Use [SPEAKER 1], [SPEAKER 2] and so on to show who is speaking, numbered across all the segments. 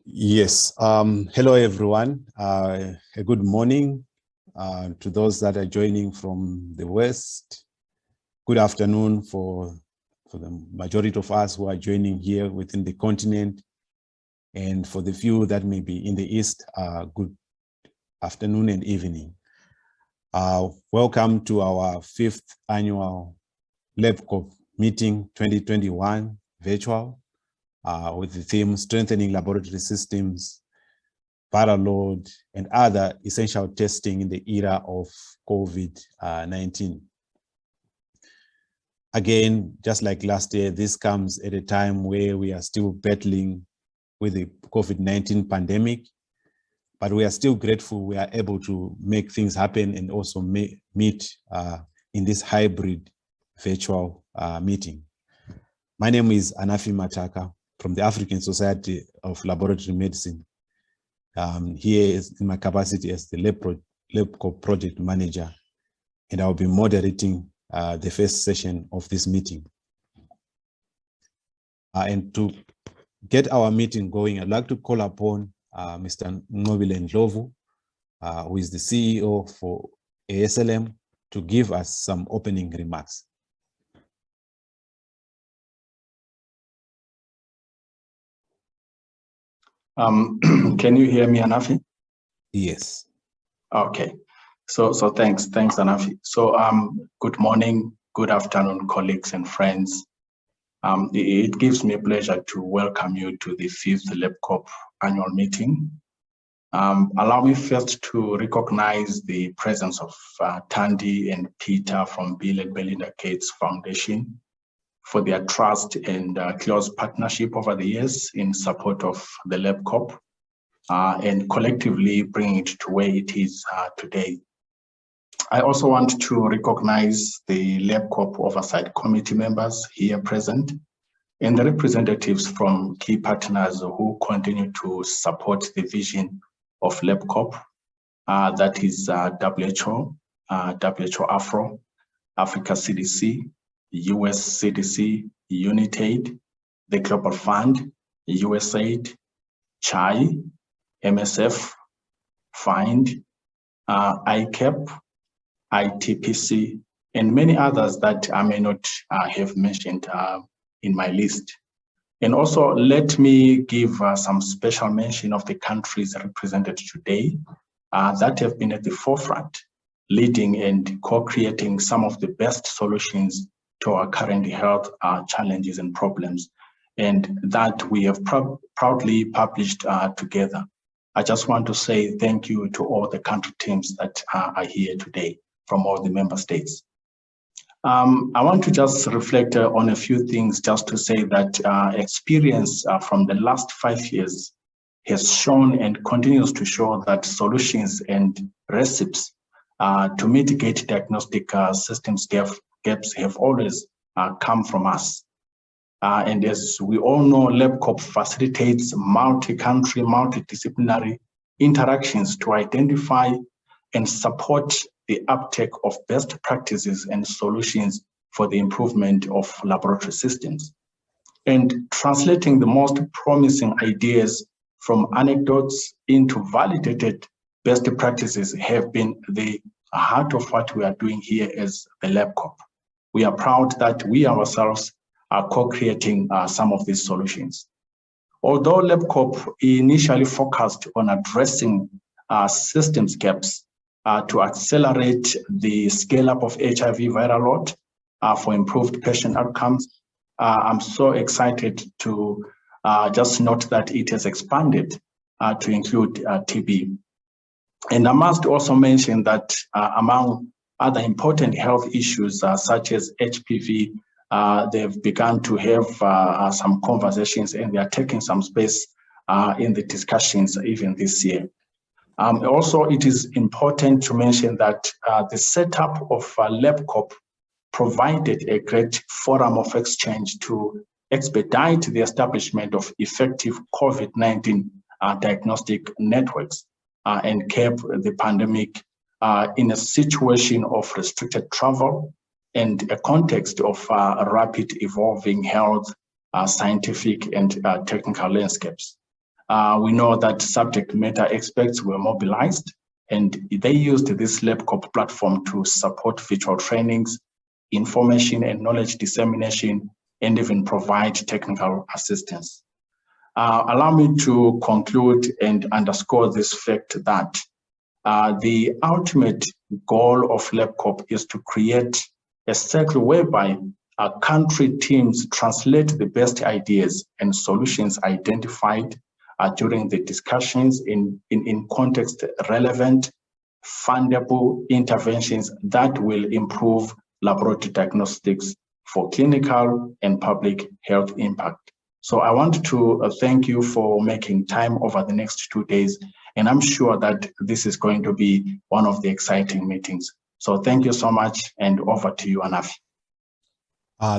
[SPEAKER 1] Yes. Hello, everyone. A good morning to those that are joining from the West. Good afternoon for the majority of us who are joining here within the continent. And for the few that may be in the East, good afternoon and evening. Welcome to our 5th annual LabCoP meeting 2021 virtual. With the theme Strengthening Laboratory Systems, Viral Load, and other essential testing in the era of COVID-19. Again, just like last year, this comes at a time where we are still battling with the COVID-19 pandemic, but we are still grateful we are able to make things happen and also meet in this hybrid virtual meeting. My name is Anafi Mataka from the African Society of Laboratory Medicine. Here is in my capacity as the LabCoP project manager, and I'll be moderating the first session of this meeting. And to get our meeting going, I'd like to call upon Mr. Nobile Ndlovu, who is the CEO for ASLM, to give us some opening remarks.
[SPEAKER 2] Can you hear me, Anafi?
[SPEAKER 1] Yes.
[SPEAKER 2] Okay. So thanks, Anafi. So good morning, good afternoon, colleagues and friends. It gives me a pleasure to welcome you to the 5th LabCoP annual meeting. Allow me first to recognize the presence of Tandy and Peter from Bill and Belinda Gates Foundation for their trust and close partnership over the years in support of the LabCoP and collectively bringing it to where it is today. I also want to recognize the LabCoP Oversight Committee members here present and the representatives from key partners who continue to support the vision of LabCoP, that is WHO, WHO Afro, Africa CDC, US CDC, UNITAID, the Global Fund, USAID, CHAI, MSF, FIND, ICAP, ITPC, and many others that I may not have mentioned in my list. And also let me give some special mention of the countries represented today that have been at the forefront, leading and co-creating some of the best solutions to our current health challenges and problems, and that we have proudly published together. I just want to say thank you to all the country teams that are here today from all the member states. I want to just reflect on a few things just to say that experience from the last 5 years has shown and continues to show that solutions and recipes to mitigate diagnostic systems gaps have always come from us. And as we all know, LabCoP facilitates multi-country, multidisciplinary interactions to identify and support the uptake of best practices and solutions for the improvement of laboratory systems. And translating the most promising ideas from anecdotes into validated best practices have been the heart of what we are doing here as the LabCoP. We are proud that we ourselves are co-creating some of these solutions. Although LabCoP initially focused on addressing systems gaps to accelerate the scale-up of HIV viral load for improved patient outcomes, I'm so excited to just note that it has expanded to include TB. And I must also mention that among other important health issues such as HPV, they've begun to have some conversations and they are taking some space in the discussions even this year. Also, it is important to mention that the setup of LabCoP provided a great forum of exchange to expedite the establishment of effective COVID-19 diagnostic networks and kept the pandemic in a situation of restricted travel and a context of rapid evolving health, scientific and technical landscapes. We know that subject matter experts were mobilized, and they used this LabCoP platform to support virtual trainings, information and knowledge dissemination, and even provide technical assistance. Allow me to conclude and underscore this fact that the ultimate goal of LabCoP is to create a circle whereby country teams translate the best ideas and solutions identified during the discussions in context relevant, fundable interventions that will improve laboratory diagnostics for clinical and public health impact. So I want to thank you for making time over the next 2 days, and I'm sure that this is going to be one of the exciting meetings. So thank you so much, and over to you, Anafi.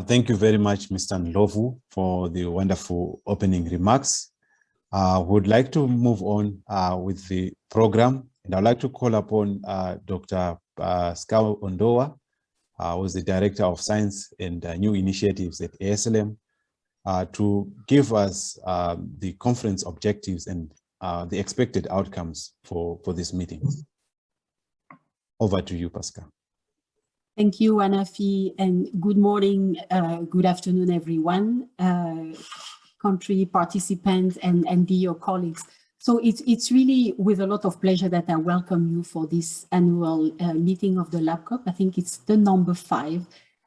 [SPEAKER 1] Thank you very much, Mr. Ndlovu, for the wonderful opening remarks. Would like to move on with the program, and I'd like to call upon Dr. Skau Ondoa, who is the Director of Science and New Initiatives at ASLM, to give us the conference objectives and the expected outcomes for this meeting. Over to you, Pascal.
[SPEAKER 3] Thank you, Anafi, and good morning, good afternoon, everyone, country participants and dear colleagues. So it's really with a lot of pleasure that I welcome you for this annual meeting of the LabCoP. I think it's the number 5.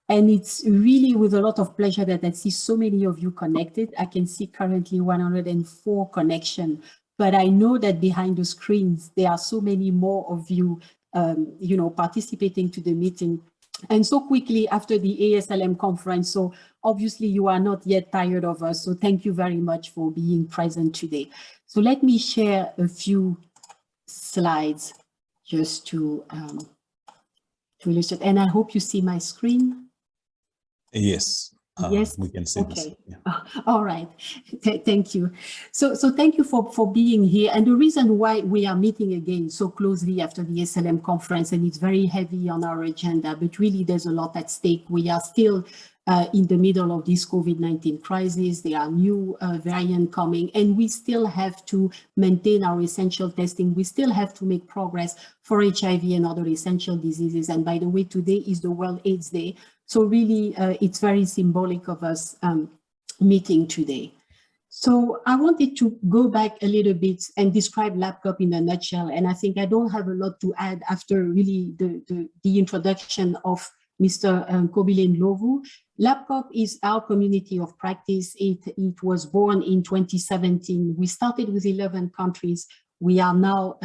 [SPEAKER 3] And it's really with a lot of pleasure that I see so many of you connected. I can see currently 104 connections, but I know that behind the screens, there are so many more of you, participating to the meeting. And so quickly after the ASLM conference, so obviously you are not yet tired of us. So thank you very much for being present today. So let me share a few slides just to illustrate. And I hope you see my screen.
[SPEAKER 1] Yes.
[SPEAKER 3] Yes,
[SPEAKER 1] we can see
[SPEAKER 3] okay.
[SPEAKER 1] this. Yeah.
[SPEAKER 3] All right, thank you. So thank you for being here. And the reason why we are meeting again so closely after the SLM conference, and it's very heavy on our agenda, but really there's a lot at stake. We are still in the middle of this COVID-19 crisis. There are new variants coming, and we still have to maintain our essential testing. We still have to make progress for HIV and other essential diseases. And by the way, today is the World AIDS Day. So really, it's very symbolic of us meeting today. So I wanted to go back a little bit and describe LabCoP in a nutshell. And I think I don't have a lot to add after really the introduction of Mr. Kobile Ndlovu. LabCoP is our community of practice. It was born in 2017. We started with 11 countries. We are now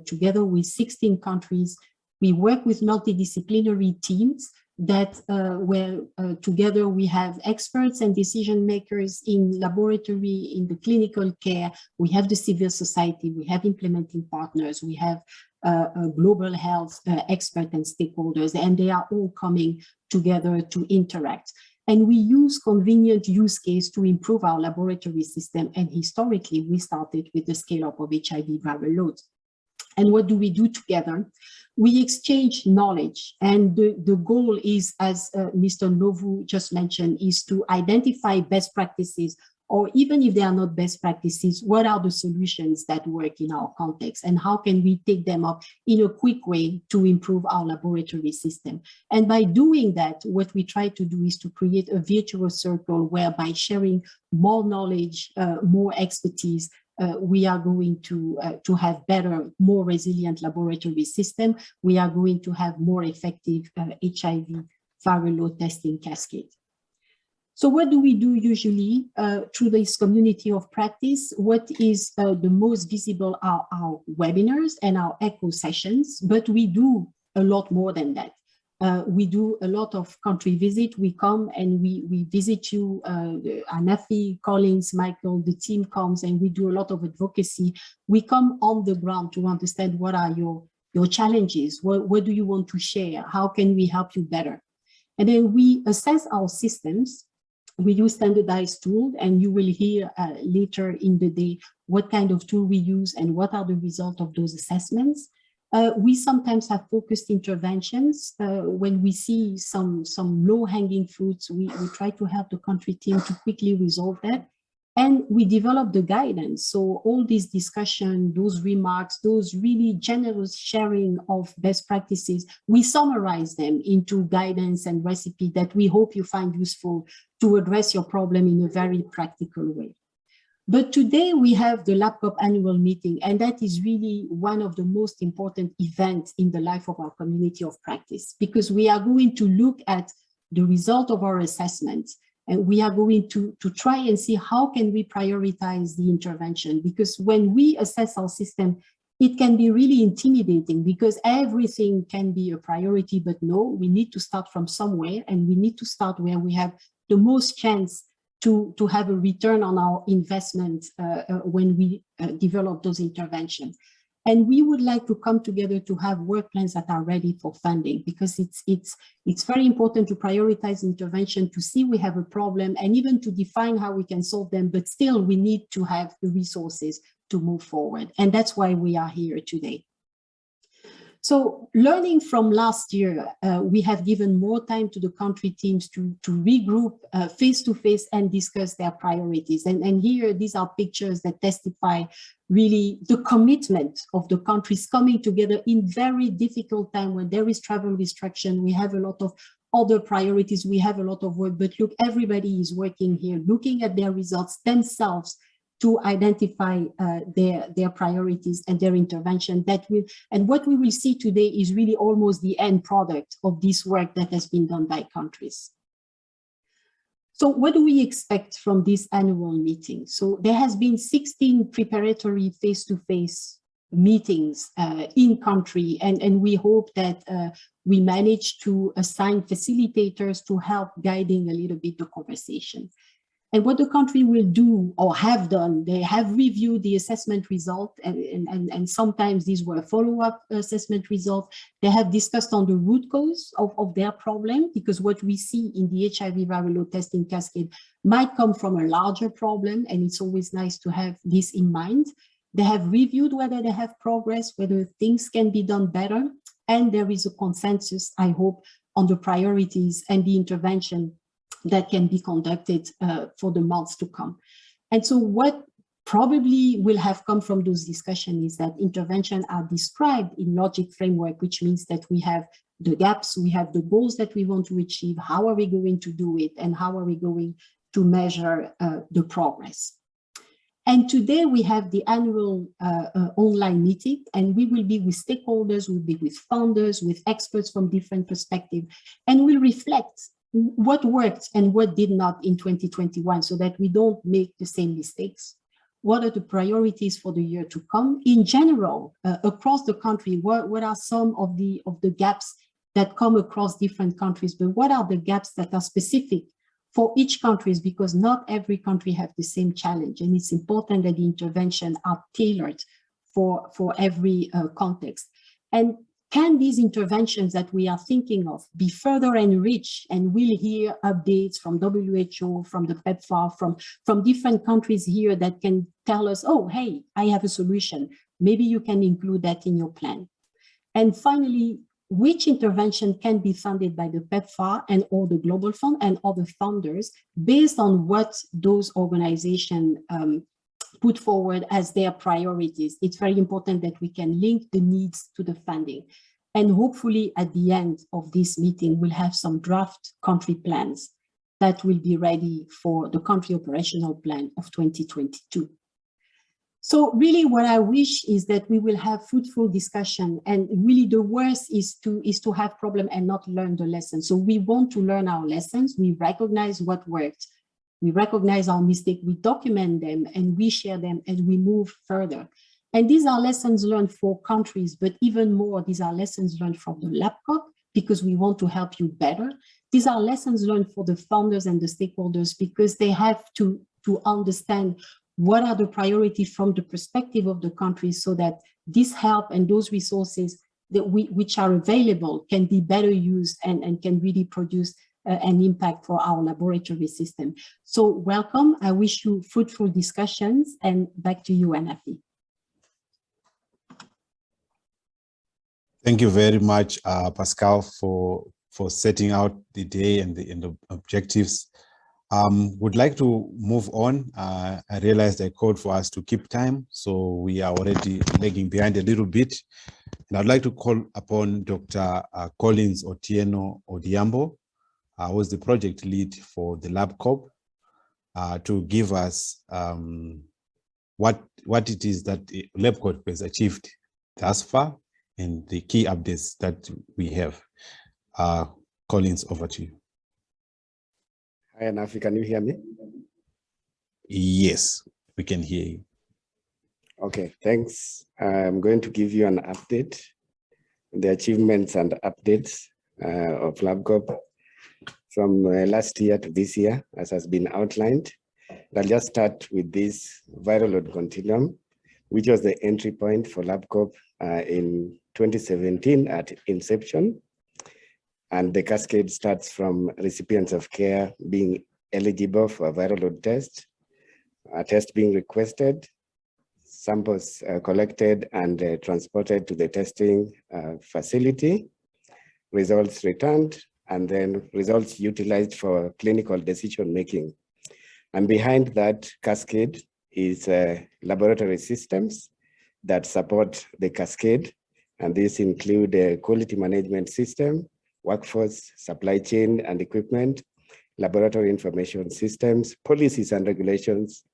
[SPEAKER 3] together with 16 countries. We work with multidisciplinary teams that where together we have experts and decision makers in laboratory, in the clinical care, we have the civil society, we have implementing partners, we have global health experts and stakeholders, and they are all coming together to interact. And we use convenient use case to improve our laboratory system. And historically, we started with the scale-up of HIV viral loads. And what do we do together? We exchange knowledge, and the goal is, as Mr. Ndlovu just mentioned, is to identify best practices, or even if they are not best practices, what are the solutions that work in our context, and how can we take them up in a quick way to improve our laboratory system. And by doing that, what we try to do is to create a virtuous circle whereby sharing more knowledge, more expertise, we are going to have better, more resilient laboratory system. We are going to have more effective HIV viral load testing cascade. So what do we do usually through this community of practice? What is the most visible are our webinars and our echo sessions, but we do a lot more than that. We do a lot of country visit. We come and we visit you, Anafi, Collins, Michael, the team comes and we do a lot of advocacy. We come on the ground to understand what are your challenges, what do you want to share, how can we help you better? And then we assess our systems. We use standardized tools, and you will hear later in the day what kind of tool we use and what are the results of those assessments. We sometimes have focused interventions. When we see some low-hanging fruits, we try to help the country team to quickly resolve that. And we developed the guidance. So all this discussion, those remarks, those really generous sharing of best practices, we summarize them into guidance and recipe that we hope you find useful to address your problem in a very practical way. But today we have the LabCoP annual meeting, and that is really one of the most important events in the life of our community of practice, because we are going to look at the result of our assessment. And we are going to try and see how can we prioritize the intervention, because when we assess our system, it can be really intimidating because everything can be a priority, but no, we need to start from somewhere, and we need to start where we have the most chance to have a return on our investment when we develop those interventions. And we would like to come together to have work plans that are ready for funding, because it's very important to prioritize intervention, to see we have a problem, and even to define how we can solve them, but still we need to have the resources to move forward. And that's why we are here today. So learning from last year, we have given more time to the country teams to regroup face-to-face and discuss their priorities. And here, these are pictures that testify really the commitment of the countries coming together in very difficult time when there is travel restriction. We have a lot of other priorities, we have a lot of work, but look, everybody is working here, looking at their results themselves to identify their priorities and their intervention. And what we will see today is really almost the end product of this work that has been done by countries. So what do we expect from this annual meeting? So there has been 16 preparatory face-to-face meetings in country, and we hope that we manage to assign facilitators to help guiding a little bit the conversation. And what the country will do or have done, they have reviewed the assessment result, and sometimes these were follow-up assessment results. They have discussed on the root cause of their problem, because what we see in the HIV viral load testing cascade might come from a larger problem, and it's always nice to have this in mind. They have reviewed whether they have progress, whether things can be done better, and there is a consensus, I hope, on the priorities and the intervention that can be conducted for the months to come. And so what probably will have come from those discussions is that interventions are described in logic framework, which means that we have the gaps, we have the goals that we want to achieve, how are we going to do it, and how are we going to measure the progress. And today we have the annual online meeting, and we will be with stakeholders, we'll be with founders, with experts from different perspectives, and we'll reflect what worked and what did not in 2021 so that we don't make the same mistakes. What are the priorities for the year to come? In general, across the country, what are some of the gaps that come across different countries, but what are the gaps that are specific for each country, because not every country have the same challenge, and it's important that the interventions are tailored for every context. And can these interventions that we are thinking of be further enriched? And we'll hear updates from WHO, from the PEPFAR, from different countries here that can tell us, oh, hey, I have a solution. Maybe you can include that in your plan. And finally, which intervention can be funded by the PEPFAR and or the Global Fund and other funders based on what those organizations put forward as their priorities. It's very important that we can link the needs to the funding. And hopefully at the end of this meeting, we'll have some draft country plans that will be ready for the country operational plan of 2022. So really what I wish is that we will have fruitful discussion, and really the worst is to have problem and not learn the lessons. So we want to learn our lessons, we recognize what worked, we recognize our mistake, we document them, and we share them, and we move further. And these are lessons learned for countries, but even more, these are lessons learned from the LabCoP, because we want to help you better. These are lessons learned for the founders and the stakeholders, because they have to understand what are the priorities from the perspective of the country, so that this help and those resources that which are available can be better used and can really produce an impact for our laboratory system. So welcome. I wish you fruitful discussions, and back to you, Anafi.
[SPEAKER 1] Thank you very much, Pascal, for setting out the day and the objectives. Would like to move on. I realized I called for us to keep time, so we are already lagging behind a little bit. And I'd like to call upon Dr. Collins Otieno Odiambo, who is the project lead for the LabCoP, to give us what it is that LabCoP has achieved thus far and the key updates that we have. Collins, over to you.
[SPEAKER 4] Hi, Anafi, can you hear me?
[SPEAKER 1] Yes, we can hear you.
[SPEAKER 4] Okay, thanks. I'm going to give you an update, the achievements and updates of LabCoP from last year to this year, as has been outlined. I'll just start with this viral load continuum, which was the entry point for LabCoP in 2017 at inception. And the cascade starts from recipients of care being eligible for a viral load test, a test being requested, samples collected and transported to the testing facility, results returned, and then results utilized for clinical decision-making. And behind that cascade is laboratory systems that support the cascade. And these include a quality management system, workforce, supply chain and equipment, laboratory information systems, policies and regulations,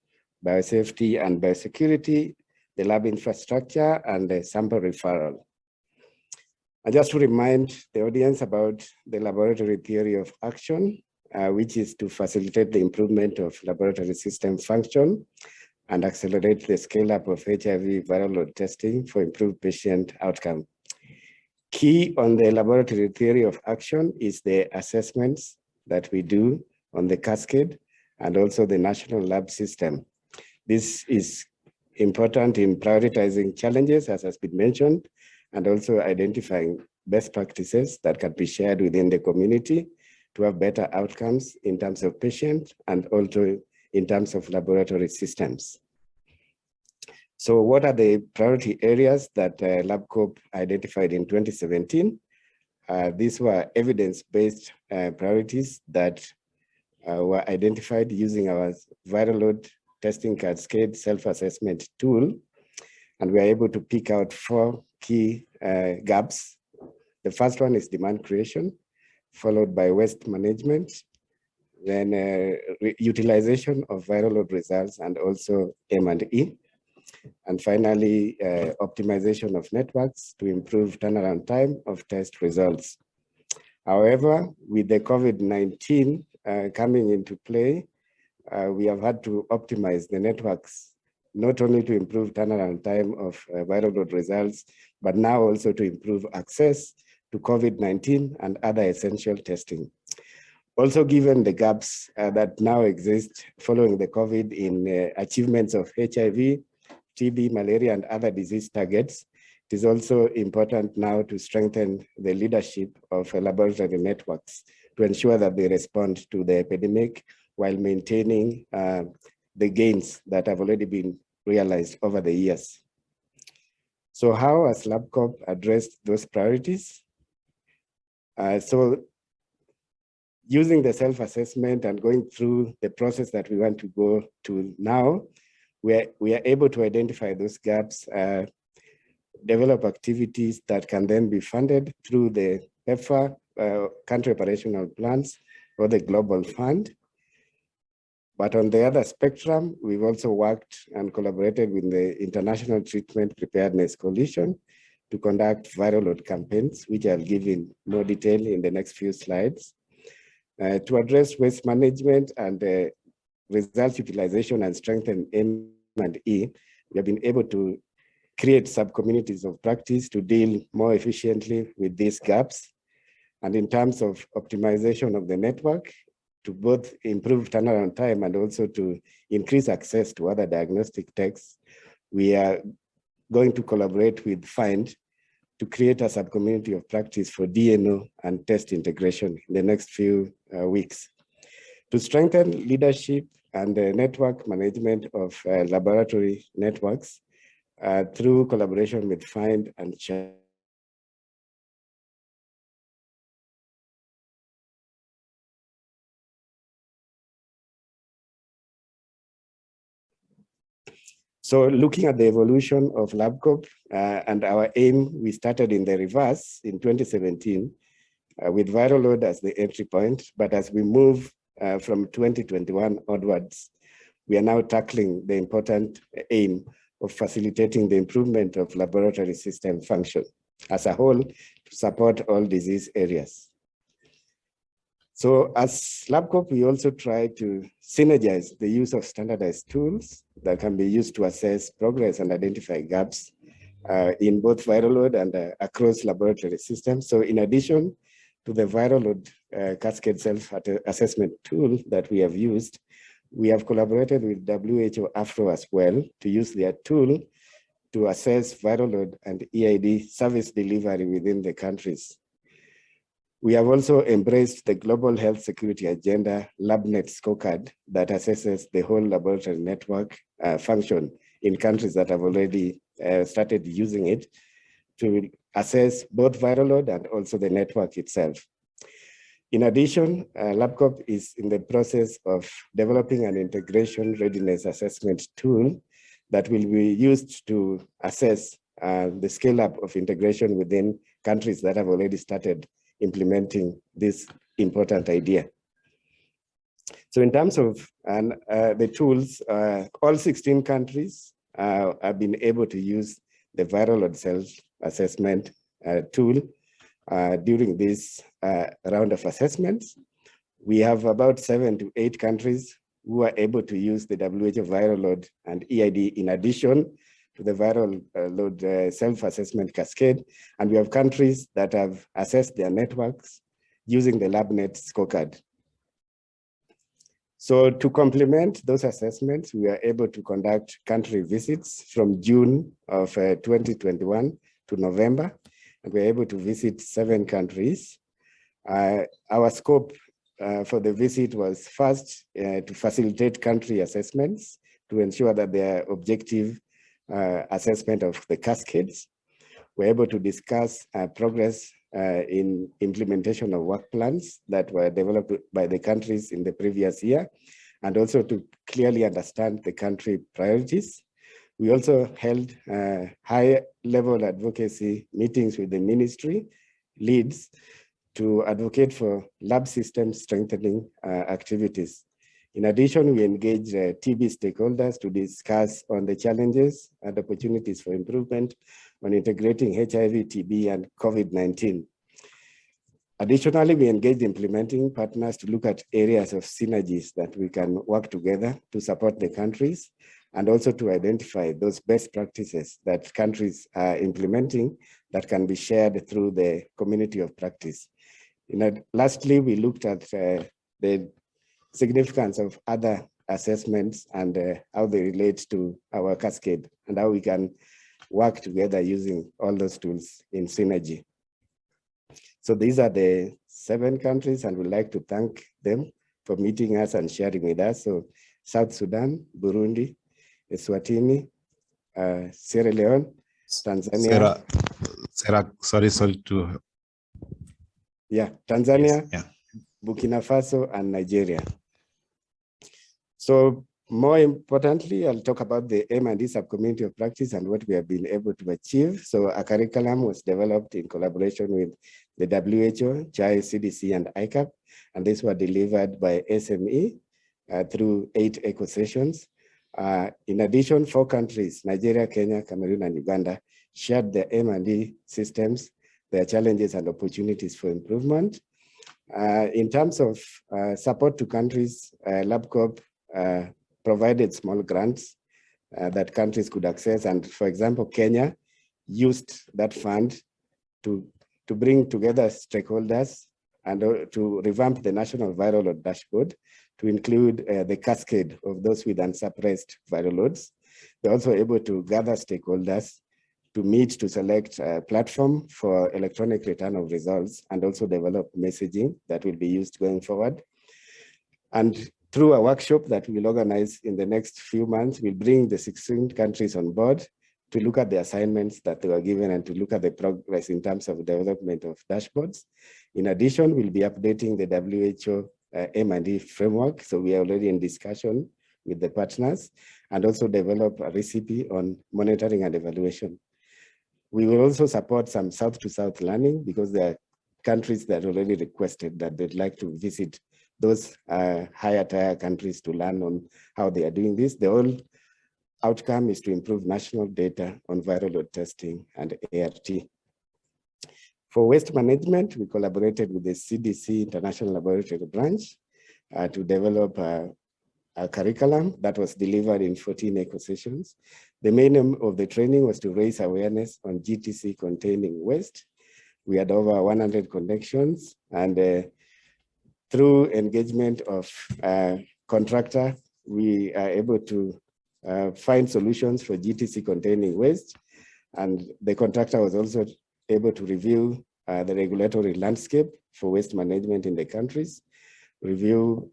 [SPEAKER 4] biosafety and biosecurity, the lab infrastructure, and the sample referral. And just to remind the audience about the laboratory theory of action, which is to facilitate the improvement of laboratory system function and accelerate the scale-up of HIV viral load testing for improved patient outcome. Key on the laboratory theory of action is the assessments that we do on the cascade and also the national lab system. This is important in prioritizing challenges, as has been mentioned, and also identifying best practices that can be shared within the community to have better outcomes in terms of patient and also in terms of laboratory systems. So what are the priority areas that LabCoP identified in 2017? These were evidence-based priorities that were identified using our viral load testing cascade self-assessment tool. And we are able to pick out 4 key gaps. The first one is demand creation, followed by waste management, then utilization of viral load results, and also M&E. And finally, optimization of networks to improve turnaround time of test results. However, with the COVID-19 coming into play, we have had to optimize the networks, not only to improve turnaround time of viral load results, but now also to improve access to COVID-19 and other essential testing. Also, given the gaps that now exist following the COVID in achievements of HIV, TB, malaria, and other disease targets, it is also important now to strengthen the leadership of laboratory networks to ensure that they respond to the epidemic while maintaining the gains that have already been realized over the years. So how has LabCoP addressed those priorities? So using the self-assessment and going through the process that we want to go to now, we are able to identify those gaps, develop activities that can then be funded through the PEPFAR, country operational plans, or the Global Fund. But on the other spectrum, we've also worked and collaborated with the International Treatment Preparedness Coalition to conduct viral load campaigns, which I'll give in more detail in the next few slides, to address waste management and results utilization and strengthen M&E. We have been able to create sub-communities of practice to deal more efficiently with these gaps. And in terms of optimization of the network, to both improve turnaround time and also to increase access to other diagnostic techs, we are going to collaborate with FIND to create a sub-community of practice for DNO and test integration in the next few weeks. To strengthen leadership and network management of laboratory networks through collaboration with FIND and So looking at the evolution of LabCoP and our aim, we started in the reverse in 2017 with viral load as the entry point. But as we move from 2021 onwards, we are now tackling the important aim of facilitating the improvement of laboratory system function as a whole to support all disease areas. So as LabCoP, we also try to synergize the use of standardized tools that can be used to assess progress and identify gaps in both viral load and across laboratory systems. So in addition to the viral load cascade self-assessment tool that we have used, we have collaborated with WHO Afro as well to use their tool to assess viral load and EID service delivery within the countries. We have also embraced the Global Health Security Agenda LabNet scorecard that assesses the whole laboratory network function in countries that have already started using it to assess both viral load and also the network itself. In addition, LabCoP is in the process of developing an integration readiness assessment tool that will be used to assess the scale-up of integration within countries that have already started implementing this important idea. So in terms of the tools, all 16 countries have been able to use the viral load self-assessment tool during this round of assessments. We have about 7 to 8 countries who are able to use the WHO viral load and EID in addition to the viral load self-assessment cascade. And we have countries that have assessed their networks using the LabNet scorecard. So to complement those assessments, we are able to conduct country visits from June of 2021 to November, and we're able to visit 7 countries. Our scope for the visit was first to facilitate country assessments to ensure that they are objective assessment of the cascades. We're able to discuss progress in implementation of work plans that were developed by the countries in the previous year, and also to clearly understand the country priorities. We also held high-level advocacy meetings with the ministry leads to advocate for lab system strengthening activities. In addition, we engaged TB stakeholders to discuss on the challenges and opportunities for improvement on integrating HIV, TB, and COVID-19. Additionally, we engaged implementing partners to look at areas of synergies that we can work together to support the countries, and also to identify those best practices that countries are implementing that can be shared through the community of practice. Lastly, we looked at the significance of other assessments and how they relate to our cascade and how we can work together using all those tools in synergy. So these are the 7 countries, and we'd like to thank them for meeting us and sharing with us. So South Sudan, Burundi, Eswatini, Sierra Leone, Tanzania.
[SPEAKER 1] Sarah, sorry to.
[SPEAKER 4] Yeah, Tanzania,
[SPEAKER 1] Yes, yeah.
[SPEAKER 4] Burkina Faso, and Nigeria. So more importantly, I'll talk about the M&E subcommunity of practice and what we have been able to achieve. So a curriculum was developed in collaboration with the WHO, CHAI, CDC, and ICAP, and these were delivered by SME through 8 eco sessions. In addition, 4 countries, Nigeria, Kenya, Cameroon, and Uganda, shared their M&E systems, their challenges and opportunities for improvement. In terms of support to countries, LabCoP provided small grants that countries could access. And for example, Kenya used that fund to bring together stakeholders and to revamp the national viral load dashboard to include the cascade of those with unsuppressed viral loads. They're also able to gather stakeholders to meet to select a platform for electronic return of results and also develop messaging that will be used going forward. And through a workshop that we'll organize in the next few months, we'll bring the 16 countries on board to look at the assignments that they were given and to look at the progress in terms of development of dashboards. In addition, we'll be updating the WHO M&E framework. So we are already in discussion with the partners, and also develop a recipe on monitoring and evaluation. We will also support some south-to-south learning because there are countries that already requested that they'd like to visit those higher tier countries to learn on how they are doing this. The whole outcome is to improve national data on viral load testing and ART. For waste management, we collaborated with the CDC International Laboratory Branch to develop a curriculum that was delivered in 14 eco-sessions. The main aim of the training was to raise awareness on GTC containing waste. We had over 100 connections, and through engagement of contractor, we are able to find solutions for GTC containing waste. And the contractor was also able to review the regulatory landscape for waste management in the countries, review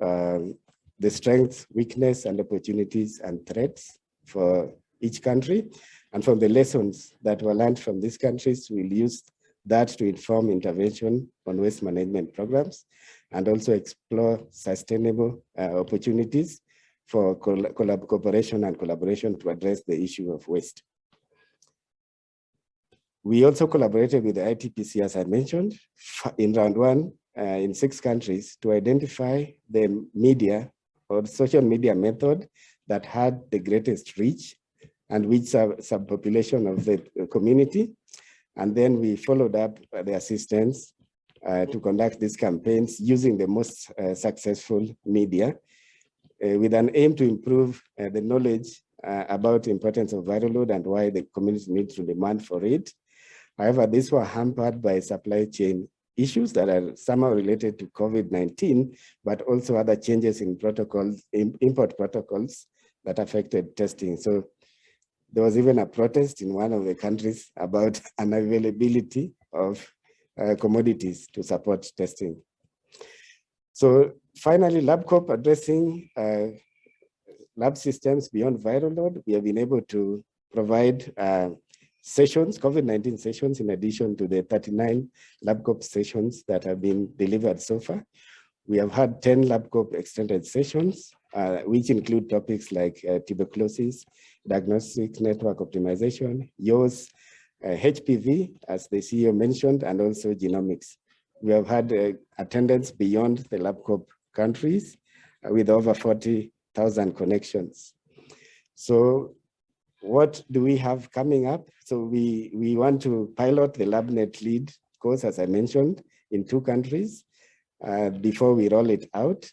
[SPEAKER 4] the strengths, weakness, and opportunities and threats for each country. And from the lessons that were learned from these countries, we'll use that to inform intervention on waste management programs and also explore sustainable opportunities for cooperation and collaboration to address the issue of waste. We also collaborated with the ITPC, as I mentioned, in round one in 6 countries to identify the media or the social media method that had the greatest reach and which subpopulation of the community. And then we followed up the assistance to conduct these campaigns using the most successful media with an aim to improve the knowledge about the importance of viral load and why the community needs to demand for it. However, these were hampered by supply chain issues that are somehow related to COVID-19, but also other changes in protocols, import protocols that affected testing. So there was even a protest in one of the countries about unavailability of commodities to support testing. So finally, LabCoP addressing lab systems beyond viral load. We have been able to provide sessions, COVID-19 sessions, in addition to the 39 LabCoP sessions that have been delivered so far. We have had 10 LabCoP extended sessions, which include topics like tuberculosis, diagnostic network optimization, YOS, HPV, as the CEO mentioned, and also genomics. We have had attendance beyond the LabCoP countries with over 40,000 connections. So what do we have coming up? So we want to pilot the LabNet lead course, as I mentioned, in 2 countries before we roll it out.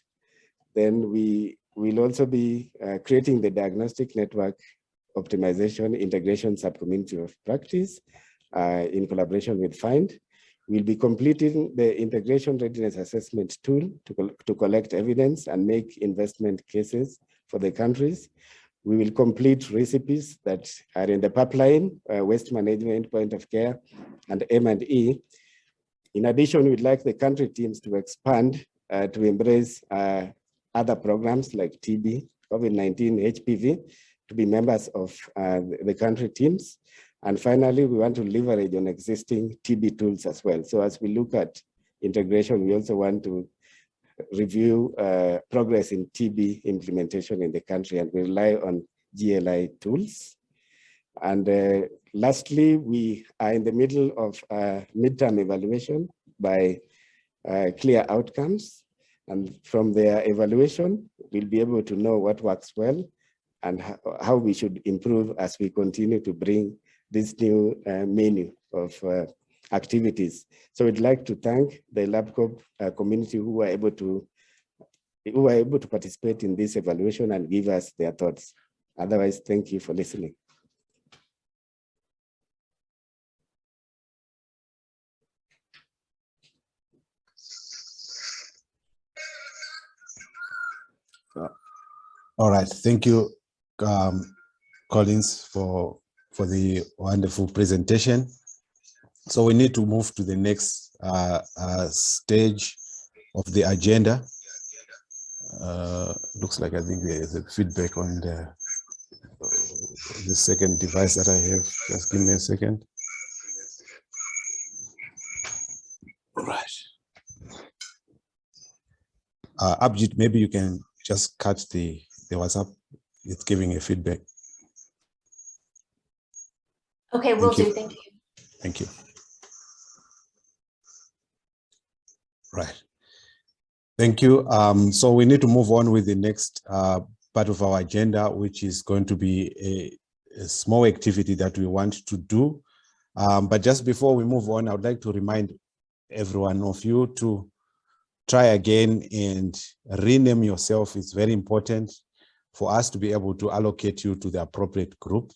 [SPEAKER 4] Then we will also be creating the diagnostic network optimization integration subcommunity of practice in collaboration with FIND. We'll be completing the integration readiness assessment tool to collect evidence and make investment cases for the countries. We will complete recipes that are in the pipeline, waste management, point of care, and M&E. In addition, we'd like the country teams to expand to embrace other programs like TB, COVID-19, HPV, to be members of the country teams. And finally, we want to leverage on existing TB tools as well. So as we look at integration, we also want to review progress in TB implementation in the country, and we rely on GLI tools. And lastly, we are in the middle of midterm evaluation by clear outcomes. And from their evaluation, we'll be able to know what works well and how we should improve as we continue to bring this new menu of activities. So we'd like to thank the LabCoP community who were able to participate in this evaluation and give us their thoughts. Otherwise, thank you for listening.
[SPEAKER 1] All right, thank you, Collins, for the wonderful presentation. So we need to move to the next stage of the agenda. Looks like I think there's a feedback on the second device that I have. Just give me a second. All right. Abhijit, maybe you can just cut the WhatsApp it's giving a feedback.
[SPEAKER 5] Okay, will do. Thank you.
[SPEAKER 1] Thank you. Right. Thank you. So we need to move on with the next part of our agenda, which is going to be a small activity that we want to do. But just before we move on, I would like to remind every one of you to try again and rename yourself. It's very important for us to be able to allocate you to the appropriate group.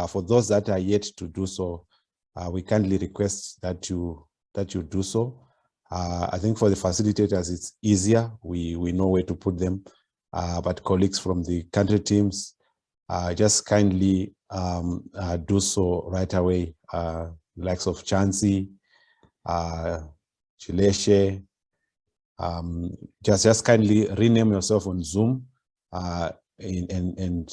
[SPEAKER 1] For those that are yet to do so, we kindly request that you do so. I think for the facilitators, it's easier. We know where to put them. But colleagues from the country teams, just kindly do so right away. Likes of Chansey, Chileshe, just kindly rename yourself on Zoom, and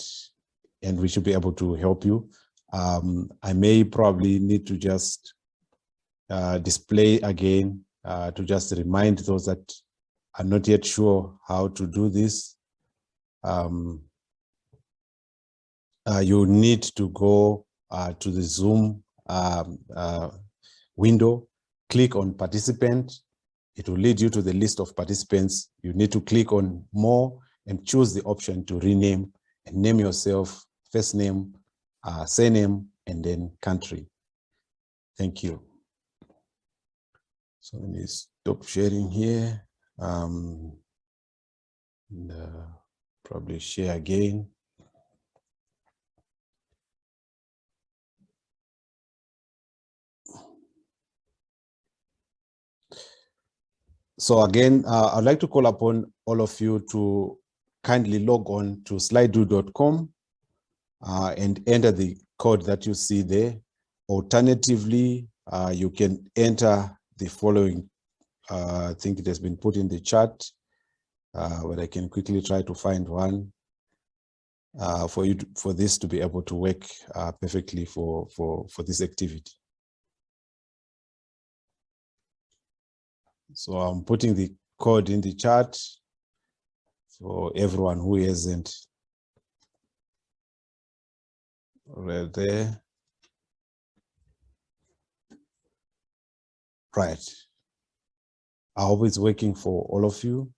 [SPEAKER 1] we should be able to help you. I may probably need to just display again to just remind those that are not yet sure how to do this. You need to go to the Zoom window, click on participant. It will lead you to the list of participants. You need to click on more and choose the option to rename and name yourself, first name, surname, and then country. Thank you. So let me stop sharing here. Probably share again. So again, I'd like to call upon all of you to kindly log on to slido.com and enter the code that you see there. Alternatively, you can enter the following. I think it has been put in the chat, but I can quickly try to find one for this to be able to work perfectly for this activity. So I'm putting the code in the chat for everyone who hasn't read there. Right. I hope it's working for all of you.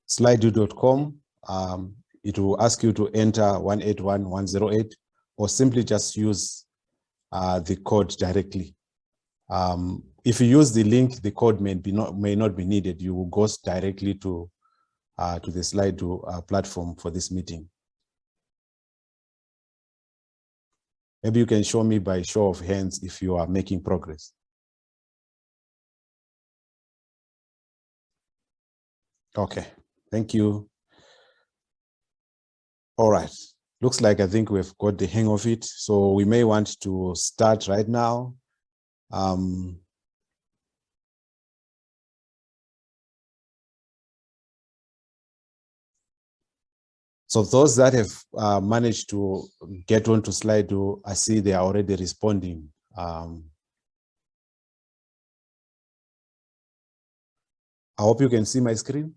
[SPEAKER 1] Slido.com. It will ask you to enter 181108 or simply just use the code directly. If you use the link, the code may not be needed. You will go directly to the Slido platform for this meeting. Maybe you can show me by show of hands if you are making progress. Okay, thank you. All right, looks like I think we've got the hang of it. So we may want to start right now. So those that have managed to get onto Slido, I see they are already responding. I hope you can see my screen.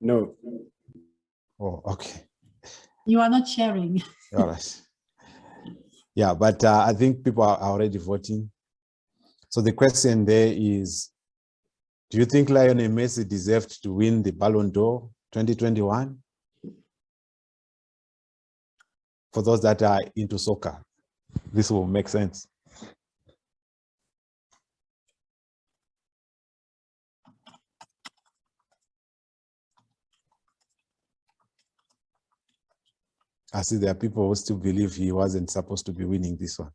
[SPEAKER 4] No.
[SPEAKER 1] Oh, okay.
[SPEAKER 3] You are not sharing.
[SPEAKER 1] All right. Yeah, but I think people are already voting. So the question there is, do you think Lionel Messi deserved to win the Ballon d'Or 2021? For those that are into soccer, this will make sense. I see there are people who still believe he wasn't supposed to be winning this one.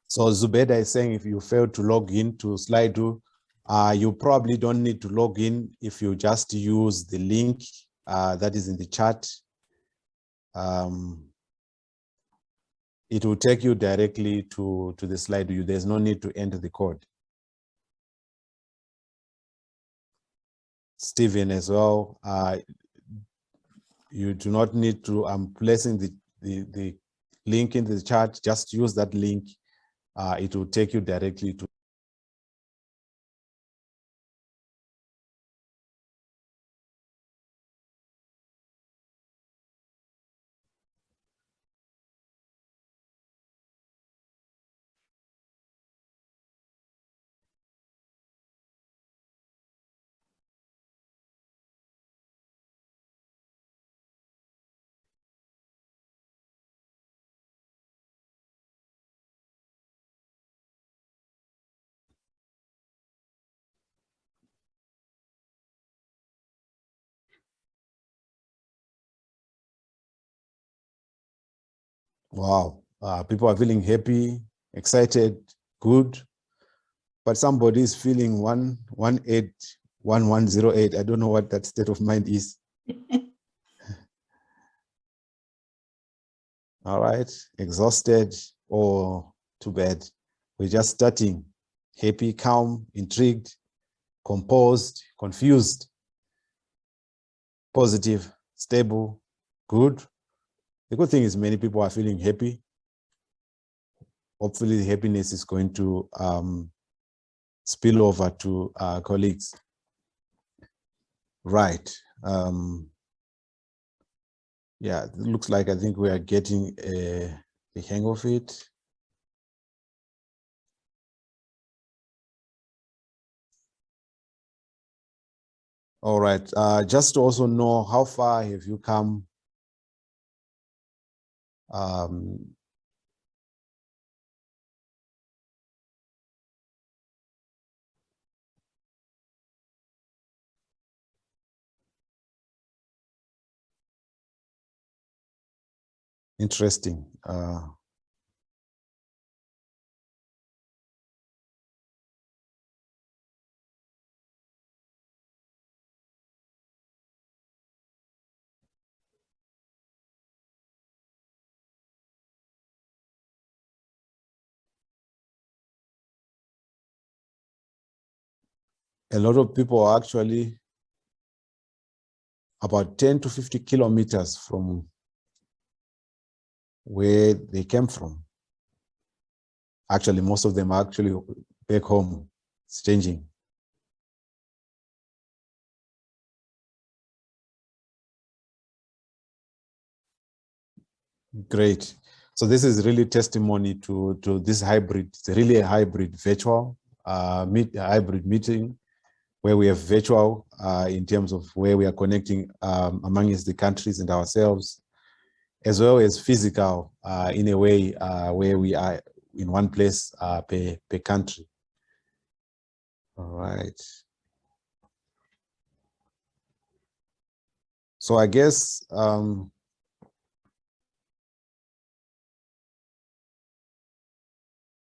[SPEAKER 1] So Zubeda is saying if you fail to log in to Slido, you probably don't need to log in if you just use the link that is in the chat. it will take you directly to the slide view. There's no need to enter the code. Stephen as well, you do not need to, I'm placing the link in the chat, just use that link. It will take you directly to. Wow, people are feeling happy, excited, good, but somebody is feeling 1181108. I don't know what that state of mind is. All right, exhausted or too bad. We're just starting. Happy, calm, intrigued, composed, confused, positive, stable, good. The good thing is many people are feeling happy. Hopefully the happiness is going to spill over to colleagues. Right. Yeah, it looks like I think we are getting the hang of it. All right, just to also know how far have you come? Interesting. A lot of people are actually about 10 to 50 kilometers from where they came from. Actually, most of them are actually back home. It's changing. Great. So this is really testimony to this hybrid. It's really a hybrid virtual hybrid meeting where we have virtual in terms of where we are connecting amongst the countries and ourselves, as well as physical in a way where we are in one place per country. All right. So I guess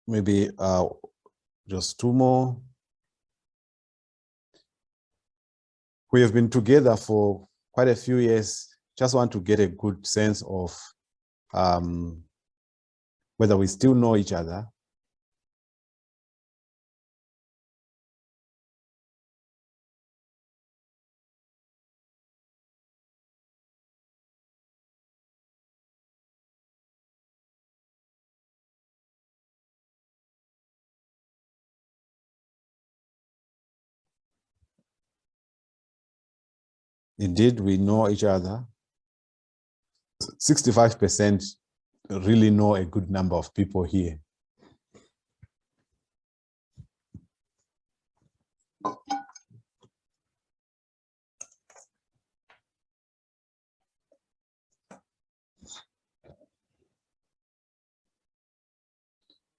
[SPEAKER 1] maybe just two more. We have been together for quite a few years. Just want to get a good sense of whether we still know each other. Indeed, we know each other. 65% really know a good number of people here.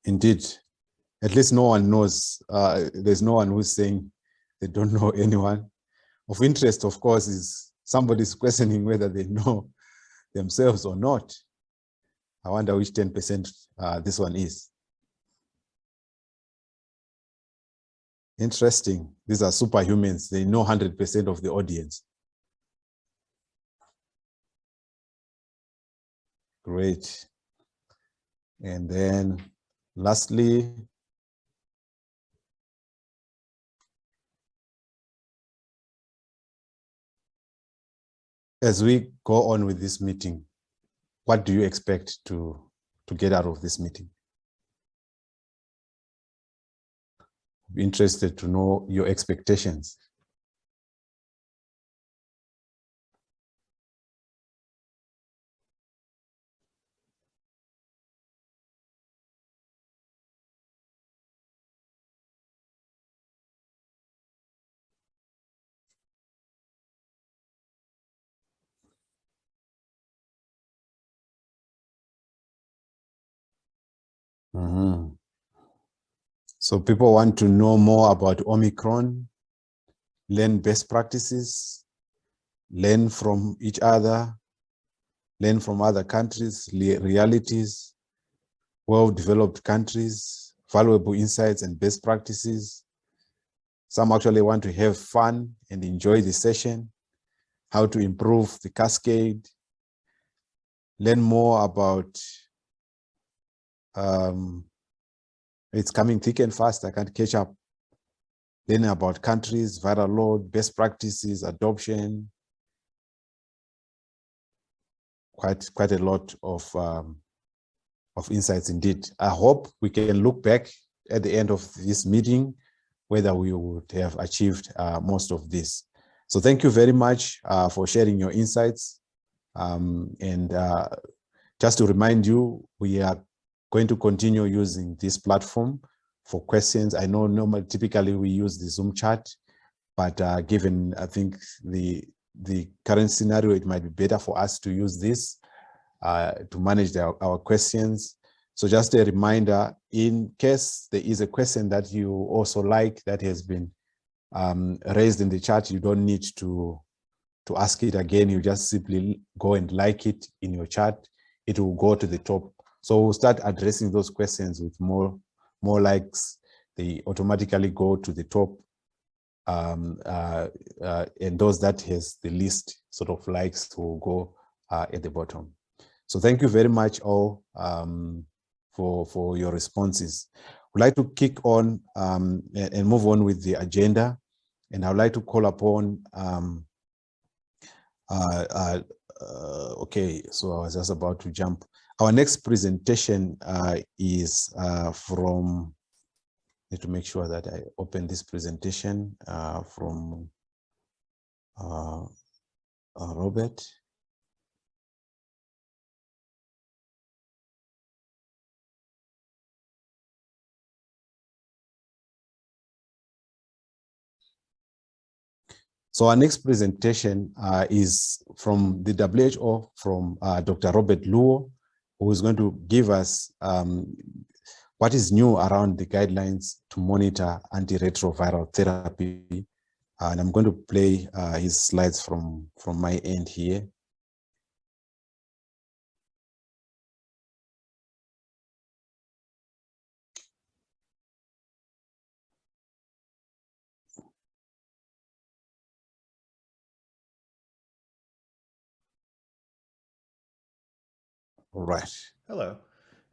[SPEAKER 1] Indeed, at least no one knows. There's no one who's saying they don't know anyone. Of interest, of course, is somebody's questioning whether they know themselves or not. I wonder which 10% this one is. Interesting. These are superhumans. They know 100% of the audience. Great. And then lastly, as we go on with this meeting, what do you expect to get out of this meeting? Be interested to know your expectations. Mhm. So people want to know more about Omicron, learn best practices, learn from each other, learn from other countries, realities, well-developed countries, valuable insights and best practices. Some actually want to have fun and enjoy the session, how to improve the cascade, learn more about it's coming thick and fast, I can't catch up. Learning about countries, viral load, best practices, adoption. Quite a lot of insights indeed. I hope we can look back at the end of this meeting, whether we would have achieved most of this. So thank you very much for sharing your insights. Just to remind you, we are going to continue using this platform for questions. I know normally, typically we use the Zoom chat, but given, I think, the current scenario, it might be better for us to use this to manage our questions. So just a reminder, in case there is a question that you also like that has been raised in the chat, you don't need to ask it again. You just simply go and like it in your chat. It will go to the top. So we'll start addressing those questions with more likes. They automatically go to the top. And those that has the least sort of likes will go at the bottom. So thank you very much all for your responses. We'd like to kick on and move on with the agenda. And I'd like to call upon, okay, so I was just about to jump. Our next presentation is from, need to make sure that I open this presentation from Robert. So our next presentation is from the WHO, from Dr. Robert Luo, who is going to give us what is new around the guidelines to monitor antiretroviral therapy. And I'm going to play his slides from my end here. All right.
[SPEAKER 6] Hello,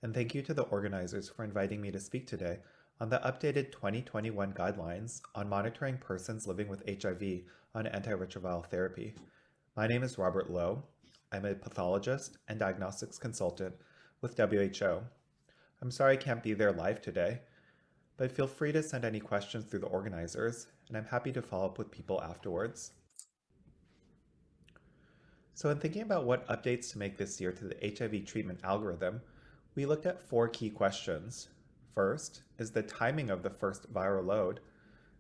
[SPEAKER 6] and thank you to the organizers for inviting me to speak today on the updated 2021 guidelines on monitoring persons living with HIV on antiretroviral therapy. My name is Robert Lowe. I'm a pathologist and diagnostics consultant with WHO. I'm sorry I can't be there live today, but feel free to send any questions through the organizers, and I'm happy to follow up with people afterwards. So in thinking about what updates to make this year to the HIV treatment algorithm, we looked at 4 key questions. First is the timing of the first viral load.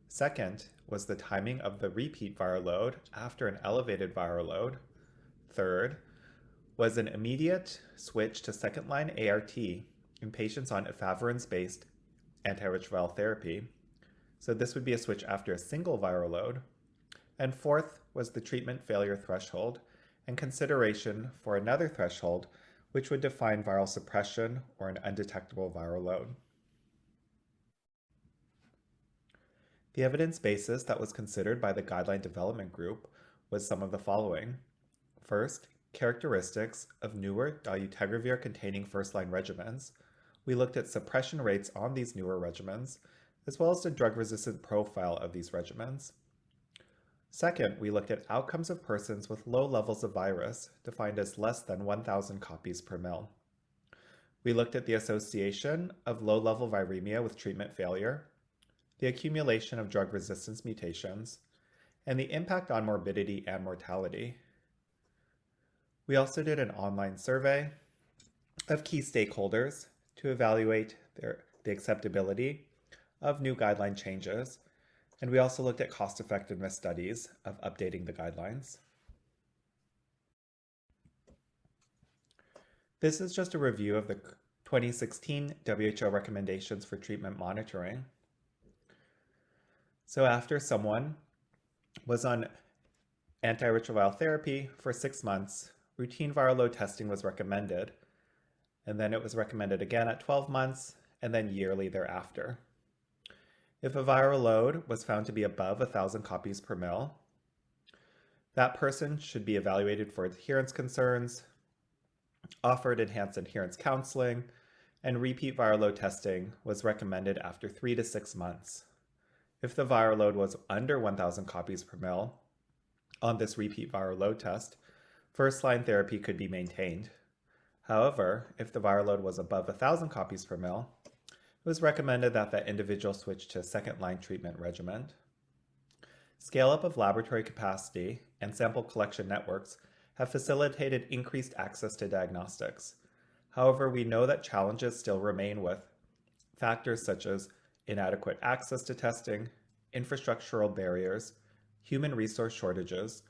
[SPEAKER 6] Second was the timing of the repeat viral load after an elevated viral load. Third was an immediate switch to second-line ART in patients on efavirenz-based antiretroviral therapy. So this would be a switch after a single viral load. And fourth was the treatment failure threshold and consideration for another threshold, which would define viral suppression or an undetectable viral load. The evidence basis that was considered by the guideline development group was some of the following. First, characteristics of newer dolutegravir-containing first-line regimens. we looked at suppression rates on these newer regimens, as well as the drug-resistant profile of these regimens. Second, we looked at outcomes of persons with low levels of virus, defined as less than 1,000 copies per mil. We looked at the association of low-level viremia with treatment failure, the accumulation of drug resistance mutations, and the impact on morbidity and mortality. We also did an online survey of key stakeholders to evaluate the acceptability of new guideline changes, and we also looked at cost-effectiveness studies of updating the guidelines. This is just a review of the 2016 WHO recommendations for treatment monitoring. So after someone was on antiretroviral therapy for 6 months, routine viral load testing was recommended, and then it was recommended again at 12 months, and then yearly thereafter. If a viral load was found to be above 1,000 copies per mil, that person should be evaluated for adherence concerns, offered enhanced adherence counseling, and repeat viral load testing was recommended after 3 to 6 months. If the viral load was under 1,000 copies per mil on this repeat viral load test, first-line therapy could be maintained. However, if the viral load was above 1,000 copies per mil, it was recommended that that individual switch to a second-line treatment regimen. Scale-up of laboratory capacity and sample collection networks have facilitated increased access to diagnostics. However, we know that challenges still remain with factors such as inadequate access to testing, infrastructural barriers, human resource shortages,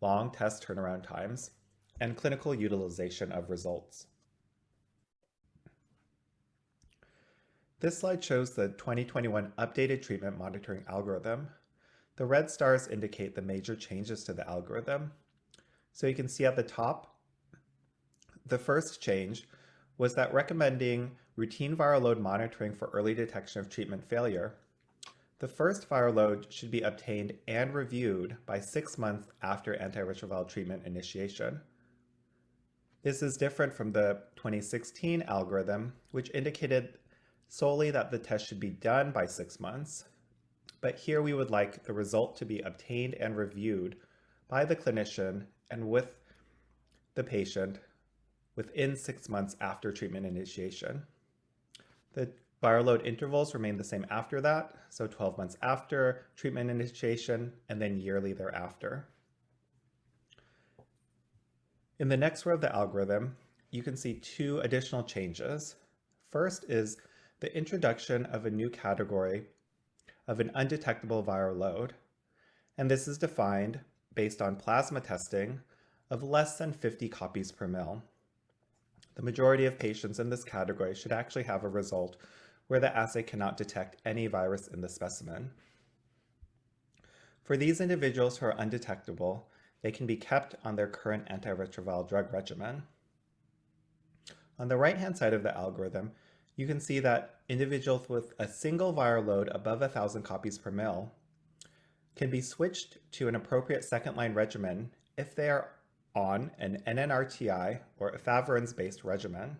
[SPEAKER 6] long test turnaround times, and clinical utilization of results. This slide shows the 2021 updated treatment monitoring algorithm. The red stars indicate the major changes to the algorithm. So you can see at the top, the first change was that recommending routine viral load monitoring for early detection of treatment failure. The first viral load should be obtained and reviewed by 6 months after antiretroviral treatment initiation. This is different from the 2016 algorithm, which indicated solely that the test should be done by 6 months. But here we would like the result to be obtained and reviewed by the clinician and with the patient within 6 months after treatment initiation. The viral load intervals remain the same after that, so 12 months after treatment initiation and then yearly thereafter. In the next row of the algorithm, you can see 2 additional changes. First is the introduction of a new category of an undetectable viral load, and this is defined based on plasma testing of less than 50 copies per mil. The majority of patients in this category should actually have a result where the assay cannot detect any virus in the specimen. For these individuals who are undetectable, they can be kept on their current antiretroviral drug regimen. On the right-hand side of the algorithm, you can see that individuals with a single viral load above 1,000 copies per mil can be switched to an appropriate second-line regimen if they are on an NNRTI or efavirenz-based regimen.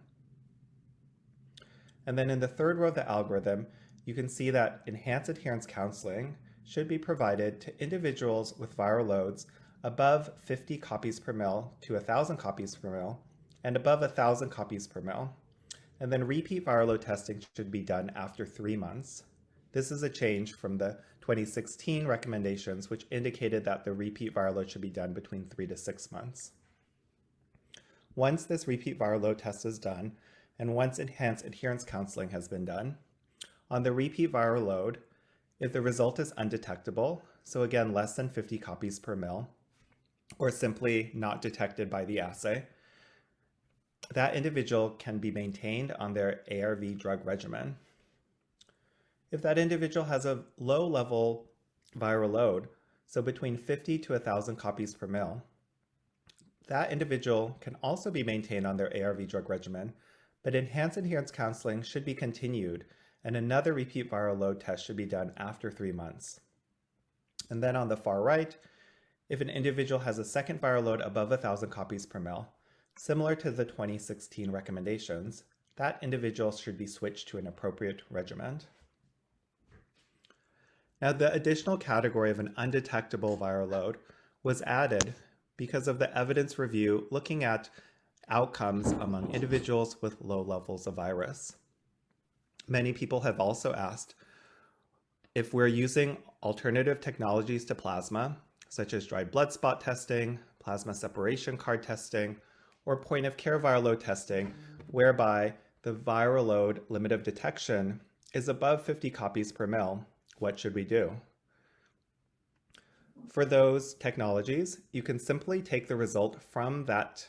[SPEAKER 6] And then in the third row of the algorithm, you can see that enhanced adherence counseling should be provided to individuals with viral loads above 50 copies per mil to 1,000 copies per mil and above 1,000 copies per mil. And then repeat viral load testing should be done after 3 months. This is a change from the 2016 recommendations, which indicated that the repeat viral load should be done between 3 to 6 months. Once this repeat viral load test is done, and once enhanced adherence counseling has been done, on the repeat viral load, if the result is undetectable, so again less than 50 copies per mil, or simply not detected by the assay, that individual can be maintained on their ARV drug regimen. If that individual has a low-level viral load, so between 50 to 1,000 copies per mil, that individual can also be maintained on their ARV drug regimen, but enhanced adherence counseling should be continued, and another repeat viral load test should be done after 3 months. And then on the far right, if an individual has a second viral load above 1,000 copies per mil, similar to the 2016 recommendations, that individual should be switched to an appropriate regimen. Now, the additional category of an undetectable viral load was added because of the evidence review looking at outcomes among individuals with low levels of virus. Many people have also asked if we're using alternative technologies to plasma, such as dried blood spot testing, plasma separation card testing, or point-of-care viral load testing, whereby the viral load limit of detection is above 50 copies per mil. What should we do? For those technologies, you can simply take the result from that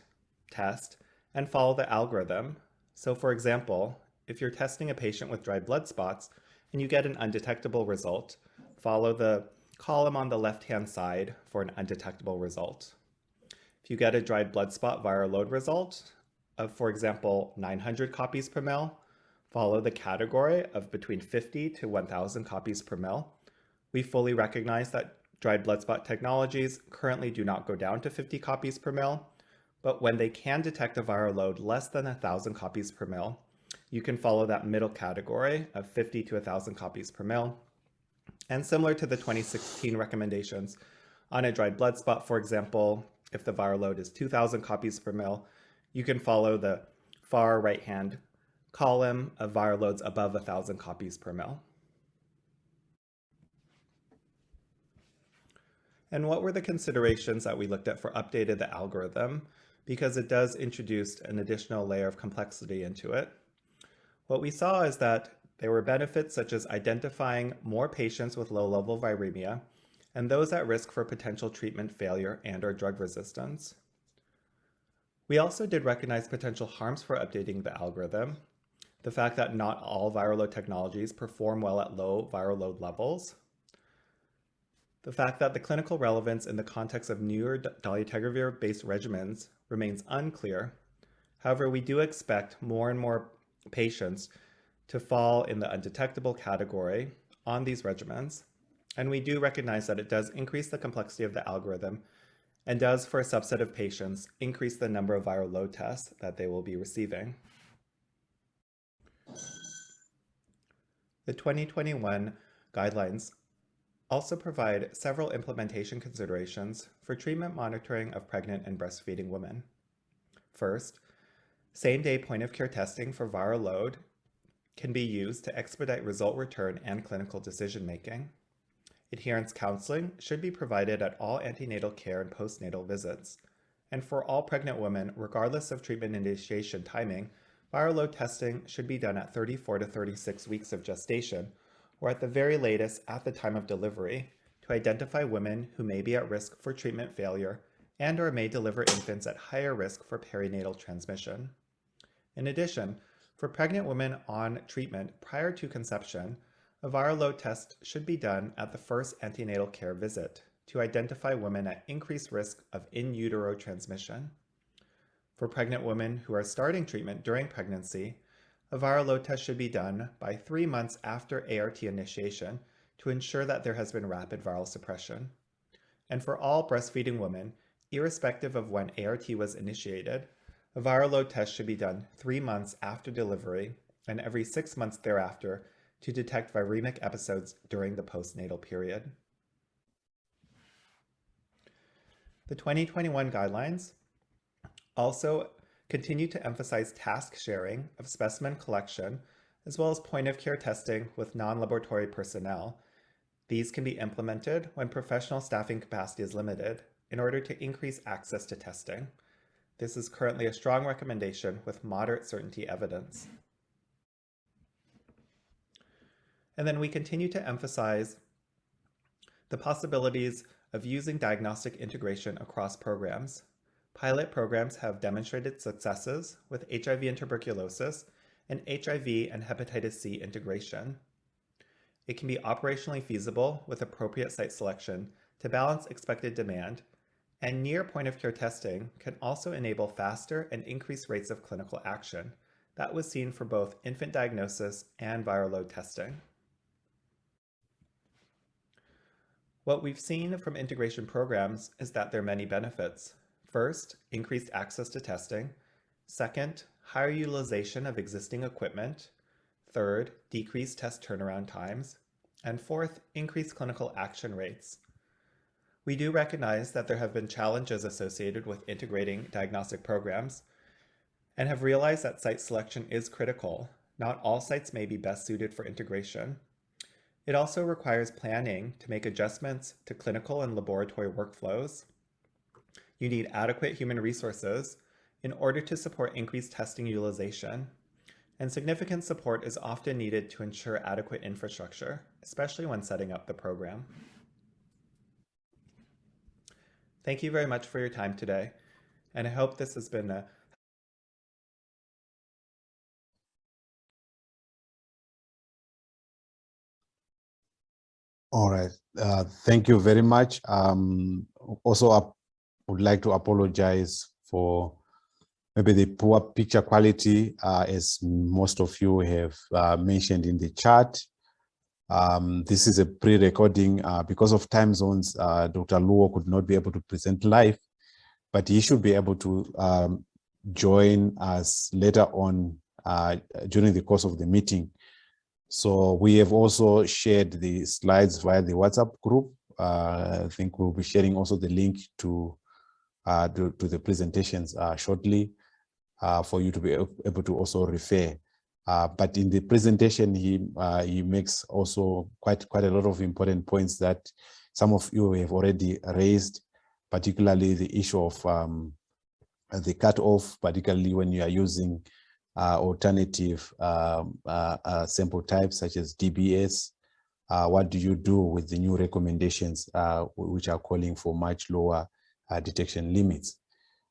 [SPEAKER 6] test and follow the algorithm. So for example, if you're testing a patient with dried blood spots and you get an undetectable result, follow the column on the left-hand side for an undetectable result. If you get a dried blood spot viral load result of, for example, 900 copies per mil, follow the category of between 50 to 1,000 copies per mil. We fully recognize that dried blood spot technologies currently do not go down to 50 copies per mil, but when they can detect a viral load less than 1,000 copies per mil, you can follow that middle category of 50 to 1,000 copies per mil. And similar to the 2016 recommendations on a dried blood spot, for example, if the viral load is 2,000 copies per mil, you can follow the far right-hand column of viral loads above 1,000 copies per mil. And what were the considerations that we looked at for updating the algorithm? Because it does introduce an additional layer of complexity into it. What we saw is that there were benefits such as identifying more patients with low-level viremia and those at risk for potential treatment failure and/or drug resistance. We also did recognize potential harms for updating the algorithm. The fact that not all viral load technologies perform well at low viral load levels. The fact that the clinical relevance in the context of newer dolutegravir-based regimens remains unclear. However, we do expect more and more patients to fall in the undetectable category on these regimens. And we do recognize that it does increase the complexity of the algorithm and does, for a subset of patients, increase the number of viral load tests that they will be receiving. The 2021 guidelines also provide several implementation considerations for treatment monitoring of pregnant and breastfeeding women. First, same-day point-of-care testing for viral load can be used to expedite result return and clinical decision-making. Adherence counseling should be provided at all antenatal care and postnatal visits. And for all pregnant women, regardless of treatment initiation timing, viral load testing should be done at 34 to 36 weeks of gestation, or at the very latest at the time of delivery, to identify women who may be at risk for treatment failure and/or may deliver infants at higher risk for perinatal transmission. In addition, for pregnant women on treatment prior to conception, a viral load test should be done at the first antenatal care visit to identify women at increased risk of in utero transmission. For pregnant women who are starting treatment during pregnancy, a viral load test should be done by 3 months after ART initiation to ensure that there has been rapid viral suppression. And for all breastfeeding women, irrespective of when ART was initiated, a viral load test should be done 3 months after delivery and every 6 months thereafter to detect viremic episodes during the postnatal period. The 2021 guidelines also continue to emphasize task sharing of specimen collection, as well as point-of-care testing with non-laboratory personnel. These can be implemented when professional staffing capacity is limited in order to increase access to testing. This is currently a strong recommendation with moderate certainty evidence. And then we continue to emphasize the possibilities of using diagnostic integration across programs. Pilot programs have demonstrated successes with HIV and tuberculosis and HIV and hepatitis C integration. It can be operationally feasible with appropriate site selection to balance expected demand, and near point-of-care testing can also enable faster and increased rates of clinical action. That was seen for both infant diagnosis and viral load testing. What we've seen from integration programs is that there are many benefits. First, increased access to testing. Second, higher utilization of existing equipment. Third, decreased test turnaround times. And fourth, increased clinical action rates. We do recognize that there have been challenges associated with integrating diagnostic programs and have realized that site selection is critical. Not all sites may be best suited for integration. It also requires planning to make adjustments to clinical and laboratory workflows. You need adequate human resources in order to support increased testing utilization. And significant support is often needed to ensure adequate infrastructure, especially when setting up the program. Thank you very much for your time today, and I hope this has been a
[SPEAKER 1] All right. Thank you very much. Also, I would like to apologize for maybe the poor picture quality, as most of you have mentioned in the chat. This is a pre-recording. Because of time zones, Dr. Luo could not be able to present live, but he should be able to join us later on during the course of the meeting. So we have also shared the slides via the WhatsApp group. I think we'll be sharing also the link to the presentations shortly for you to be able to also refer. But in the presentation, he makes also quite a lot of important points that some of you have already raised, particularly the issue of the cutoff, particularly when you are using alternative sample types such as DBS. What do you do with the new recommendations which are calling for much lower detection limits?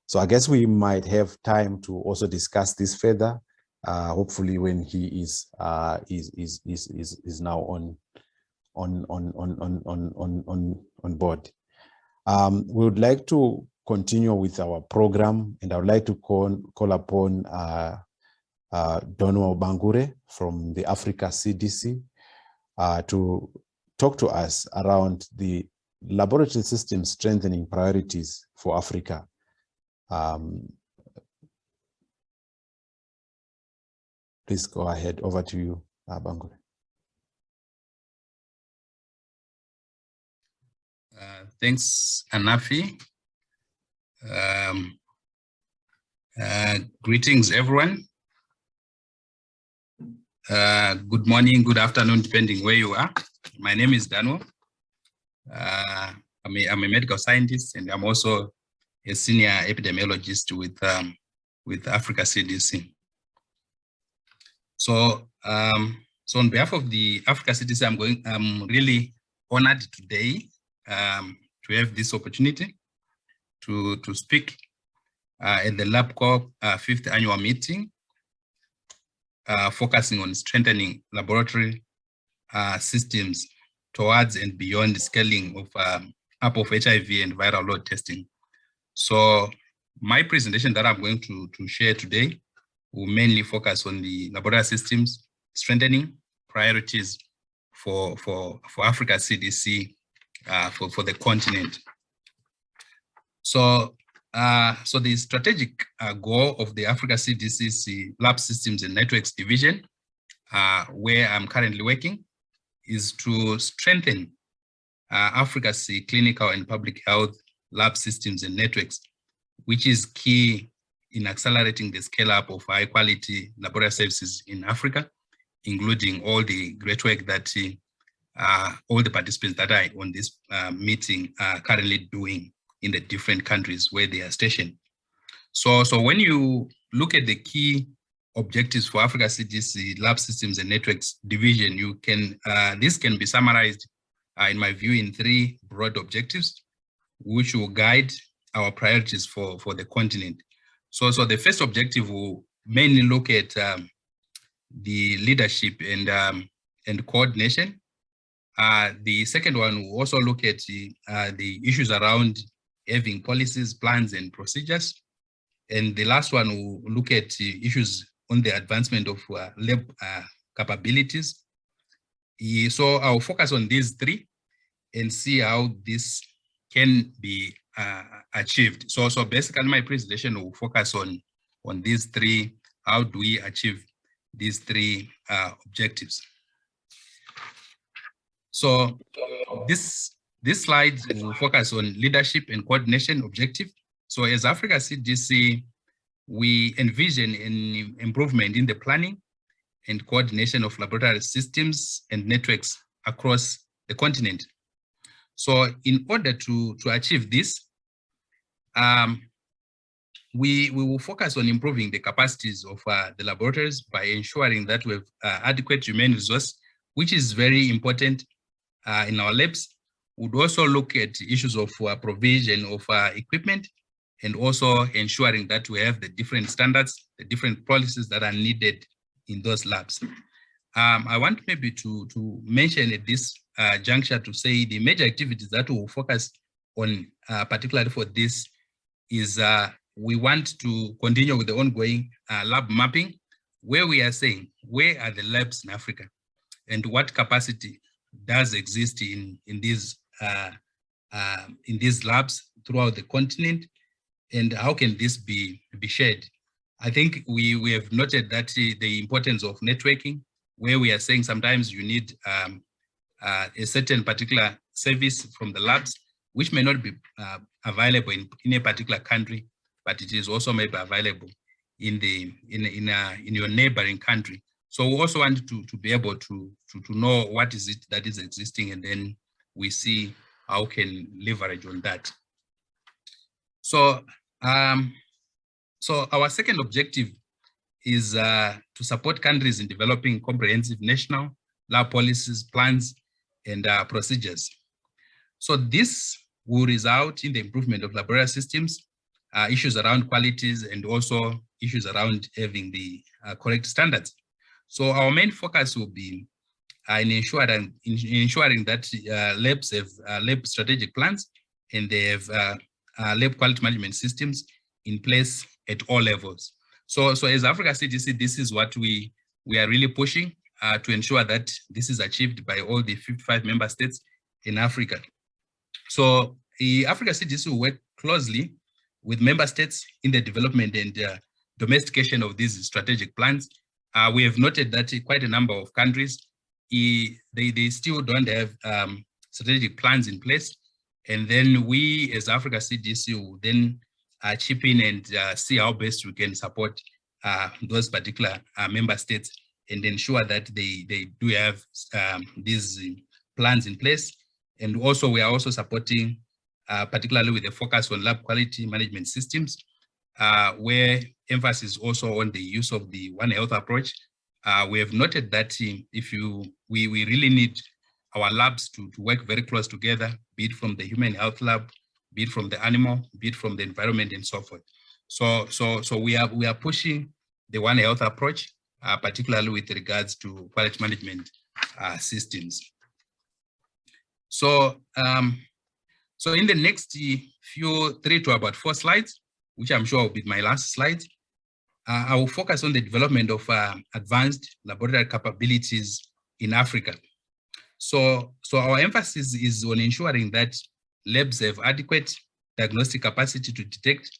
[SPEAKER 1] So I guess we might have time to also discuss this further. Hopefully, when he is now on board. We would like to continue with our program, and I would like to call upon Donwa Bangure from the Africa CDC to talk to us around the laboratory system strengthening priorities for Africa. Please go ahead. Over to you, Bangure.
[SPEAKER 7] Thanks, Anafi. Greetings, everyone. Good morning, good afternoon, depending where you are. My name is Dano. I'm a medical scientist, and I'm also a senior epidemiologist with Africa CDC. So, on behalf of the Africa CDC, I'm really honored today to have this opportunity to speak at the LabCoP 5th annual meeting, focusing on strengthening laboratory systems towards and beyond the scaling of up of HIV and viral load testing. So my presentation that I'm going to share today will mainly focus on the laboratory systems strengthening priorities for Africa CDC for the continent. So the strategic goal of the Africa CDC's Lab Systems and Networks Division, where I'm currently working, is to strengthen Africa's clinical and public health lab systems and networks, which is key in accelerating the scale-up of high-quality laboratory services in Africa, including all the great work that all the participants that are on this meeting are currently doing in the different countries where they are stationed. So when you look at the key objectives for Africa CDC Lab Systems and Networks Division, you can this can be summarized, in my view, in 3 broad objectives, which will guide our priorities for the continent. So the first objective will mainly look at the leadership and coordination. The second one will also look at the issues around having policies, plans, and procedures. And the last one will look at issues on the advancement of lab capabilities. So I'll focus on these 3 and see how this can be achieved. So basically my presentation will focus on these 3 how do we achieve these three objectives. So this slide will focus on leadership and coordination objective. So as Africa CDC, we envision an improvement in the planning and coordination of laboratory systems and networks across the continent. So in order to achieve this, we will focus on improving the capacities of the laboratories by ensuring that we have adequate human resource, which is very important in our labs. We'd also look at issues of provision of equipment, and also ensuring that we have the different standards, the different policies that are needed in those labs. I want maybe to mention at this juncture to say the major activities that we will focus on, particularly for this, is we want to continue with the ongoing lab mapping, where we are saying, where are the labs in Africa and what capacity does exist in these labs throughout the continent, and how can this be shared? I think we have noted that the importance of networking, where we are saying sometimes you need a certain particular service from the labs, which may not be available in a particular country, but it is also maybe available in your neighboring country. So we also want to be able to know what is it that is existing, and then we see how we can leverage on that. So, so our second objective is to support countries in developing comprehensive national lab policies, plans, and procedures. So this will result in the improvement of laboratory systems, issues around qualities, and also issues around having the correct standards. So our main focus will be in ensuring that labs have lab strategic plans, and they have lab quality management systems in place at all levels. So as Africa CDC, this is what we are really pushing to ensure that this is achieved by all the 55 member states in Africa. So the Africa CDC will work closely with member states in the development and domestication of these strategic plans. We have noted that quite a number of countries, they still don't have strategic plans in place. And then we as Africa CDC will then chip in and see how best we can support those particular member states and ensure that they do have these plans in place. And also we are also supporting, particularly with the focus on lab quality management systems, where emphasis also on the use of the One Health approach. We have noted that we really need our labs to work very close together, be it from the human health lab, be it from the animal, be it from the environment, and so forth. So we are pushing the One Health approach, particularly with regards to quality management systems. So so in the next few 3 to about 4 slides, which I'm sure will be my last slide, I will focus on the development of advanced laboratory capabilities in Africa. So our emphasis is on ensuring that labs have adequate diagnostic capacity to detect,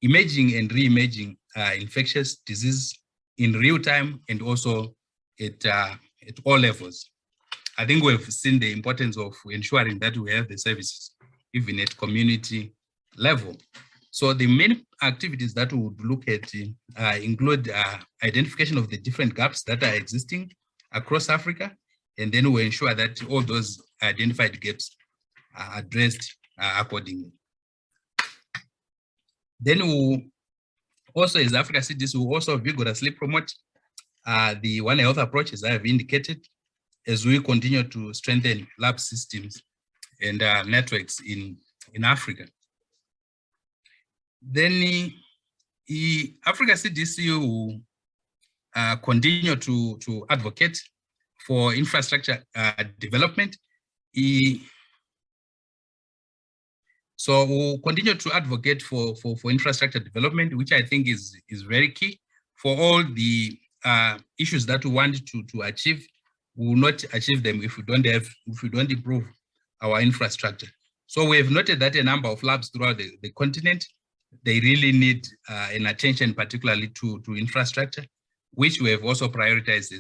[SPEAKER 7] imaging and re-imaging infectious disease in real time, and also at all levels. I think we've seen the importance of ensuring that we have the services even at community level. So the main activities that we would look at include identification of the different gaps that are existing across Africa, and then we ensure that all those identified gaps are addressed accordingly. Then we'll also, as Africa CDC, will also vigorously promote the One Health approach, as I have indicated, as we continue to strengthen lab systems and networks in Africa. Then the Africa CDC will continue to advocate for infrastructure development. So we'll continue to advocate for infrastructure development, which I think is very key for all the issues that we want to achieve. We will not achieve them if we don't improve our infrastructure. So we have noted that a number of labs throughout the continent they really need an attention, particularly to infrastructure, which we have also prioritized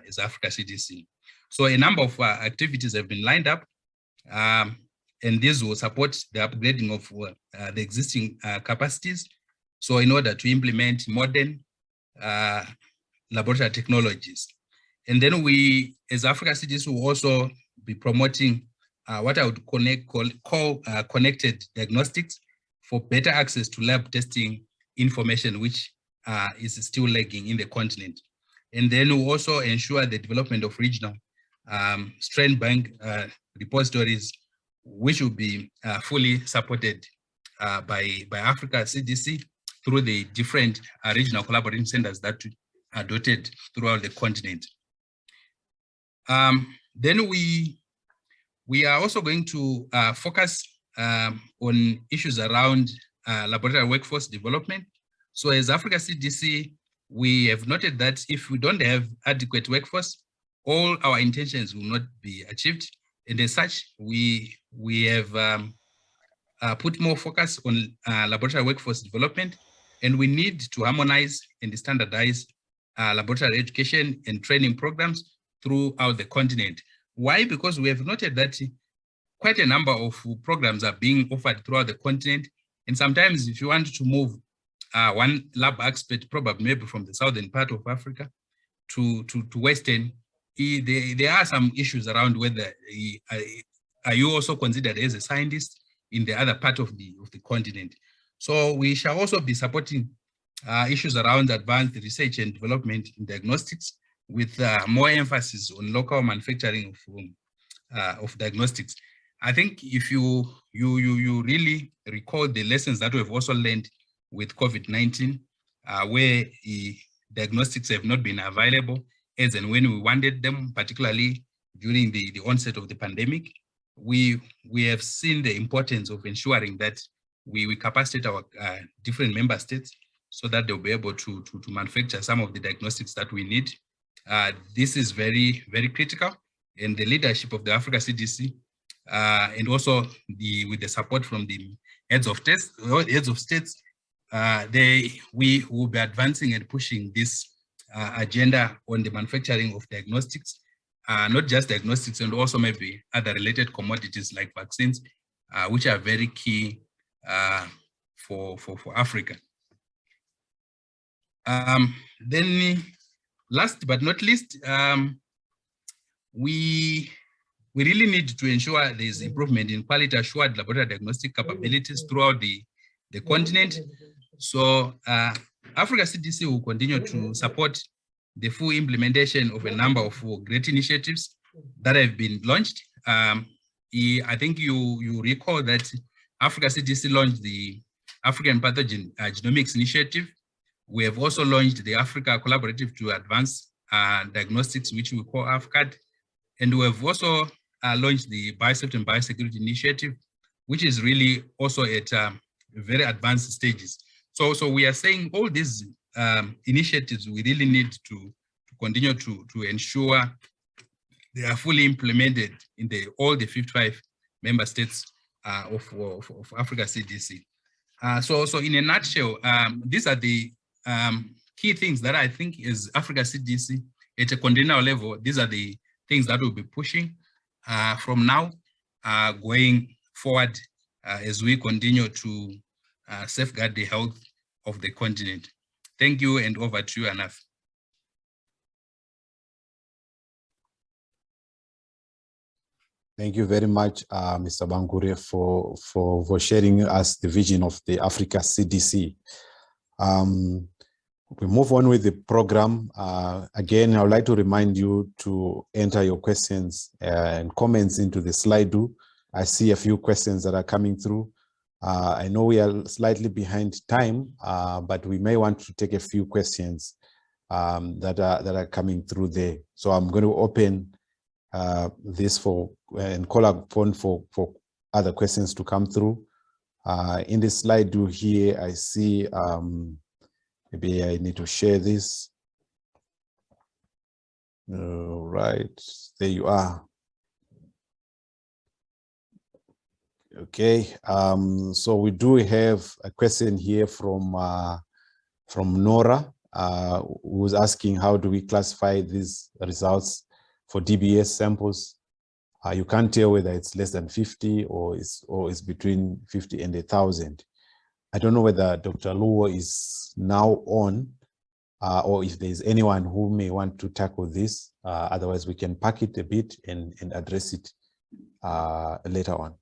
[SPEAKER 7] as Africa CDC. So a number of activities have been lined up, and these will support the upgrading of the existing capacities. So in order to implement modern laboratory technologies. And then we, as Africa CDC, will also be promoting what I would call connected diagnostics for better access to lab testing information, which is still lagging in the continent. And then we'll also ensure the development of regional strain bank repositories, which will be fully supported by Africa CDC through the different regional collaborating centers that are dotted throughout the continent. Then we are also going to focus on issues around laboratory workforce development. So as Africa CDC, we have noted that if we don't have adequate workforce, all our intentions will not be achieved. And as such, we have put more focus on laboratory workforce development, and we need to harmonize and standardize laboratory education and training programs throughout the continent. Why? Because we have noted that quite a number of programs are being offered throughout the continent. And sometimes if you want to move one lab expert, probably maybe from the southern part of Africa to Western, there are some issues around whether are you also considered as a scientist in the other part of the continent. So we shall also be supporting issues around advanced research and development in diagnostics, with more emphasis on local manufacturing of diagnostics. I think if you really recall the lessons that we've also learned with COVID-19, where diagnostics have not been available as and when we wanted them, particularly during the onset of the pandemic, we have seen the importance of ensuring that we capacitate our different member states so that they'll be able to manufacture some of the diagnostics that we need. This is very, very critical, and the leadership of the Africa CDC, and also with the support from the heads of states, we will be advancing and pushing this agenda on the manufacturing of diagnostics, not just diagnostics, and also maybe other related commodities like vaccines, which are very key for Africa. Then last but not least, we really need to ensure there's improvement in quality assured laboratory diagnostic capabilities throughout the continent. So Africa CDC will continue to support the full implementation of a number of great initiatives that have been launched. I think you recall that Africa CDC launched the African Pathogen Genomics Initiative. We have also launched the Africa Collaborative to Advance Diagnostics, which we call AFCAD. And we have also launched the Biosafety and Biosecurity Initiative, which is really also at very advanced stages. So we are saying all these initiatives we really need to continue to ensure they are fully implemented in all the 55 member states of Africa CDC. So in a nutshell, these are the key things that I think is Africa CDC at a continental level. These are the things that we'll be pushing from now going forward as we continue to safeguard the health of the continent. Thank you, and over to you, Anaf.
[SPEAKER 1] Thank you very much, Mr. Bangure, for sharing us the vision of the Africa CDC. We move on with the program. Again, I would like to remind you to enter your questions and comments into the Slido. I see a few questions that are coming through. I know we are slightly behind time, but we may want to take a few questions that are coming through there. So I'm going to open this and call upon for other questions to come through. In the Slido here, I see, maybe I need to share this. All right, there you are. Okay, so we do have a question here from Nora, who's asking how do we classify these results for DBS samples? You can't tell whether it's less than 50 or it's between 50 and 1,000. I don't know whether Dr. Luo is now on, or if there's anyone who may want to tackle this. Otherwise, we can pack it a bit and address it later on.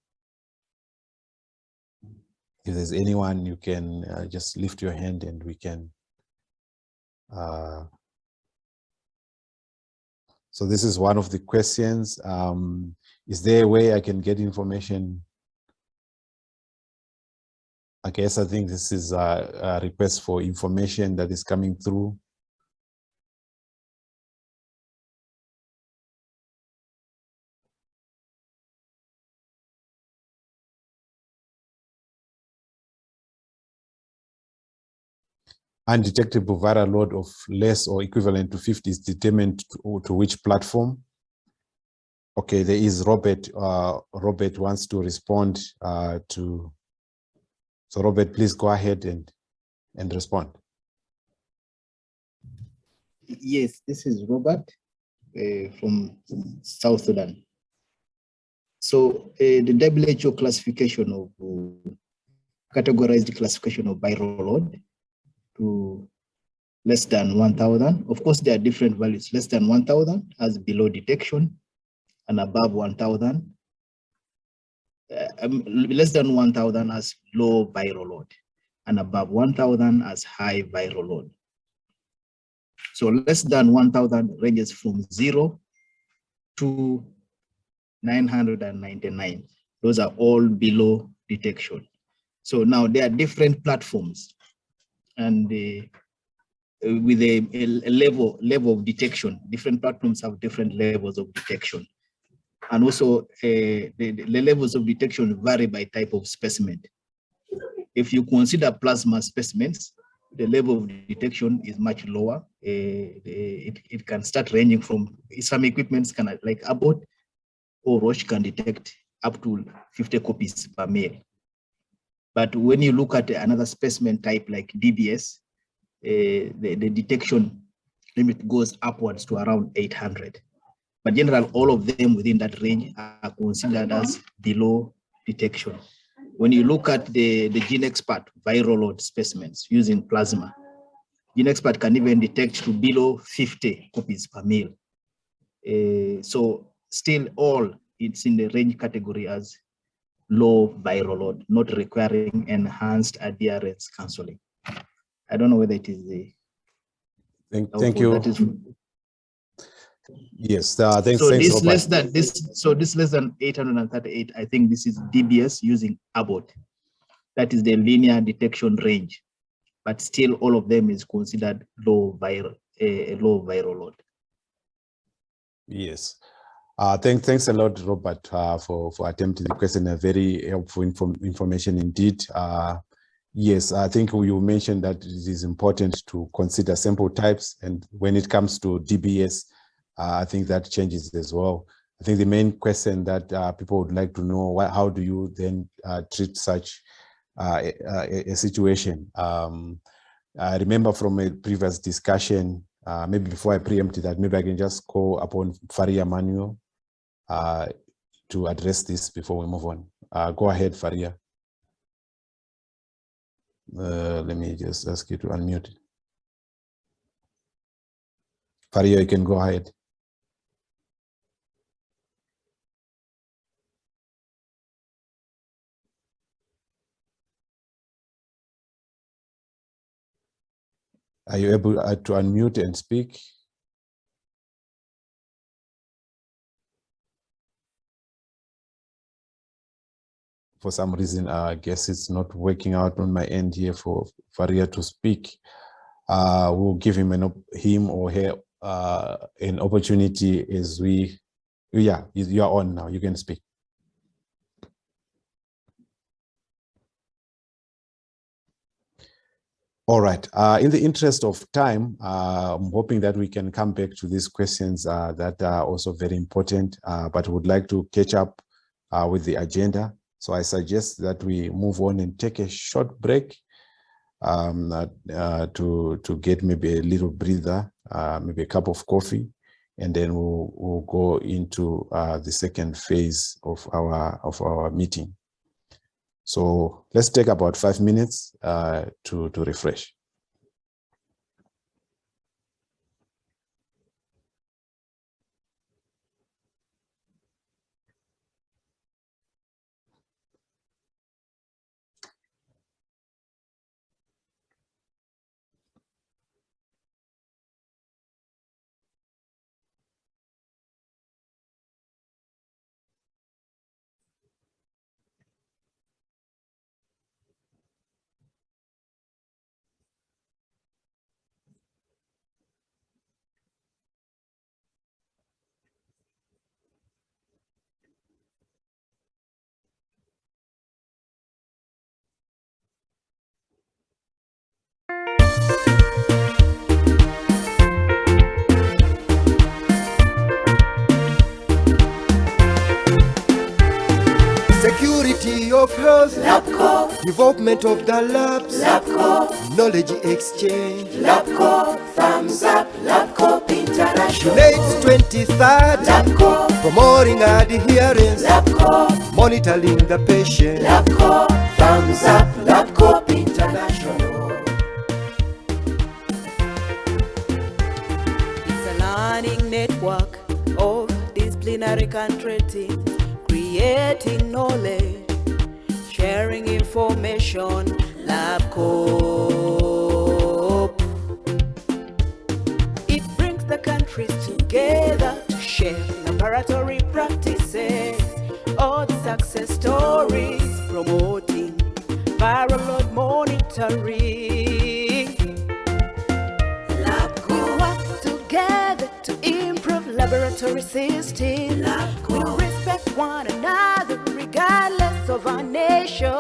[SPEAKER 1] If there's anyone, you can just lift your hand and we can. So this is one of the questions. Is there a way I can get information? I guess I think this is a request for information that is coming through. Undetectable viral load of less or equivalent to 50 is determined to which platform? Okay, there is Robert. Robert wants to respond to. So Robert, please go ahead and respond.
[SPEAKER 8] Yes, this is Robert from South Sudan. So the WHO classification of categorized classification of viral load to less than 1,000. Of course, there are different values. Less than 1,000 as below detection, and above 1,000. Less than 1,000 as low viral load, and above 1,000 as high viral load. So less than 1,000 ranges from 0 to 999. Those are all below detection. So now there are different platforms, and with a level of detection, different platforms have different levels of detection. And also the levels of detection vary by type of specimen. If you consider plasma specimens, the level of detection is much lower. It can start ranging from, some equipments can, like Abbott or Roche, can detect up to 50 copies per mil. But when you look at another specimen type like DBS, the detection limit goes upwards to around 800. But generally, all of them within that range are considered as below detection. When you look at the GeneXpert viral load specimens using plasma, GeneXpert can even detect to below 50 copies per mil. So still all, it's in the range category as low viral load, not requiring enhanced adherence counseling. I don't know whether it is the.
[SPEAKER 1] Thank you.
[SPEAKER 8] That is,
[SPEAKER 1] yes, thanks.
[SPEAKER 8] So
[SPEAKER 1] thanks,
[SPEAKER 8] this
[SPEAKER 1] Robert.
[SPEAKER 8] less than this. So this less than 838. I think this is DBS using Abbott. That is the linear detection range, but still all of them is considered low viral load.
[SPEAKER 1] Yes. Thanks a lot, Robert, for attempting the question. A very helpful information indeed. Yes, I think you mentioned that it is important to consider sample types, and when it comes to DBS, I think that changes as well. I think the main question that people would like to know, how do you then treat such a situation? I remember from a previous discussion, maybe before I preempt that, maybe I can just call upon Faria Manuel to address this before we move on. Go ahead, Faria. Let me just ask you to unmute. Faria, you can go ahead. Are you able to unmute and speak? For some reason, I guess it's not working out on my end here for Faria to speak. We'll give him or her an opportunity as we. Yeah, you are on now. You can speak. All right. In the interest of time, I'm hoping that we can come back to these questions that are also very important, but would like to catch up with the agenda. So I suggest that we move on and take a short break to get maybe a little breather, maybe a cup of coffee, and then we'll go into the second phase of our meeting. So let's take about 5 minutes to refresh.
[SPEAKER 9] Security of health,
[SPEAKER 10] LabCoP,
[SPEAKER 9] development of the labs,
[SPEAKER 10] LabCoP,
[SPEAKER 9] knowledge exchange,
[SPEAKER 10] LabCoP, thumbs up, LabCoP International,
[SPEAKER 9] Nate's 23rd,
[SPEAKER 10] LabCoP,
[SPEAKER 9] promoting adherence,
[SPEAKER 10] LabCoP,
[SPEAKER 9] monitoring the patient,
[SPEAKER 10] LabCoP, thumbs up, LabCoP International.
[SPEAKER 11] It's a learning network of disciplinary country teams, creating knowledge, sharing information. LabCoP. It brings the countries together to share laboratory practices, all the success stories, promoting viral load monitoring. We work together to improve laboratory systems. We respect one another regardless of our nation.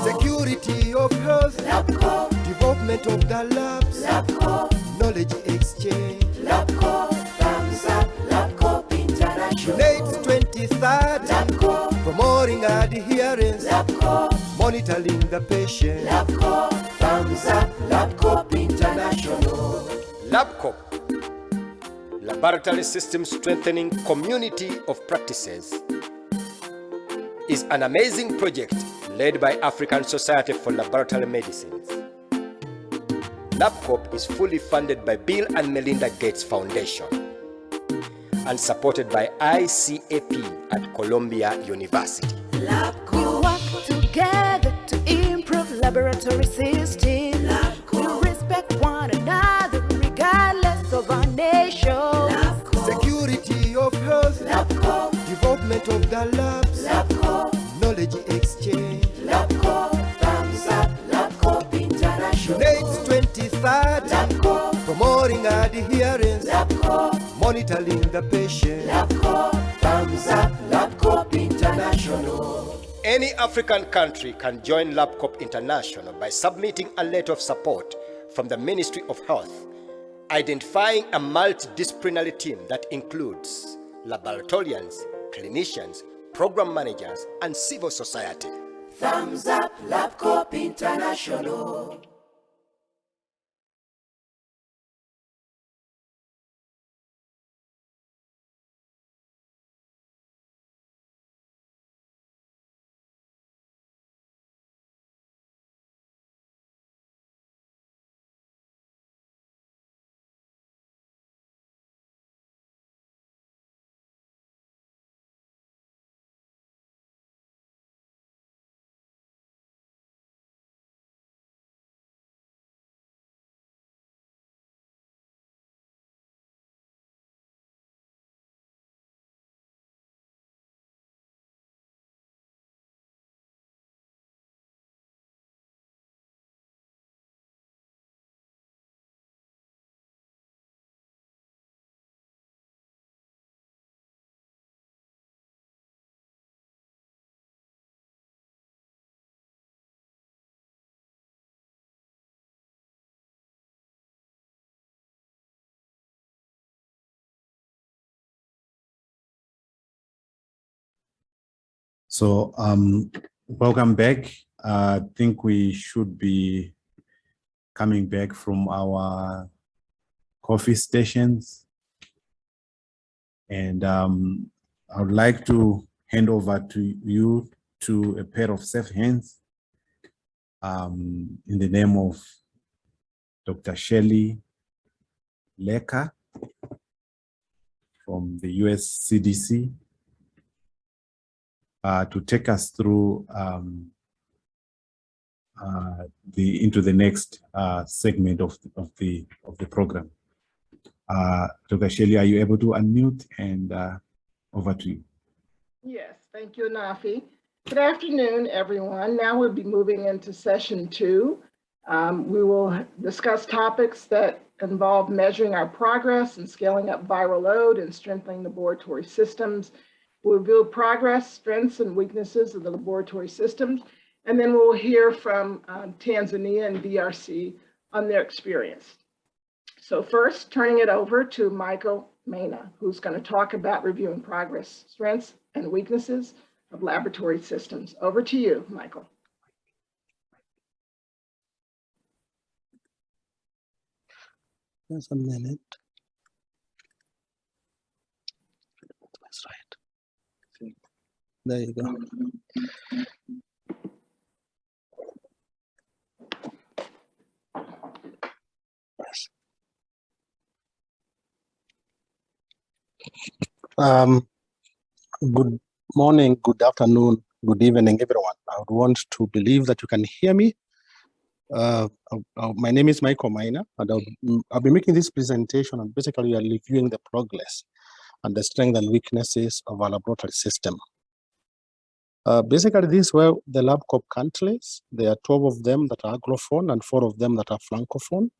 [SPEAKER 9] security of health,
[SPEAKER 10] LabCoP,
[SPEAKER 9] development of the labs,
[SPEAKER 10] LabCoP,
[SPEAKER 9] knowledge exchange,
[SPEAKER 10] LabCoP, thumbs up, LabCoP International,
[SPEAKER 9] Nate's 23rd,
[SPEAKER 10] LabCoP,
[SPEAKER 9] promoting adherence,
[SPEAKER 10] LabCoP,
[SPEAKER 9] monitoring the patient,
[SPEAKER 10] LabCoP, thumbs up, LabCoP International.
[SPEAKER 12] LabCoP, Laboratory System Strengthening Community of Practices, is an amazing project led by African Society for Laboratory Medicines. LabCoP is fully funded by Bill and Melinda Gates Foundation and supported by ICAP at Columbia University.
[SPEAKER 11] We work together to improve laboratory systems. We respect one another regardless of our nation.
[SPEAKER 9] security of health,
[SPEAKER 10] LabCoP,
[SPEAKER 9] development of the labs,
[SPEAKER 10] LabCoP,
[SPEAKER 9] knowledge exchange,
[SPEAKER 10] LabCoP, thumbs up, LabCoP International,
[SPEAKER 9] Nate's 23rd,
[SPEAKER 10] LabCoP,
[SPEAKER 9] promoting adherence,
[SPEAKER 10] LabCoP,
[SPEAKER 9] monitoring the patient,
[SPEAKER 10] LabCoP, thumbs up, LabCoP International.
[SPEAKER 12] Any African country can join LabCoP International by submitting a letter of support from the Ministry of Health, identifying a multidisciplinary team that includes laboratorians, clinicians, program managers, and civil society.
[SPEAKER 10] Thumbs up, LabCoP International.
[SPEAKER 1] So welcome back. I think we should be coming back from our coffee stations. And I would like to hand over to you to a pair of safe hands in the name of Dr. Shelley Lecker from the US CDC to take us through into the next segment of the program. Dr. Shelley, are you able to unmute, and over to you?
[SPEAKER 13] Yes, thank you, Nafi. Good afternoon, everyone. Now we'll be moving into session 2. We will discuss topics that involve measuring our progress and scaling up viral load and strengthening laboratory systems. We'll review progress, strengths, and weaknesses of the laboratory systems, and then we'll hear from Tanzania and DRC on their experience. So first, turning it over to Michael Mena, who's going to talk about reviewing progress, strengths, and weaknesses of laboratory systems. Over to you, Michael.
[SPEAKER 14] Just a minute. That's right. There you go. Good morning, good afternoon, good evening, everyone. I would want to believe that you can hear me. My name is Michael Mena, and I'll be making this presentation, and basically we are reviewing the progress and the strengths and weaknesses of our laboratory system. Basically, these were the LabCoP countries. There are 12 of them that are Anglophone and 4 of them that are Francophone.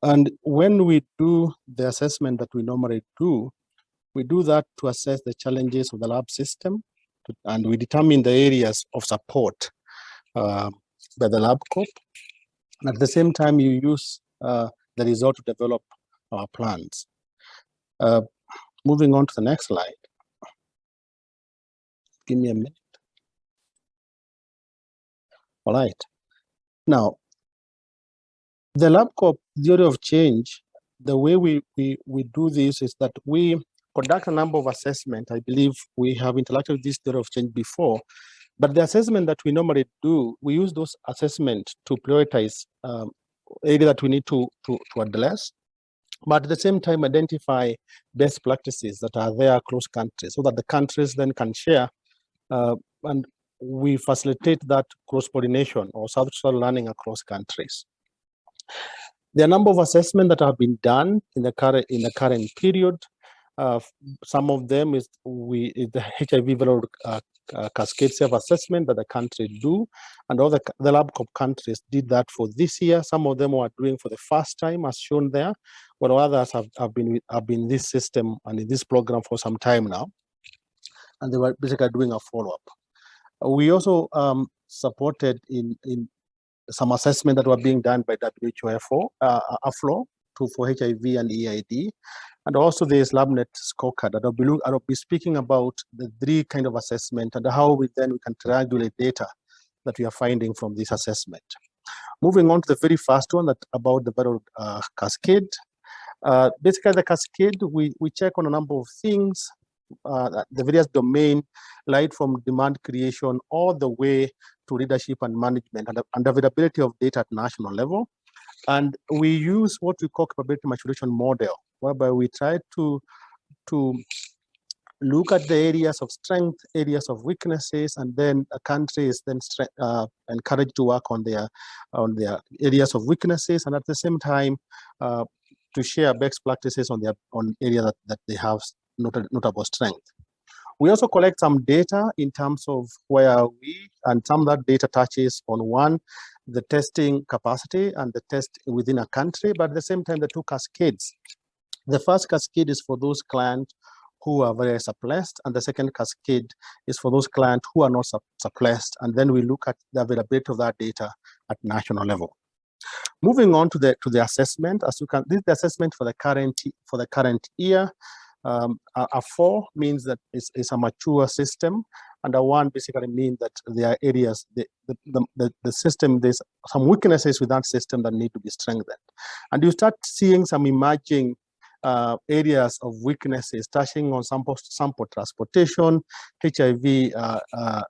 [SPEAKER 14] And when we do the assessment that we normally do, we do that to assess the challenges of the lab system, and we determine the areas of support by the LabCoP. And at the same time, you use the result to develop our plans. Moving on to the next slide. Give me a minute. All right. Now, the LabCoP theory of change, the way we do this is that we conduct a number of assessments. I believe we have interacted with this theory of change before, but the assessment that we normally do, we use those assessments to prioritize areas that we need to address, but at the same time identify best practices that are there across countries so that the countries then can share and we facilitate that cross-pollination or south-to-south learning across countries. There are a number of assessments that have been done in the current period. Some of them is the HIV viral cascade self-assessment that the country do, and all the LabCoP countries did that for this year. Some of them were doing for the first time, as shown there, while others have been in this system and in this program for some time now, and they were basically doing a follow-up. We also supported in some assessment that were being done by WHO AFLO for HIV and EID, and also the LabNet scorecard that I'll be speaking about the 3 kind of assessment and how we can triangulate data that we are finding from this assessment. Moving on to the very first one, that about the viral cascade. Basically, the cascade, we check on a number of things, the various domain, right from demand creation all the way to leadership and management and availability of data at national level. And we use what we call capability maturation model, whereby we try to look at the areas of strength, areas of weaknesses, and then a country is then encouraged to work on their areas of weaknesses, and at the same time to share best practices on areas that they have notable strength. We also collect some data in terms of where are we, and some of that data touches on one, the testing capacity and the test within a country, but at the same time, the 2 cascades. The first cascade is for those clients who are very suppressed, and the second cascade is for those clients who are not suppressed, and then we look at the availability of that data at national level. Moving on to the assessment, as you can, this is the assessment for the current year. A 4 means that it's a mature system, and a 1 basically means that there are areas, the system, there's some weaknesses with that system that need to be strengthened. And you start seeing some emerging areas of weaknesses touching on sample transportation, HIV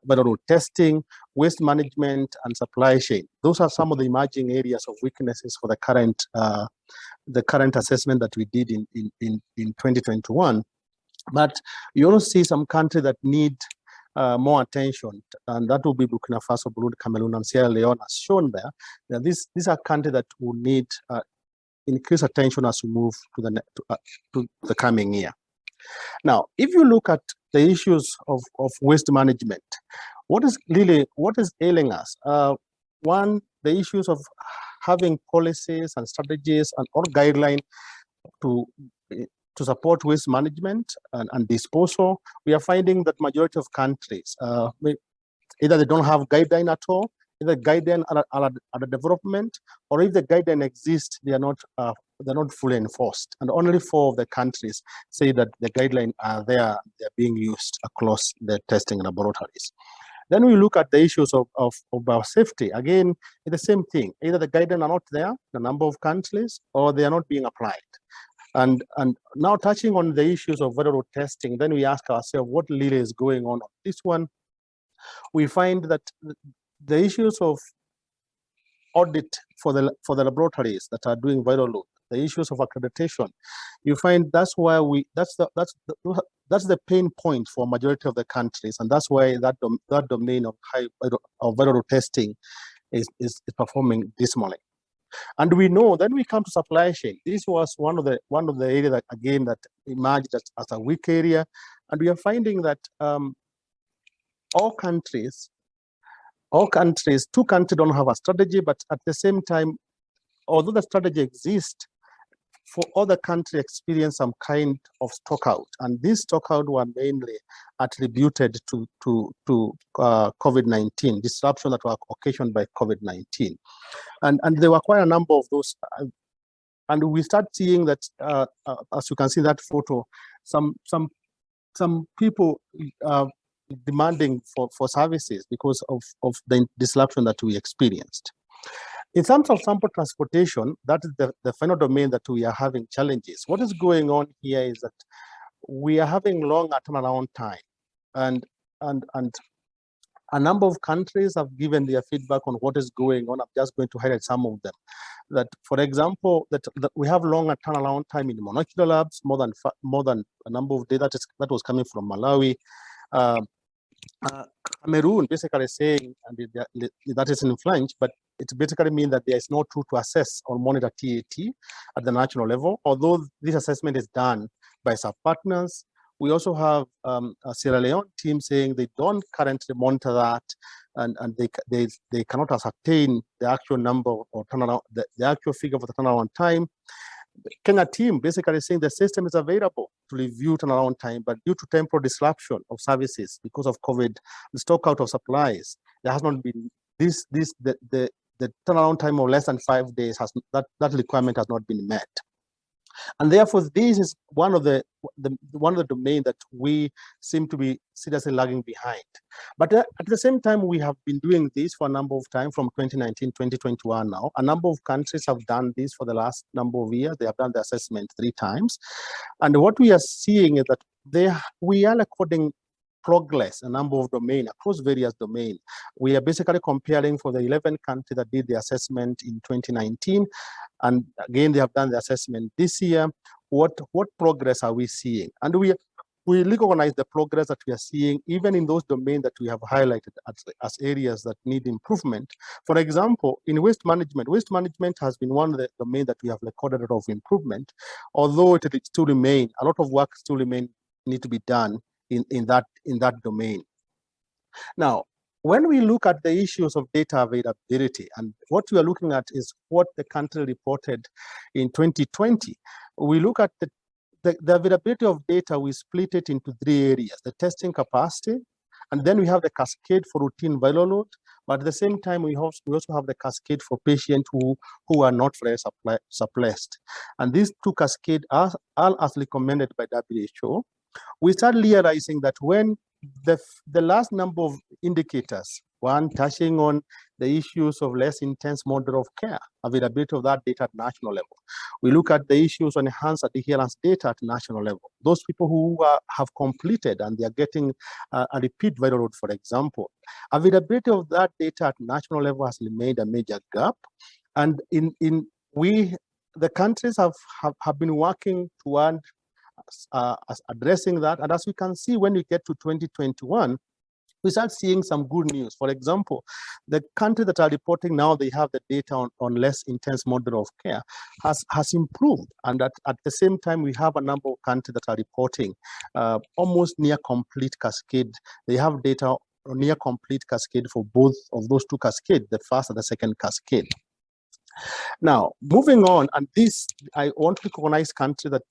[SPEAKER 14] viral testing, waste management, and supply chain. Those are some of the emerging areas of weaknesses for the current assessment that we did in 2021. But you also see some countries that need more attention, and that will be Burkina Faso, Burundi, Cameroon, and Sierra Leone, as shown there. Now, these are countries that will need increased attention as we move to the coming year. Now, if you look at the issues of waste management, what is ailing us? One, the issues of having policies and strategies and or guidelines to support waste management and disposal. We are finding that majority of countries, either they don't have guideline at all, either guideline are at development, or if the guideline exists, they're not fully enforced. And only 4 of the countries say that the guidelines are there, they're being used across the testing laboratories. Then we look at the issues of biosafety. Again, it's the same thing. Either the guidelines are not there, the number of countries, or they are not being applied. And now touching on the issues of viral testing, then we ask ourselves what really is going on. This one, we find that the issues of audit for the laboratories that are doing viral load, the issues of accreditation, you find that's the pain point for majority of the countries, and that's why that domain of viral testing is performing dismally. And we know then we come to supply chain. This was one of the areas that again that emerged as a weak area, and we are finding that all countries, 2 countries don't have a strategy, but at the same time, although the strategy exists, for other countries experience some kind of stockout, and these stockout were mainly attributed to COVID-19, disruption that were occasioned by COVID-19. And there were quite a number of those, and we start seeing that, as you can see that photo, some people demanding for services because of the disruption that we experienced. In terms of sample transportation, that is the final domain that we are having challenges. What is going on here is that we are having longer turnaround time, and a number of countries have given their feedback on what is going on. I'm just going to highlight some of them. That, for example, that we have longer turnaround time in molecular labs, more than a number of data that was coming from Malawi. Cameroon basically saying, and that is in French, but it basically means that there is no tool to assess or monitor TAT at the national level, although this assessment is done by sub-partners. We also have a Sierra Leone team saying they don't currently monitor that, and they cannot ascertain the actual number or turnaround, the actual figure for the turnaround time. The Kenya team basically saying the system is available to review turnaround time, but due to temporal disruption of services because of COVID, the stock out of supplies, there has not been the turnaround time of less than 5 days that requirement has not been met. And therefore, this is one of the domains that we seem to be seriously lagging behind. But at the same time, we have been doing this for a number of time from 2019, 2021 now. A number of countries have done this for the last number of years. They have done the assessment 3 times. And what we are seeing is that we are recording progress, a number of domains, across various domains. We are basically comparing for the 11 countries that did the assessment in 2019. And again, they have done the assessment this year. What progress are we seeing? And we recognize the progress that we are seeing, even in those domains that we have highlighted as areas that need improvement. For example, in waste management has been one of the domains that we have recorded a lot of improvement, although it still remains, a lot of work still need to be done in that domain. Now, when we look at the issues of data availability, and what we are looking at is what the country reported in 2020, we look at the availability of data, we split it into 3 areas: the testing capacity, and then we have the cascade for routine viral load, But at the same time, we also have the cascade for patients who are not very suppressed. And these two cascades are all as recommended by WHO. We start realizing that when the last number of indicators, one touching on the issues of less intense model of care, availability of that data at national level. We look at the issues on enhanced adherence data at national level. Those people who have completed and they are getting a repeat viral load, for example. Availability of that data at national level has remained a major gap. And the countries have been working toward addressing that. And as we can see, when we get to 2021, we start seeing some good news. For example, the countries that are reporting now they have the data on less intense model of care has improved. And at the same time, we have a number of countries that are reporting almost near complete cascade. They have data on near complete cascade for both of those two cascades, the first and the second cascade. Now, moving on, and this, I want to recognize countries that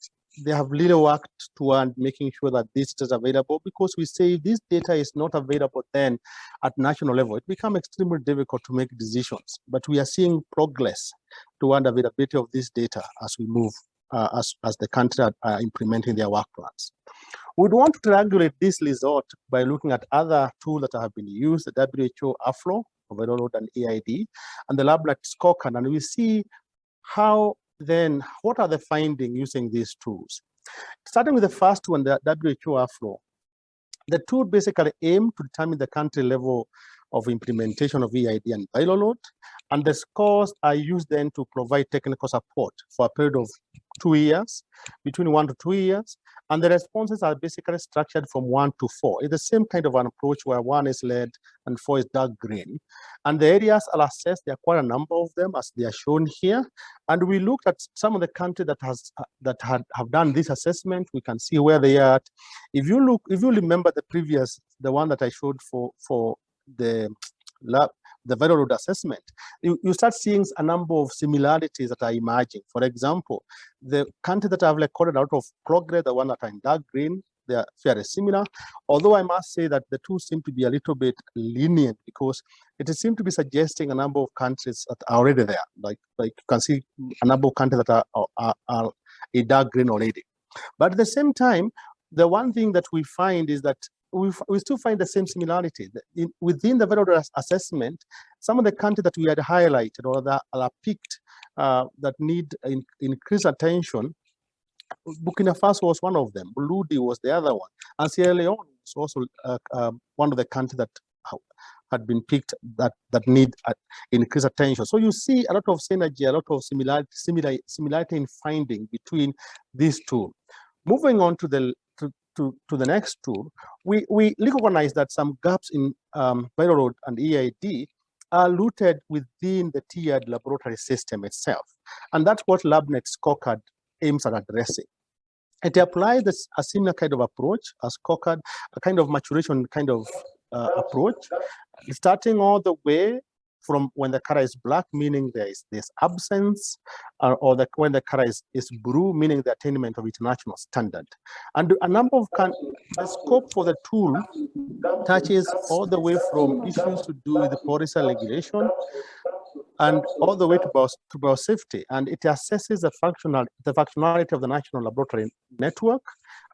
[SPEAKER 14] they have really worked toward making sure that this is available, because we say if this data is not available then at national level, it becomes extremely difficult to make decisions. But we are seeing progress toward availability of this data as we move, as the country are implementing their work plans. We'd want to triangulate this result by looking at other tools that have been used, the WHO AFLO, viral load and EID, and the LabCoP scorecard, and we see how then, what are the findings using these tools? Starting with the first one, the WHO AFLO, the tool basically aim to determine the country level of implementation of EID and viral load, and the scores are used then to provide technical support for a period of 2 years, between 1 to 2 years, and the responses are basically structured from 1 to 4. It's the same kind of an approach where 1 is red and 4 is dark green. And the areas are assessed, there are quite a number of them as they are shown here. And we looked at some of the countries that have done this assessment. We can see where they are at. If you remember the one that I showed for the viral load assessment, you start seeing a number of similarities that are emerging. For example, the countries that have recorded out of progress, the one that are in dark green, they are fairly similar. Although I must say that the two seem to be a little bit lenient, because it seems to be suggesting a number of countries that are already there. Like you can see a number of countries that are a dark green already. But at the same time, the one thing that we find is that we still find the same similarity. Within the viral load assessment, some of the countries that we had highlighted or that are picked that need increased attention, Burkina Faso was one of them, Burundi was the other one, and Sierra Leone was also one of the countries that had been picked that need increased attention. So you see a lot of synergy, a lot of similarity in finding between these two. Moving on to the next tool, we recognize that some gaps in viral load and EID are rooted within the tiered laboratory system itself. And that's what LabNet scorecard aims at addressing. It applies a similar kind of approach as scorecard, a kind of maturation kind of approach, starting all the way from when the color is black, meaning there is this absence, or when the color is blue, meaning the attainment of international standard. And a number of the scope for the tool touches all the way from issues to do with the policy regulation and all the way to biosafety. And it assesses the functionality of the national laboratory network,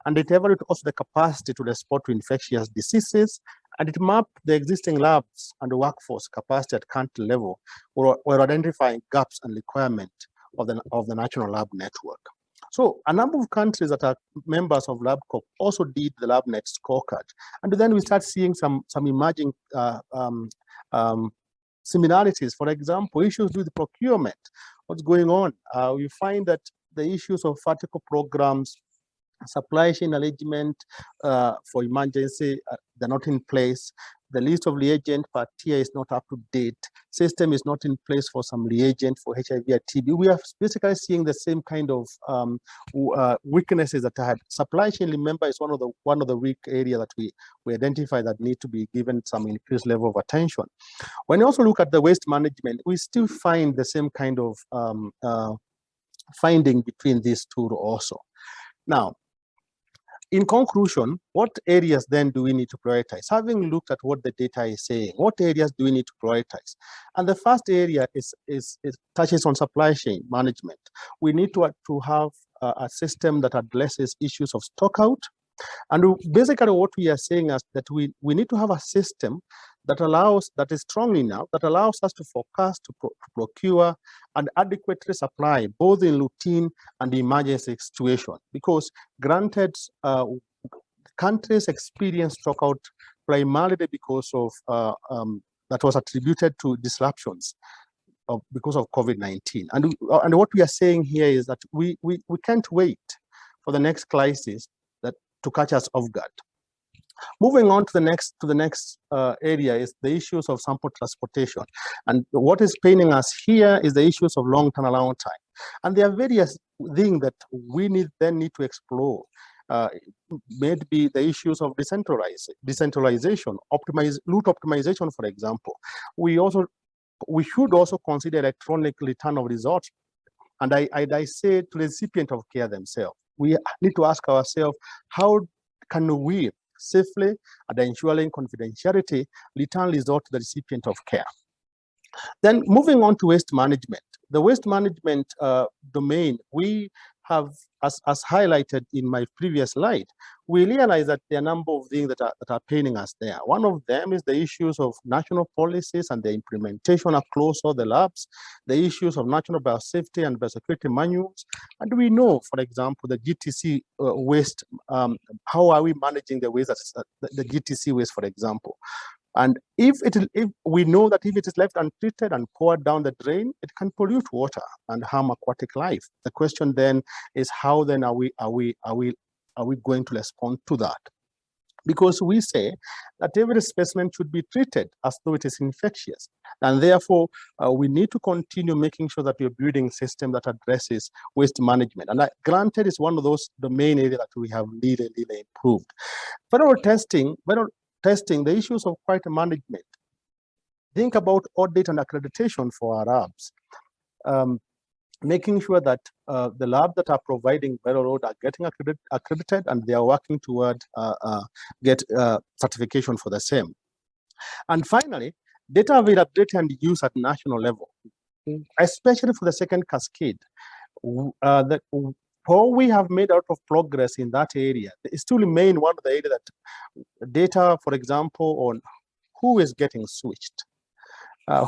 [SPEAKER 14] and it evaluates also the capacity to respond to infectious diseases, and it mapped the existing labs and the workforce capacity at country level, while identifying gaps and requirements of the national lab network. So a number of countries that are members of LabCoP also did the LabNet scorecard, and then we start seeing some emerging similarities. For example, issues with procurement. What's going on? We find that the issues of vertical programs, supply chain arrangement for emergency, they're not in place. The list of reagent per tier is not up to date. System is not in place for some reagent for HIV or TB. We are basically seeing the same kind of weaknesses that I had. Supply chain, remember, is one of the weak areas that we identify that need to be given some increased level of attention. When you also look at the waste management, we still find the same kind of finding between these two also. Now, in conclusion, what areas then do we need to prioritize? Having looked at what the data is saying, what areas do we need to prioritize? And the first area is touches on supply chain management. We need to have a system that addresses issues of stock out. And basically what we are saying is that we need to have a system that is strong enough, that allows us to forecast, to procure, and adequately supply, both in routine and emergency situation. Because granted, countries experience stockout primarily because of, that was attributed to disruptions because of COVID-19. And what we are saying here is that we can't wait for the next crisis to catch us off guard. Moving on to the next area is the issues of sample transportation. And what is paining us here is the issues of long turnaround time. And there are various things that we need to explore. Maybe the issues of decentralization, route optimization, for example. We should also consider electronic return of results. And I say to the recipient of care themselves, we need to ask ourselves, how can we safely and ensuring confidentiality return result to the recipient of care? Then moving on to waste management. The waste management domain, we have, as highlighted in my previous slide, we realize that there are a number of things that are paining us there. One of them is the issues of national policies and the implementation across all the labs, the issues of national biosafety and biosecurity manuals. And we know, for example, the GTC waste, how are we managing the waste, the GTC waste, for example. And if we know that if it is left untreated and poured down the drain, it can pollute water and harm aquatic life. The question then is, how then are we going to respond to that? Because we say that every specimen should be treated as though it is infectious. And therefore, we need to continue making sure that we're building a system that addresses waste management. And granted, is one of those domain areas that we have really improved. Federal testing, the issues of quality management. Think about audit and accreditation for our labs. Making sure that the labs that are providing viral load are getting accredited and they are working toward get certification for the same. And finally, data availability and use at national level, especially for the second cascade. While we have made a lot of progress in that area, it still remains one of the areas that data, for example, on who is getting switched,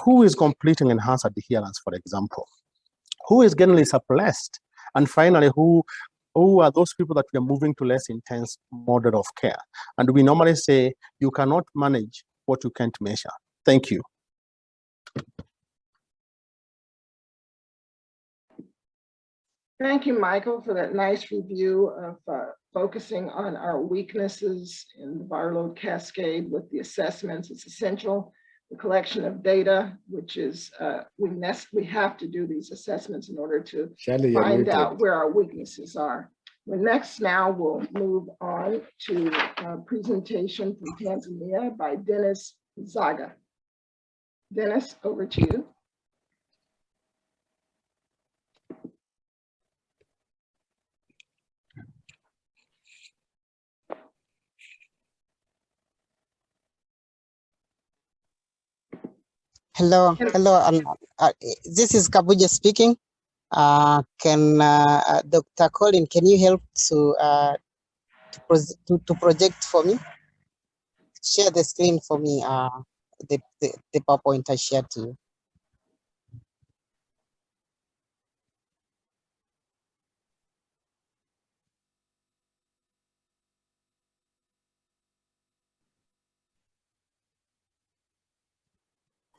[SPEAKER 14] who is completing enhanced adherence, for example, who is getting suppressed, and finally, who are those people that we are moving to less intense model of care. And we normally say, you cannot manage what you can't measure. Thank you.
[SPEAKER 13] Thank you, Michael, for that nice review of focusing on our weaknesses in the viral load cascade with the assessments. It's essential. The collection of data, which is, we have to do these assessments in order to find out where our weaknesses are. Next, now we'll move on to a presentation from Tanzania by Dennis Zaga. Dennis, over to you.
[SPEAKER 15] Hello. This is Kabuja speaking. Can Dr. Colin, can you help to project for me? Share the screen for me. The PowerPoint I shared to you.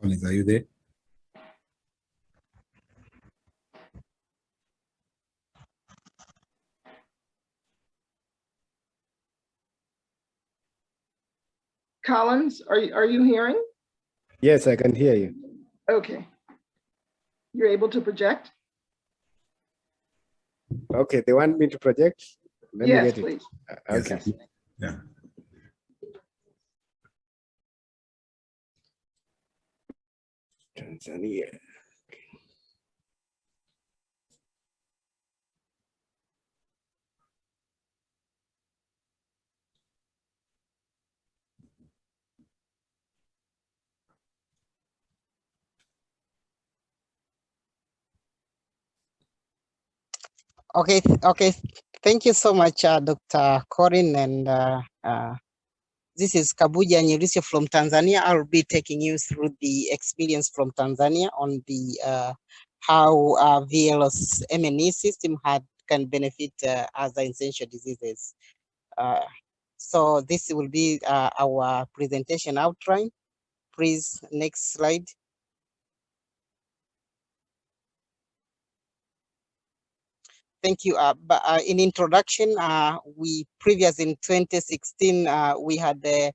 [SPEAKER 16] Collins, are you there?
[SPEAKER 13] Collins, are you hearing?
[SPEAKER 4] Yes, I can hear you.
[SPEAKER 13] Okay. You're able to project?
[SPEAKER 4] Okay, they want me to project? Let me get
[SPEAKER 13] please.
[SPEAKER 4] it. Okay.
[SPEAKER 16] Yes. Yeah.
[SPEAKER 4] Tanzania.
[SPEAKER 15] Okay, okay. Thank you so much, Dr. Corin. And this is Kabuja Nyerusio from Tanzania. I'll be taking you through the experience from Tanzania on the how VLO's M&E system can benefit other essential diseases. So this will be our presentation outline. Please, next slide. Thank you. But in introduction, we previous in 2016, we had a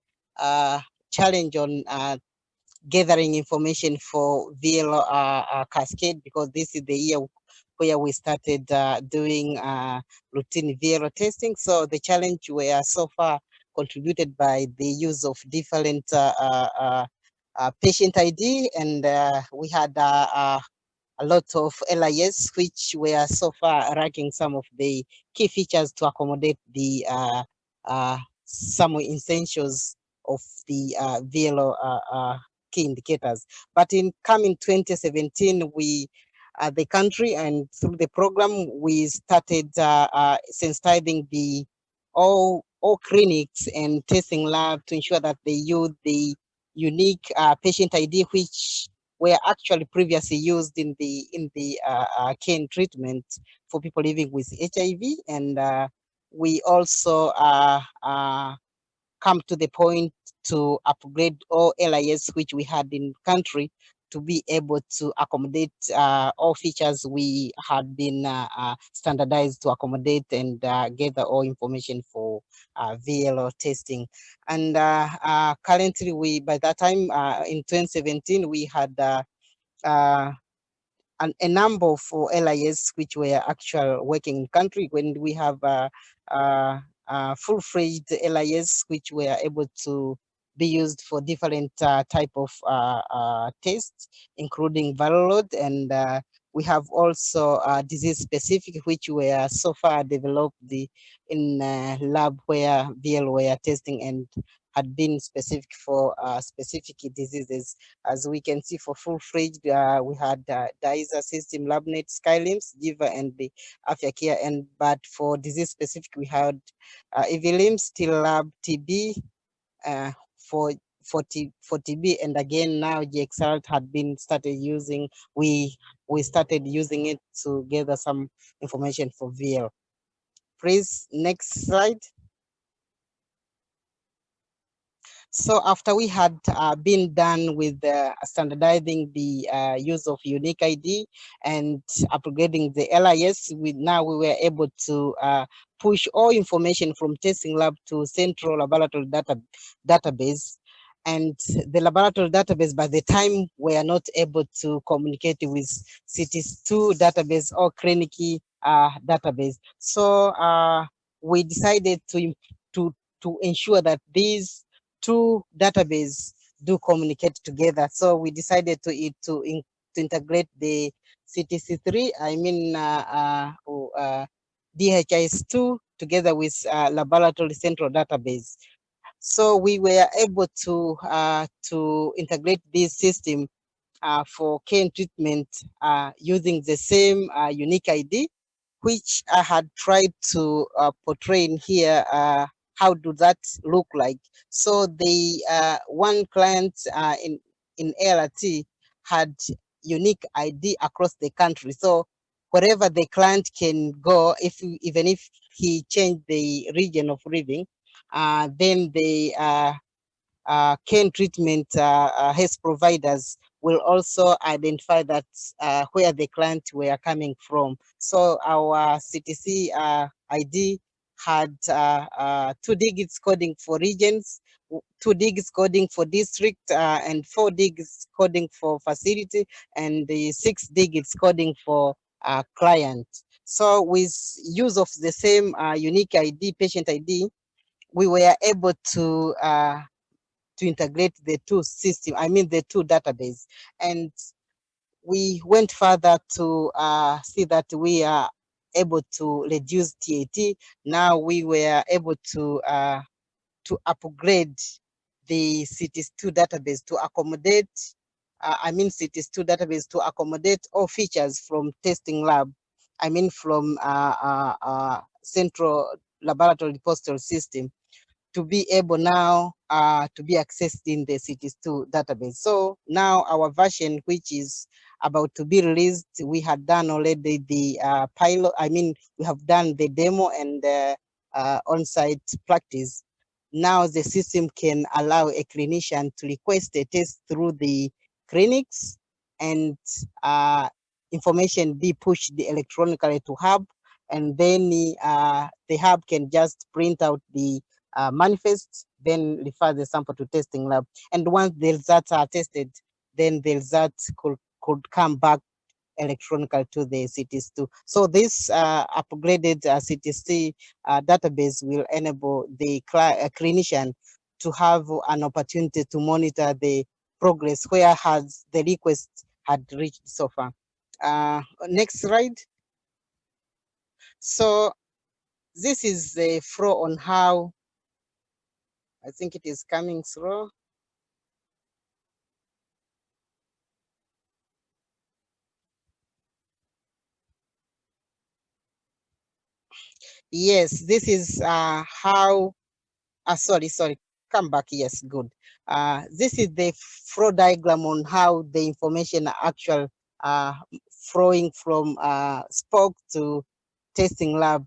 [SPEAKER 15] challenge on gathering information for VL cascade, because this is the year where we started doing routine VL testing. So the challenge were so far contributed by the use of different patient ID, and we had a lot of LIS, which were so far ranking some of the key features to accommodate the some essentials of the VLO key indicators. But in coming 2017, we the country and through the program, we started sensitizing the all clinics and testing lab to ensure that they use the unique patient ID, which were actually previously used in the cane treatment for people living with HIV. And we also come to the point to upgrade all LIS which we had in country to be able to accommodate all features we had been standardized to accommodate and gather all information for VLO testing. And currently, by that time in 2017, we had a number of LIS which were actual working in country, when we have full-fledged LIS which were able to be used for different type of tests, including viral load, and we have also disease specific, which were so far developed in lab where VL were testing and had been specific for specific diseases. As we can see, for full-fledged, we had DISA system, LabNet, Skylims, Jiva, and the Afya Care. And but for disease-specific, we had EVLIM, Still Lab, TB, for TB, and again now GXR had been started using. We started using it to gather some information for VL. Please, next slide. So after we had been done with standardizing the use of unique ID and upgrading the LIS, we were able to push all information from testing lab to central laboratory database. And the laboratory database, by the time, we are not able to communicate with CITES2 database or clinic database. So we decided to ensure that these two databases do communicate together. So we decided to integrate the CTC3, DHIS2 together with laboratory central database. So we were able to integrate this system for cane treatment using the same unique ID, which I had tried to portray in here. How do that look like? So the one client in LRT had unique ID across the country. So wherever the client can go, even if he changed the region of living, then the cane treatment health providers will also identify that where the client were coming from. So our CTC ID had 2 digits coding for regions, 2 digits coding for district, and 4 digits coding for facility, and the 6 digits coding for client. So with use of the same unique ID, patient ID, we were able to integrate the two system, the two database. And we went further to see that we are able to reduce TAT. Now we were able to upgrade the CITES2 database to accommodate, CITES2 database to accommodate all features from testing lab I mean from central laboratory postal system, to be able now to be accessed in the cities2 database. So now our version, which is about to be released, we had done already the pilot. I mean, we have done the demo and on-site practice. Now the system can allow a clinician to request a test through the clinics, and information be pushed electronically to hub, and then the hub can just print out the manifest, then refer the sample to testing lab. And once the results are tested, then the results could come back electronical to the CTC2. So this upgraded CTC database will enable the clinician to have an opportunity to monitor the progress where has the request had reached so far. Next slide. So this is the flow on how, I think it is coming through. Yes, this is how, sorry, come back, yes, good. This is the flow diagram on how the information actual flowing from Spoke to testing lab,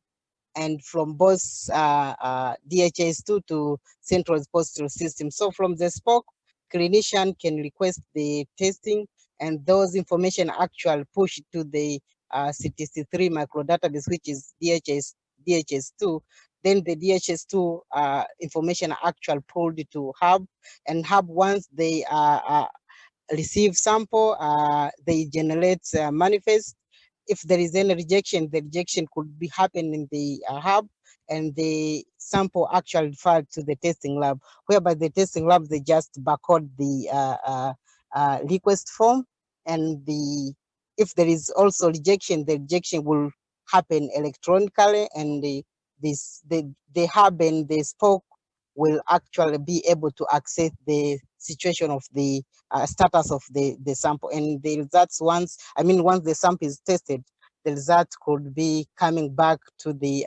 [SPEAKER 15] and from both DHS2 to central postal system. So from the Spoke, clinician can request the testing, and those information actual push to the CTC3 micro database, which is DHS2. Then the DHS2 information actual pulled to hub, and hub, once they receive sample, they generate manifest. If there is any rejection, the rejection could be happen in the hub, and the sample actually referred to the testing lab, whereby the testing lab, they just barcode the request form, and if there is also rejection, the rejection will happen electronically, and the hub and the Spoke will actually be able to access the situation of the status of the sample, and the results, once the sample is tested, the result could be coming back to the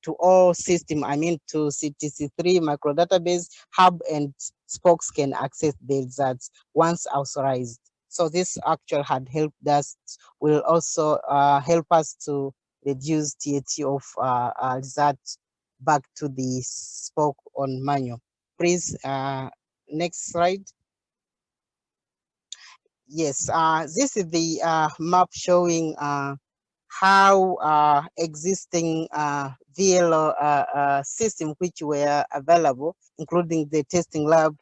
[SPEAKER 15] to all system, to CTC3 micro database hub, and Spokes can access the results once authorized. So this actually had helped us, will also help us to reduce TAT of results back to the Spoke on manual. Please, next slide. Yes, this is the map showing how existing VLO system which were available, including the testing lab,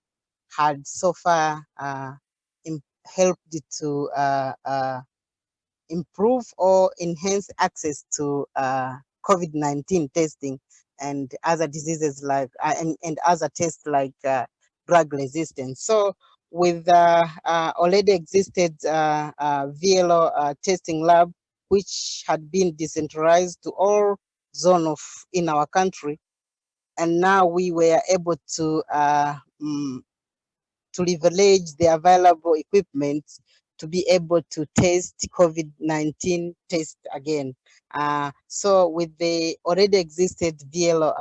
[SPEAKER 15] had so far helped to improve or enhance access to COVID-19 testing and other diseases like and other tests like drug resistance. So with already existed VLO testing lab, which had been decentralized to all zone of in our country, and now we were able to leverage the available equipment to be able to test COVID-19 test again. So with the already existed VLO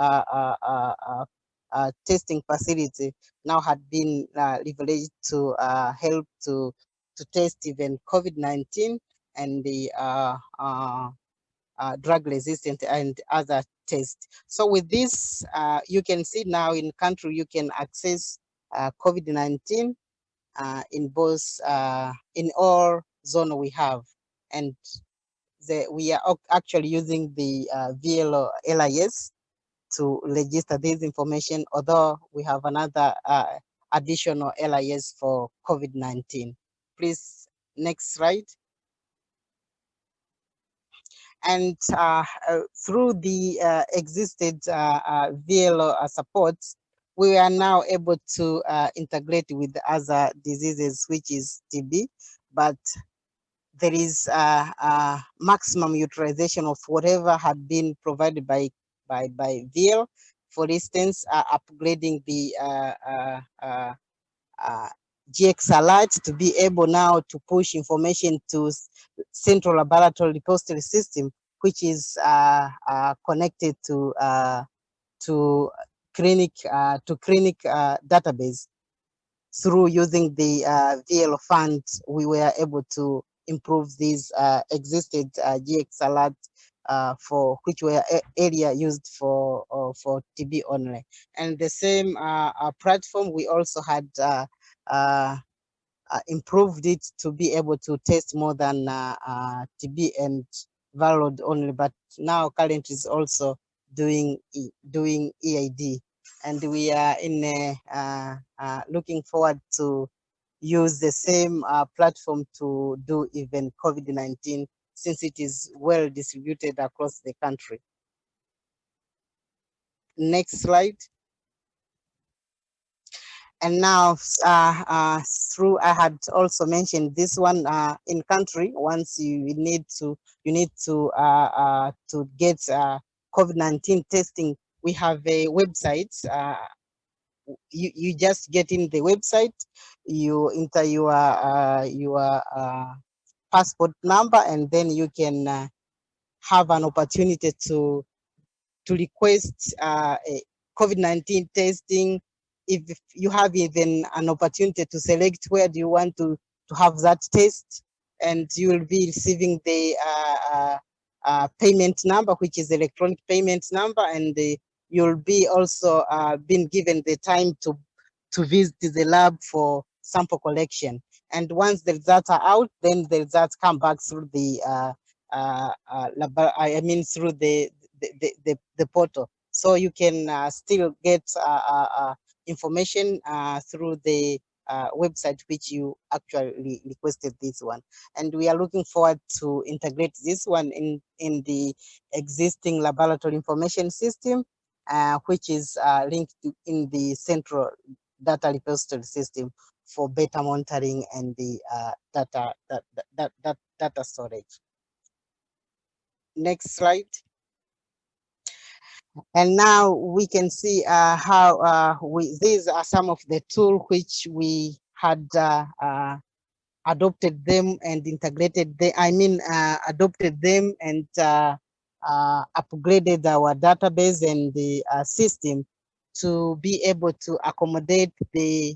[SPEAKER 15] testing facility now had been leveraged to help to test even COVID-19 and the drug resistant and other tests. So with this, you can see now in country, you can access COVID-19 in both, in all zone we have. And we are actually using the VLO LIS to register this information, although we have another additional LIS for COVID-19. Please, next slide. And through the existed VLO supports, we are now able to integrate with other diseases, which is TB, but there is maximum utilization of whatever had been provided by VL. For instance, upgrading the GX Alert to be able now to push information to central laboratory repository system, which is connected to clinic database. Through using the VL fund, we were able to improve these existed GX Alert for which were area used for TB only. And the same platform, we also had improved it to be able to test more than TB and viral load only, but now currently is also doing EID, and we are in looking forward to use the same platform to do even COVID-19, since it is well distributed across the country. Next slide. And now through, I had also mentioned this one in country. Once you need to get COVID-19 testing, we have a website. You just get in the website, you enter your passport number, and then you can have an opportunity to request a COVID-19 testing. If you have even an opportunity to select where do you want to have that test, and you will be receiving the payment number, which is electronic payment number, and you'll be also been given the time to visit the lab for sample collection. And once the results are out, then the results come back through the through the portal. So you can still get information through the website which you actually requested this one. And we are looking forward to integrate this one in the existing laboratory information system, which is linked in the central data repository system for better monitoring and the data storage. Next slide. And now we can see how these are some of the tools which we had adopted them and integrated them. Adopted them and upgraded our database and the system to be able to accommodate the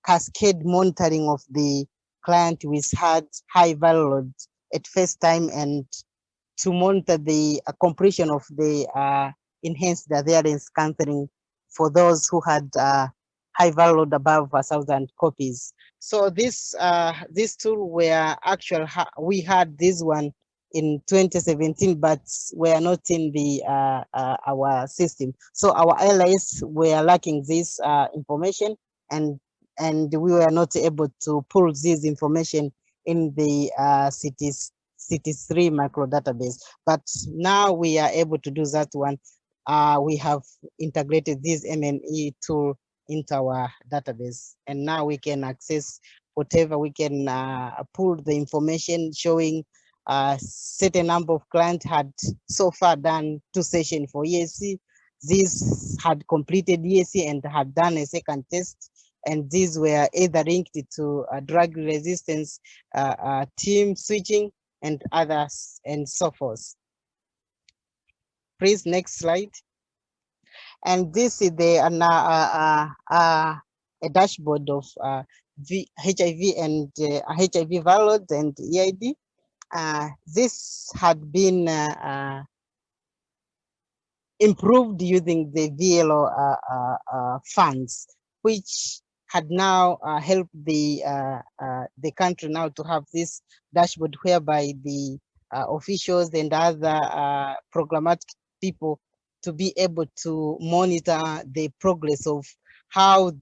[SPEAKER 15] cascade monitoring of the client with high viral load at first time, and to monitor the completion of the enhanced adherence counseling for those who had high viral load above 1,000 copies. So this tool were actual, we had this one in 2017, but we are not in the our system. So our LIS were lacking this information, and we were not able to pull this information in the CT3 micro database. But now we are able to do that one. We have integrated this MNE tool into our database, and now we can access whatever. We can pull the information showing certain number of clients had so far done 2 sessions for EAC. These had completed EAC and had done a second test, and these were either linked to drug resistance, team switching, and others, and so forth. Please, next slide. And this is the a dashboard of HIV and HIV viral load and EID. This had been improved using the VLO funds, which had now helped the country now to have this dashboard whereby the officials and other programmatic people to be able to monitor the progress of how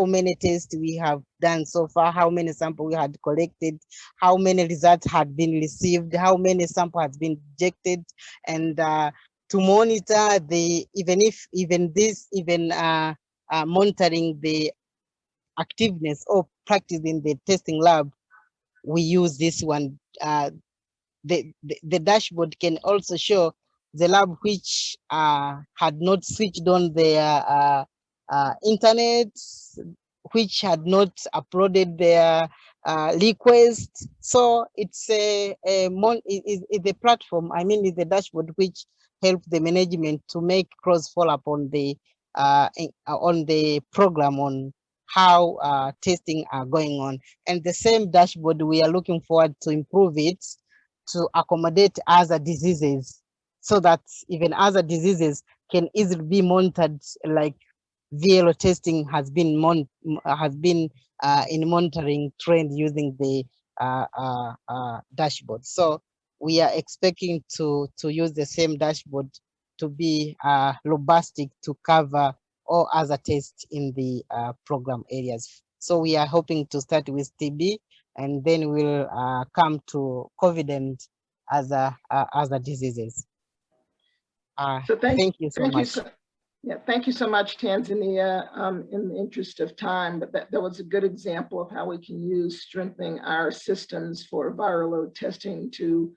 [SPEAKER 15] many tests we have done so far, how many samples we had collected, how many results had been received, how many samples has been rejected, and to monitor the monitoring the activeness or practice in the testing lab. We use this one. The dashboard can also show the lab which had not switched on their internet, which had not uploaded their request. So it's a platform, I mean, it's a dashboard which helps the management to make cross follow-up on the program on how testing are going on. And the same dashboard, we are looking forward to improve it to accommodate other diseases, so that even other diseases can easily be monitored, like VLO testing has been in monitoring trend using the dashboard. So we are expecting to use the same dashboard to be robust to cover all other tests in the program areas. So we are hoping to start with TB, and then we'll come to COVID and other diseases. Thank you so much.
[SPEAKER 13] Thank you so much, Tanzania. In the interest of time, but that was a good example of how we can use strengthening our systems for viral load testing to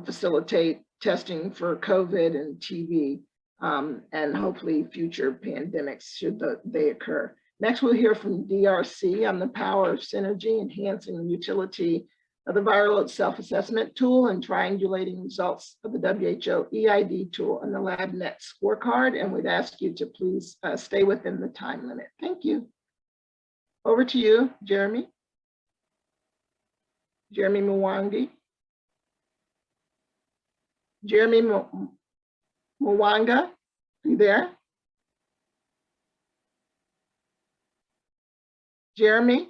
[SPEAKER 13] facilitate testing for COVID and TB, and hopefully future pandemics should they occur. Next, we'll hear from DRC on the power of synergy, enhancing the utility of the viral load self-assessment tool and triangulating results of the WHO EID tool and the LabNet scorecard. And we'd ask you to please stay within the time limit. Thank you. Over to you, Jeremy. Jeremy Mwangi. Jeremy Mwanga, are you there? Jeremy?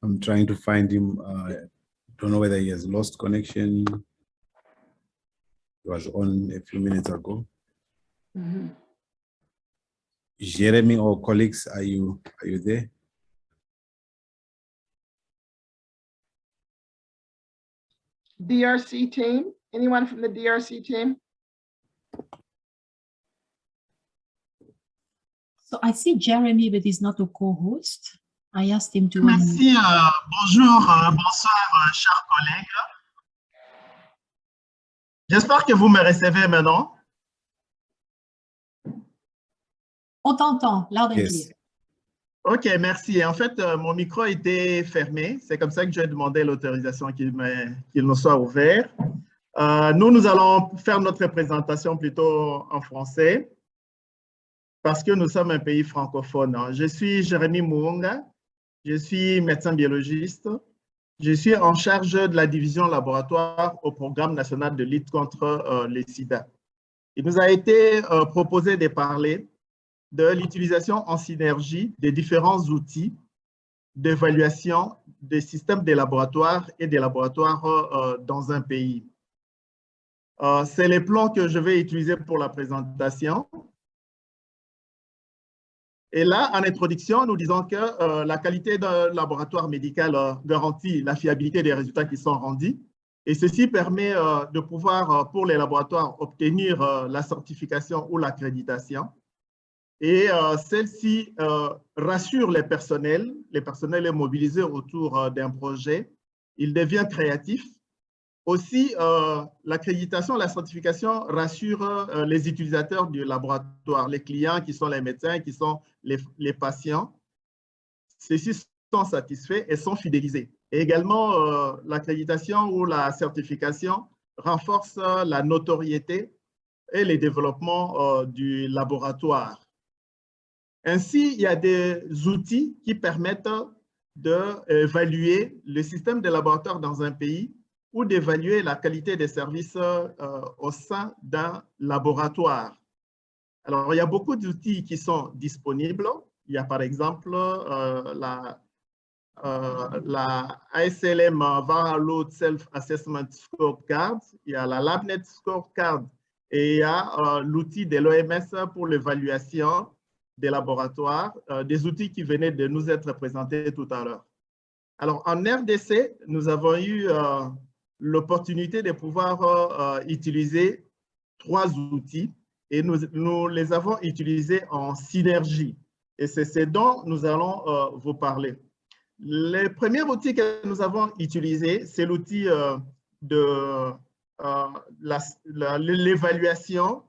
[SPEAKER 1] I'm trying to find him. Don't know whether he has lost connection. He was on a few minutes ago.
[SPEAKER 13] Mm-hmm.
[SPEAKER 1] Jeremy or colleagues, are you there?
[SPEAKER 13] DRC team, anyone from the DRC team?
[SPEAKER 3] So I see Jeremy, but he's not a co-host. I asked him to.
[SPEAKER 16] Merci, bonjour, bonsoir, chers collègues. J'espère que vous me recevez maintenant.
[SPEAKER 3] On t'entend, loud and clear.
[SPEAKER 16] Ok, merci. En fait, mon micro était fermé. C'est comme ça que j'ai demandé l'autorisation qu'il nous soit ouvert. Nous allons faire notre présentation plutôt en français parce que nous sommes un pays francophone. Je suis Jérémy Mouonga. Je suis médecin biologiste. Je suis en charge de la division laboratoire au programme national de lutte contre le sida. Il nous a été proposé de parler de l'utilisation en synergie des différents outils d'évaluation des systèmes des laboratoires et des laboratoires dans un pays. C'est les plans que je vais utiliser pour la présentation. Et là, en introduction, nous disons que la qualité d'un laboratoire médical garantit la fiabilité des résultats qui sont rendus. Et ceci permet de pouvoir, pour les laboratoires, obtenir la certification ou l'accréditation. Et celle-ci rassure les personnels. Les personnels est mobilisé autour d'un projet. Il devient créatif. Aussi, l'accréditation, la certification rassure les utilisateurs du laboratoire, les clients qui sont les médecins, qui sont les patients. Ceux-ci sont satisfaits et sont fidélisés. Et également, l'accréditation ou la certification renforce la notoriété et le développement du laboratoire. Ainsi, il y a des outils qui permettent d'évaluer le système de laboratoire dans un pays ou d'évaluer la qualité des services au sein d'un laboratoire. Alors, il y a beaucoup d'outils qui sont disponibles. Il y a par exemple la ASLM Viral Load Self-Assessment Scorecard, il y a la LabNet Scorecard et il y a l'outil de l'OMS pour l'évaluation des laboratoires, des outils qui venaient de nous être présentés tout à l'heure. Alors, en RDC, nous avons eu l'opportunité de pouvoir utiliser 3 outils et nous les avons utilisés en synergie. Et c'est ce dont nous allons vous parler. Le premier outil que nous avons utilisé, c'est l'outil de l'évaluation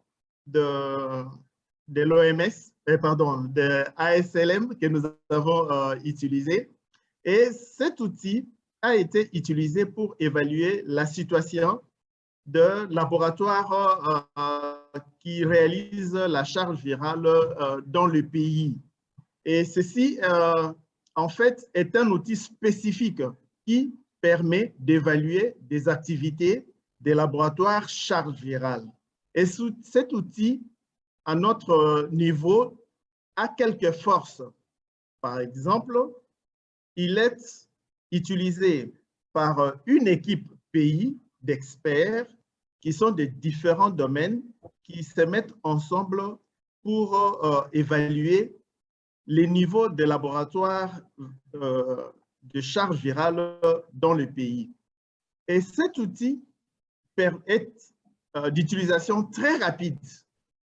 [SPEAKER 16] de l'OMS, pardon, de ASLM que nous avons utilisé. Et cet outil a été utilisé pour évaluer la situation de laboratoires qui réalisent la charge virale dans le pays. Et ceci, en fait, est un outil spécifique qui permet d'évaluer des activités des laboratoires charge virale. Et cet outil, à notre niveau, a quelques forces. Par exemple, il est utilisé par une équipe pays d'experts qui sont de différents domaines qui se mettent ensemble pour évaluer les niveaux de laboratoires de charge virale dans le pays. Et cet outil est d'utilisation très rapide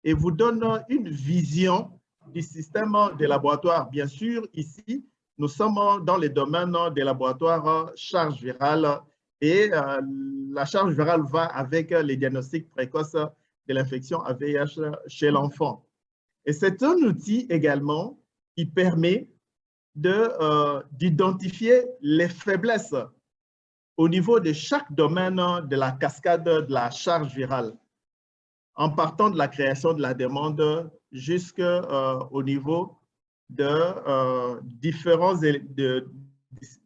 [SPEAKER 16] et vous donne une vision du système des laboratoires. Bien sûr, ici, nous sommes dans les domaines des laboratoires charge virale et la charge virale va avec les diagnostics précoces de l'infection à VIH chez l'enfant. Et c'est un outil également qui permet d'identifier les faiblesses au niveau de chaque domaine de la cascade de la charge virale, en partant de la création de la demande jusqu'au niveau de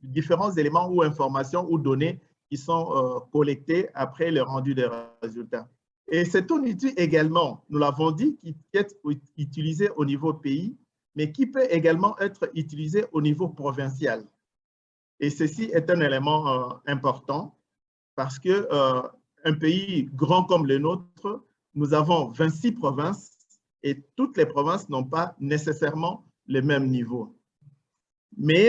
[SPEAKER 16] différents éléments ou informations ou données qui sont collectées après le rendu des résultats. Et c'est un outil également, nous l'avons dit, qui est utilisé au niveau pays, mais qui peut également être utilisé au niveau provincial. Et ceci est un élément important parce qu'un pays grand comme le nôtre, nous avons 26 provinces et toutes les provinces n'ont pas nécessairement le même niveau. Mais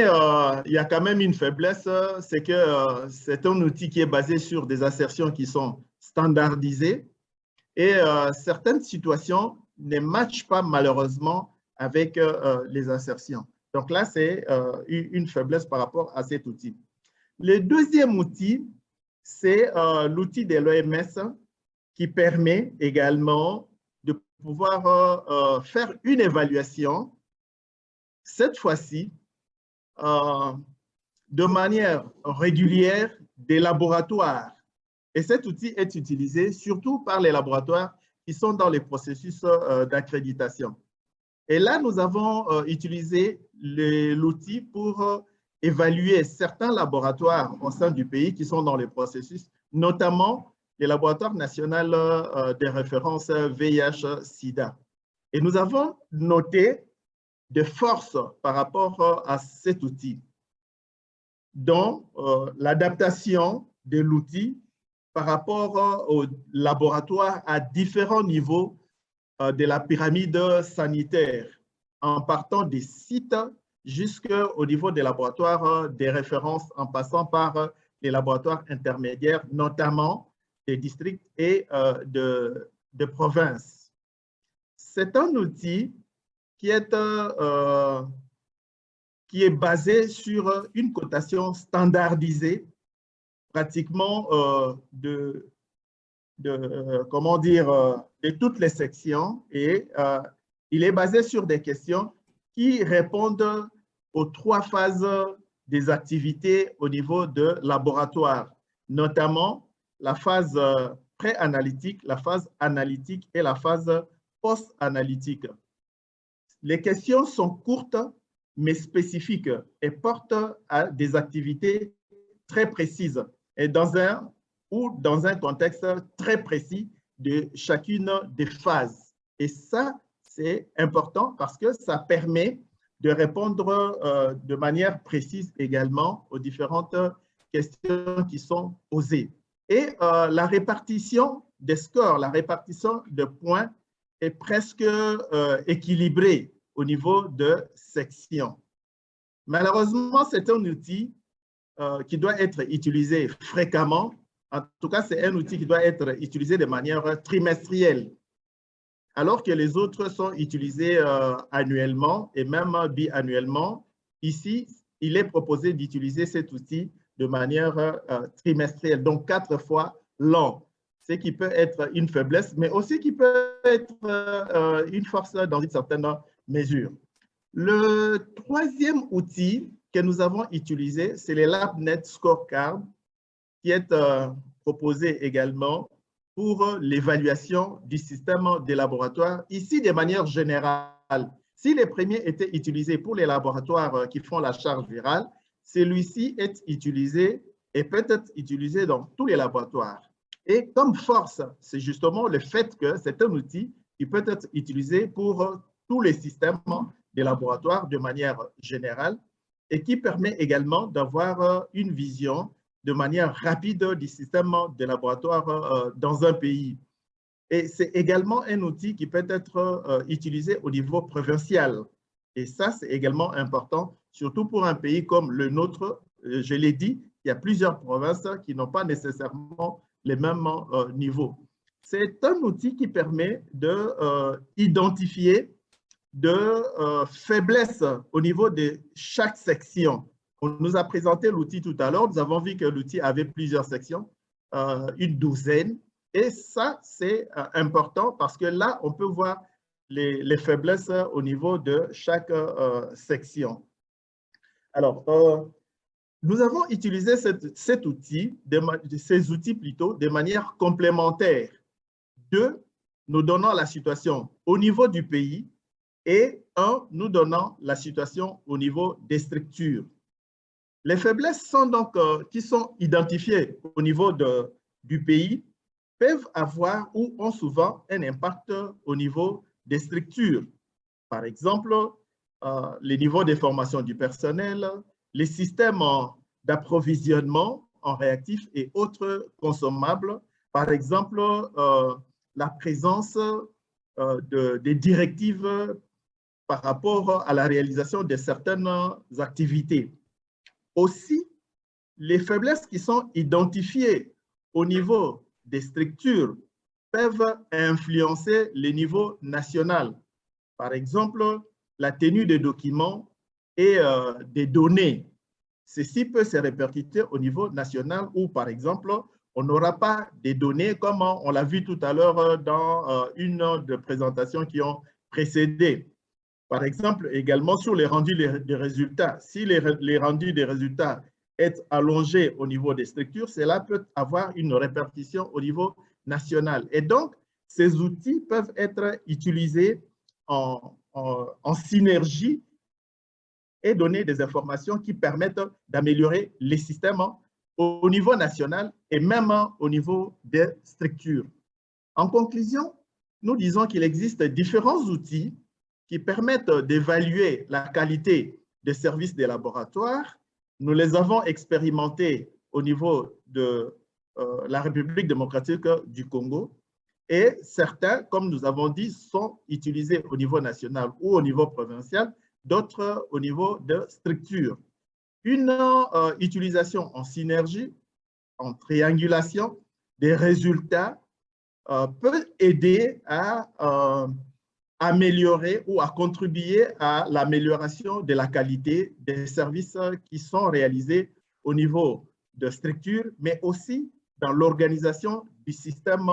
[SPEAKER 16] il y a quand même une faiblesse, c'est que c'est un outil qui est basé sur des assertions qui sont standardisées et certaines situations ne matchent pas malheureusement avec les assertions. Donc là, c'est une faiblesse par rapport à cet outil. Le deuxième outil, c'est l'outil de l'OMS qui permet également de pouvoir faire une évaluation, cette fois-ci, de manière régulière des laboratoires. Et cet outil est utilisé surtout par les laboratoires qui sont dans les processus d'accréditation. Et là, nous avons utilisé l'outil pour évaluer certains laboratoires au sein du pays qui sont dans les processus, notamment les laboratoires nationaux de référence VIH-Sida. Et nous avons noté des forces par rapport à cet outil, dont l'adaptation de l'outil par rapport aux laboratoires à différents niveaux de la pyramide sanitaire, en partant des sites jusqu'au niveau des laboratoires des références, en passant par les laboratoires intermédiaires, notamment des districts et de provinces. C'est un outil qui est basé sur une cotation standardisée, pratiquement comment dire, de toutes les sections, et il est basé sur des questions qui répondent aux 3 phases des activités au niveau de laboratoire, notamment la phase pré-analytique, la phase analytique et la phase post-analytique. Les questions sont courtes mais spécifiques et portent à des activités très précises et dans un contexte très précis de chacune des phases. Et ça, c'est important parce que ça permet de répondre de manière précise également aux différentes questions qui sont posées. Et la répartition des scores, la répartition de points est presque équilibrée au niveau de sections. Malheureusement, c'est un outil qui doit être utilisé fréquemment. En tout cas, c'est un outil qui doit être utilisé de manière trimestrielle, alors que les autres sont utilisés annuellement et même biannuellement. Ici, il est proposé d'utiliser cet outil de manière trimestrielle, donc 4 fois l'an. ce qui peut être une faiblesse, mais aussi qui peut être une force dans une certaine mesure. Le troisième outil que nous avons utilisé, c'est le LabNet Scorecard, qui est proposé également pour l'évaluation du système des laboratoires, ici de manière générale. Si les premiers étaient utilisés pour les laboratoires qui font la charge virale, celui-ci est utilisé et peut être utilisé dans tous les laboratoires. Et comme force, c'est justement le fait que c'est un outil qui peut être utilisé pour tous les systèmes des laboratoires de manière générale et qui permet également d'avoir une vision de manière rapide du système des laboratoires dans un pays. Et c'est également un outil qui peut être utilisé au niveau provincial. Et ça, c'est également important, surtout pour un pays comme le nôtre. Je l'ai dit, il y a plusieurs provinces qui n'ont pas nécessairement les mêmes niveaux. C'est un outil qui permet d'identifier de faiblesses au niveau de chaque section. On nous a présenté l'outil tout à l'heure. Nous avons vu que l'outil avait plusieurs sections, une douzaine. Et ça, c'est important parce que là, on peut voir les faiblesses au niveau de chaque section. Alors, nous avons utilisé ces outils plutôt de manière complémentaire. Deux, nous donnant la situation au niveau du pays et un, nous donnant la situation au niveau des structures. Les faiblesses sont donc, qui sont identifiées au niveau du pays peuvent avoir ou ont souvent un impact au niveau des structures. Par exemple, les niveaux de formation du personnel, les systèmes d'approvisionnement en réactifs et autres consommables. Par exemple, la présence des directives par rapport à la réalisation de certaines activités. Aussi, les faiblesses qui sont identifiées au niveau des structures peuvent influencer le niveau national. Par exemple, la tenue des documents et des données. Ceci peut se répercuter au niveau national où, par exemple, on n'aura pas des données comme on l'a vu tout à l'heure dans une des présentations qui ont précédé. Par exemple, également sur les rendus des résultats. Si les rendus des résultats est allongé au niveau des structures, cela peut avoir une répercussion au niveau national. Et donc, ces outils peuvent être utilisés en synergie et donner des informations qui permettent d'améliorer les systèmes au niveau national et même au niveau des structures. En conclusion, nous disons qu'il existe différents outils qui permettent d'évaluer la qualité des services des laboratoires. Nous les avons expérimentés au niveau de la République démocratique du Congo et certains, comme nous avons dit, sont utilisés au niveau national ou au niveau provincial, d'autres au niveau de structure. Une utilisation en synergie, en triangulation des résultats peut aider à améliorer ou à contribuer à l'amélioration de la qualité des services qui sont réalisés au niveau de structure, mais aussi dans l'organisation du système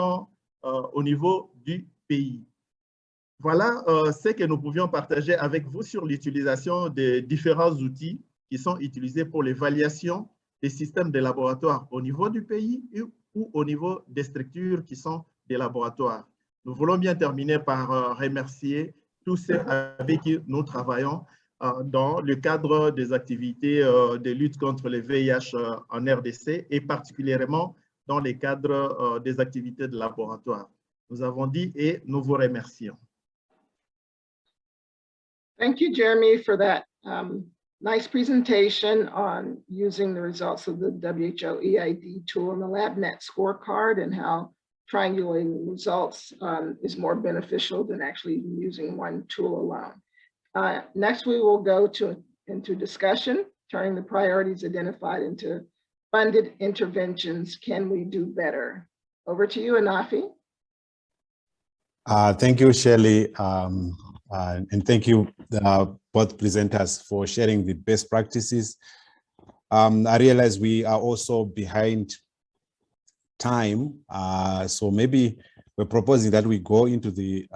[SPEAKER 16] au niveau du pays. Voilà ce que nous pouvions partager avec vous sur l'utilisation des différents outils qui sont utilisés pour l'évaluation des systèmes de laboratoires au niveau du pays ou au niveau des structures qui sont des laboratoires. Nous voulons bien terminer par remercier tous ceux avec qui nous travaillons dans le cadre des activités de lutte contre le VIH en RDC et particulièrement dans le cadre des activités de laboratoire. Nous avons dit et nous vous remercions.
[SPEAKER 13] Thank you, Jeremy, for that nice presentation on using the results of the WHO EID tool and the LabNet scorecard and how triangulating results is more beneficial than actually using one tool alone. Next, we will go into discussion, turning the priorities identified into funded interventions. Can we do better? Over to you, Anafi.
[SPEAKER 1] Thank you, Shirley, and thank you both presenters for sharing the best practices. I realize we are also behind time. So maybe we're proposing that we go into the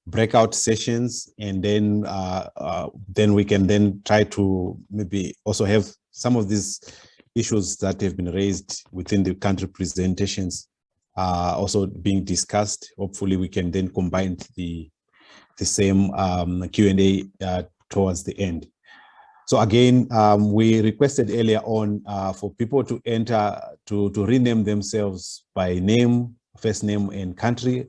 [SPEAKER 1] breakout sessions, and then we can then try to maybe also have some of these issues that have been raised within the country presentations also being discussed. Hopefully we can then combine the same Q&A towards the end. So again, we requested earlier on for people to enter, to rename themselves by name, first name and country.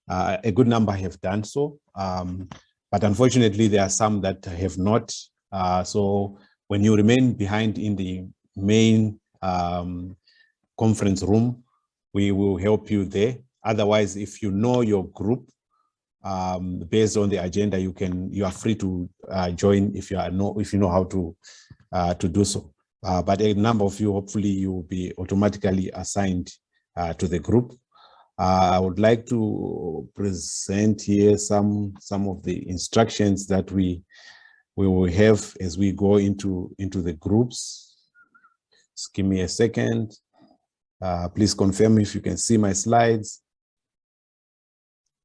[SPEAKER 1] A good number have done so, but unfortunately there are some that have not. So when you remain behind in the main conference room, we will help you there. Otherwise, if you know your group, based on the agenda, you are free to join if you know how to do so. But a number of you, hopefully, you will be automatically assigned to the group. I would like to present here some of the instructions that we will have as we go into the groups. Just give me a second. Please confirm if you can see my slides.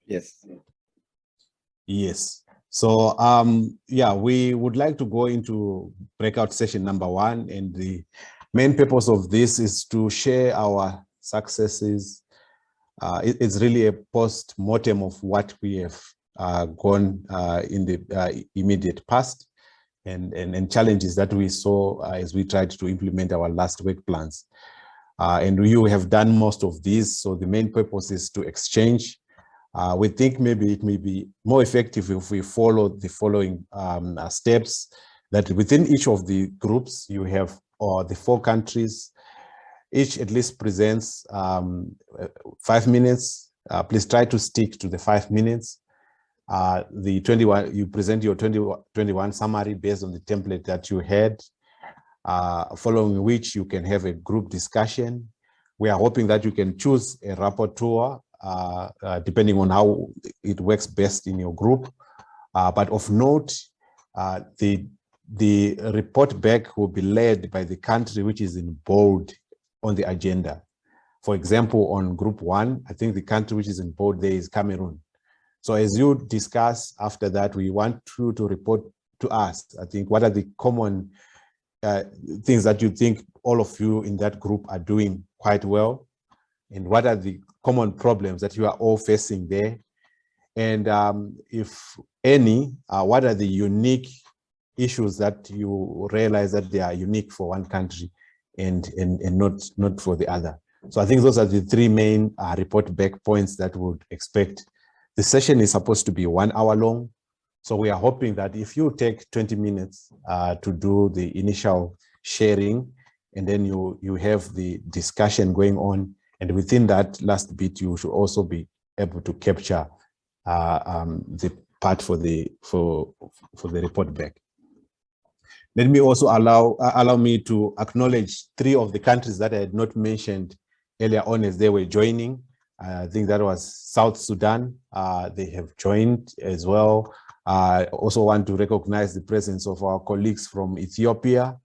[SPEAKER 4] Yes.
[SPEAKER 1] Yes. So yeah, we would like to go into breakout session number 1, and the main purpose of this is to share our successes. It's really a post-mortem of what we have gone in the immediate past, and challenges that we saw as we tried to implement our last work plans. And you have done most of these, so the main purpose is to exchange. We think maybe it may be more effective if we follow the following steps, that within each of the groups you have the 4 countries, each at least presents 5 minutes. Please try to stick to the 5 minutes. The 21, you present your 2021 summary based on the template that you had, following which you can have a group discussion. We are hoping that you can choose a rapporteur depending on how it works best in your group. But of note, the report back will be led by the country which is in bold on the agenda. For example, on group 1, I think the country which is in bold there is Cameroon. So as you discuss after that, we want you to report to us, I think, what are the common things that you think all of you in that group are doing quite well, and what are the common problems that you are all facing there, and if any, what are the unique issues that you realize that they are unique for one country and not for the other. So I think those are the 3 main report back points that we would expect. The session is supposed to be 1 hour long, so we are hoping that if you take 20 minutes to do the initial sharing, and then you have the discussion going on, and within that last bit, you should also be able to capture the part for the report back. Let me also allow me to acknowledge 3 of the countries that I had not mentioned earlier on as they were joining. I think that was South Sudan. They have joined as well. I also want to recognize the presence of our colleagues from Ethiopia.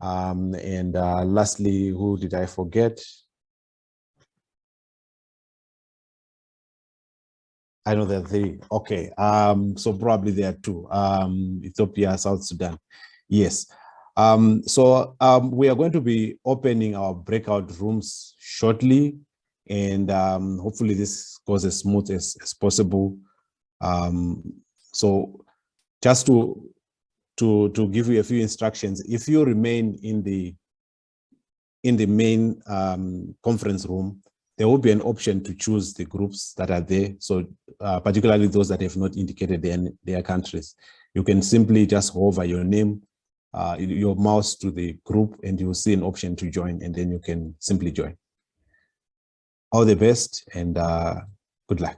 [SPEAKER 1] And lastly, who did I forget? I know there are 3. Okay, so probably there are 2. Ethiopia, South Sudan. Yes. So we are going to be opening our breakout rooms shortly, and hopefully this goes as smooth as possible. So just to give you a few instructions, if you remain in the main conference room, there will be an option to choose the groups that are there. So particularly those that have not indicated their countries. You can simply just hover your name, your mouse to the group, and you will see an option to join, and then you can simply join. All the best, and good luck.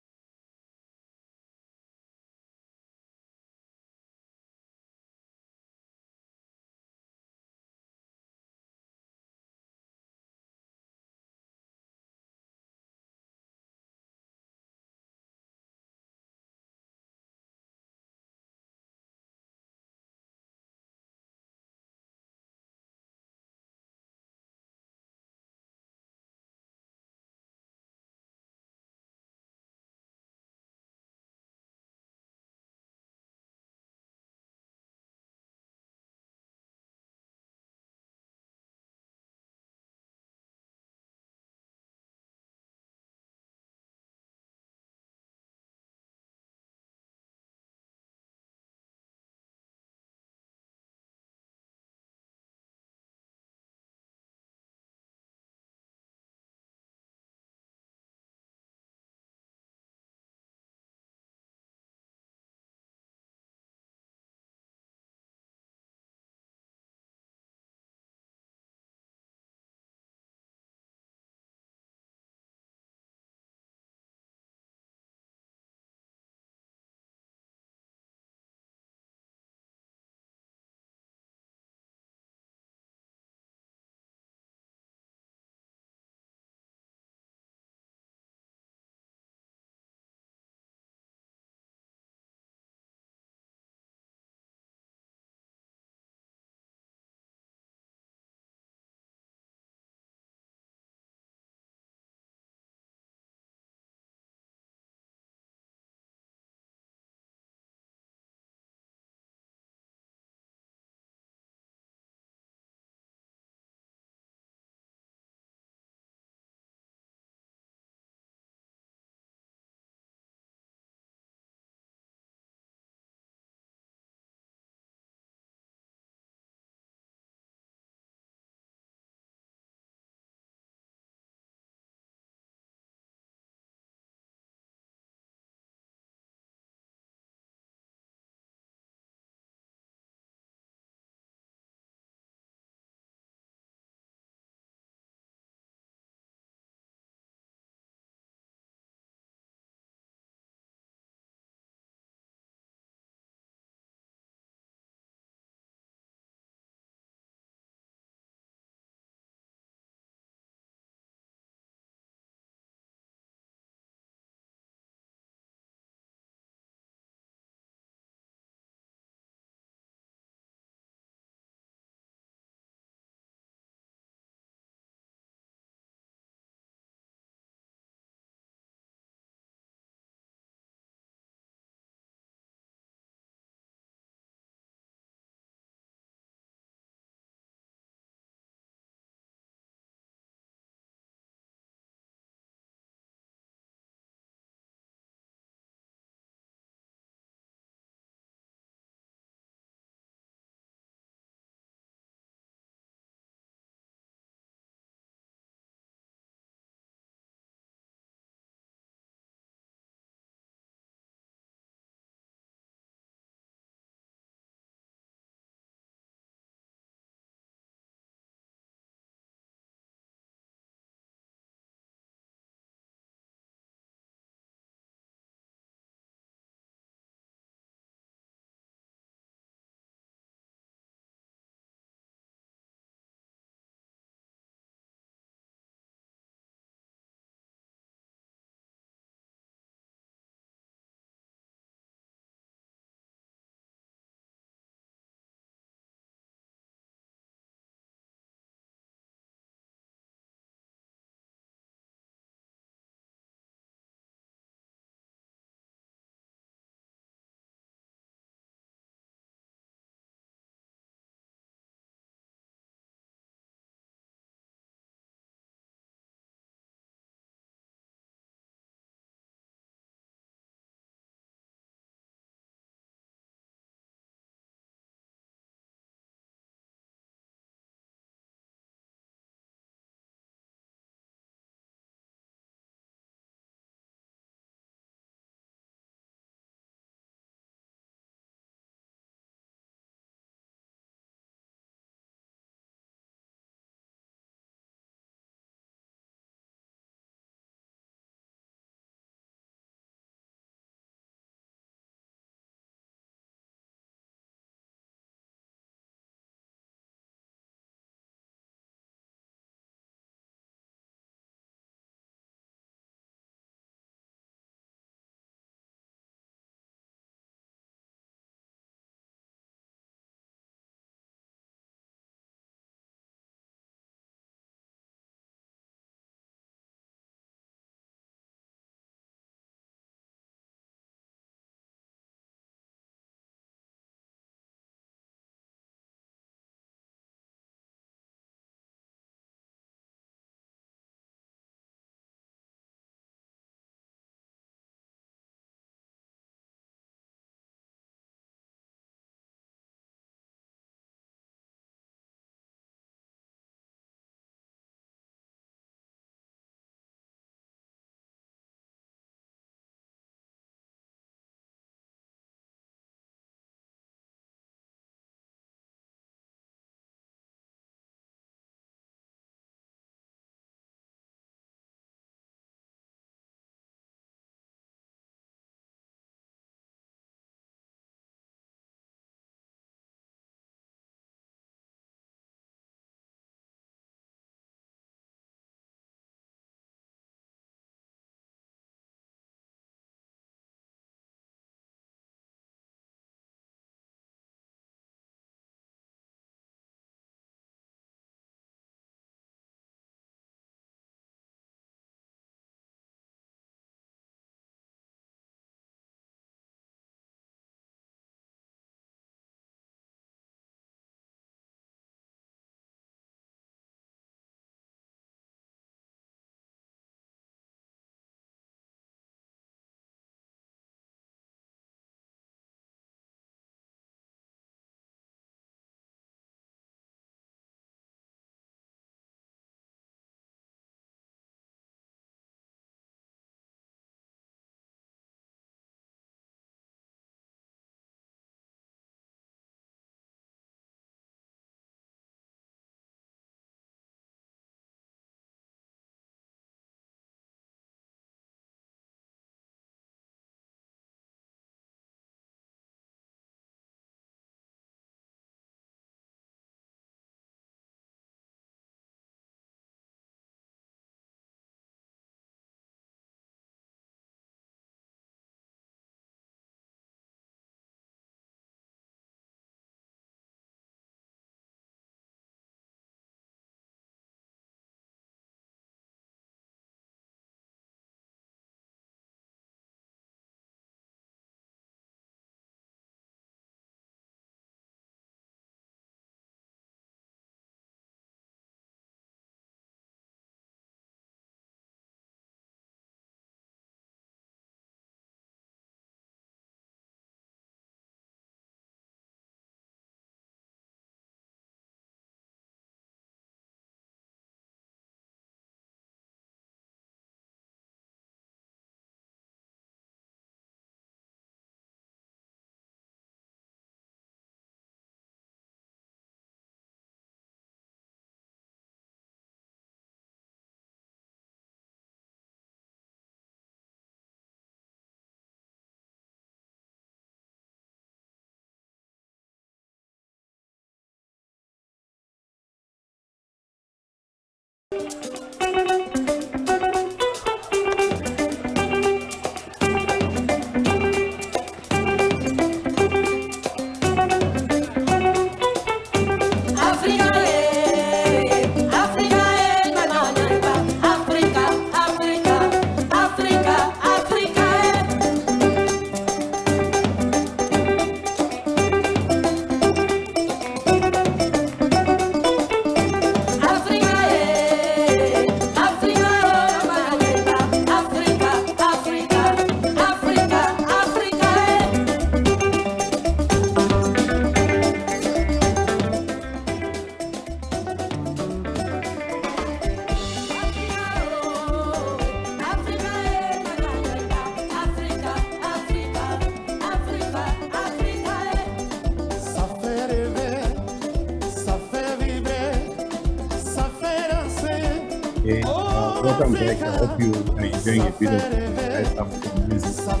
[SPEAKER 1] Welcome back. I hope you are enjoying a bit of West African music from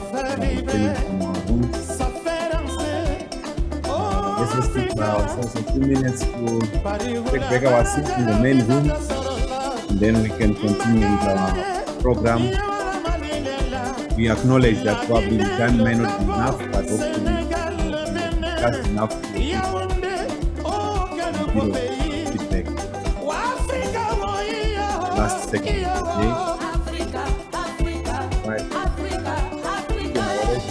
[SPEAKER 1] our rooms. Let's just take ourselves a few minutes to take back our seats in the main room, and then we can continue with our program. We acknowledge that probably the time may not be enough, but hopefully that's enough to give a bit of feedback. Last second today. Right.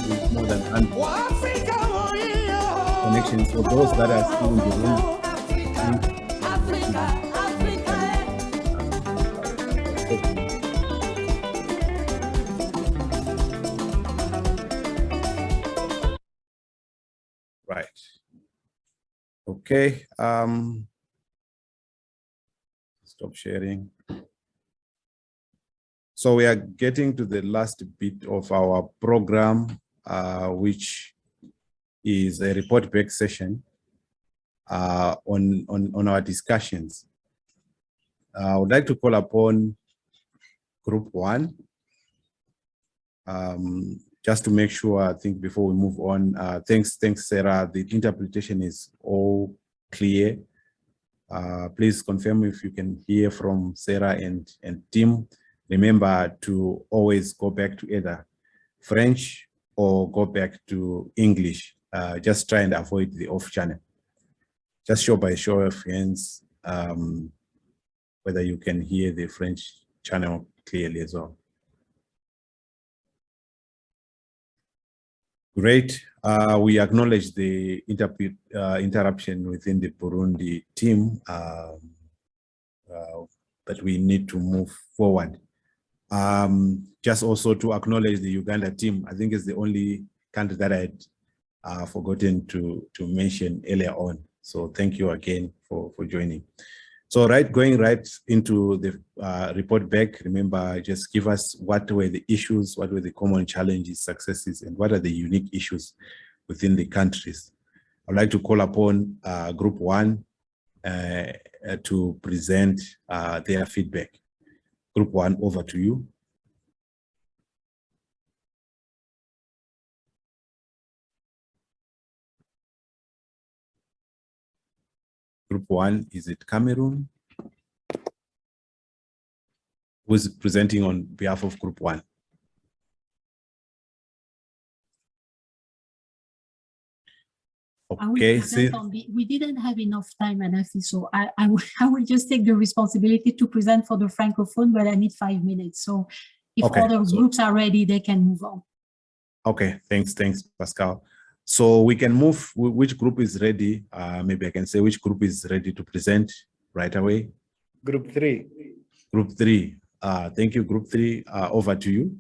[SPEAKER 1] With more than 100 connections. For those that are still in the room, right. Okay. Stop sharing. So we are getting to the last bit of our program, which is a report back session on our discussions. I would like to call upon Group 1, just to make sure, I think before we move on, thanks Sarah, the interpretation is all clear. Please confirm if you can hear from Sarah and Tim. Remember to always go back to either French or go back to English. Just try and avoid the off channel. Just show by show of hands whether you can hear the French channel clearly as well. Great. We acknowledge the interruption within the Burundi team, but we need to move forward. Just also to acknowledge the Uganda team. I think it's the only country that I had forgotten to mention earlier on. So thank you again for joining. So going right into the report back, remember, just give us what were the issues, what were the common challenges, successes, and what are the unique issues within the countries. I'd like to call upon Group 1 to present their feedback. Group 1, over to you. Group 1, is it Cameroon? Who is presenting on behalf of Group 1? Okay,
[SPEAKER 3] we didn't have enough time, Anafi, so I will just take the responsibility to present for the Francophone, but I need 5 minutes. So if other groups are ready, they can move on. Okay, thanks, Pascal. So we can move, which group is ready? Maybe I can say which group is ready to present right away.
[SPEAKER 4] Group 3.
[SPEAKER 1] Group 3. Thank you, Group 3. Over to you.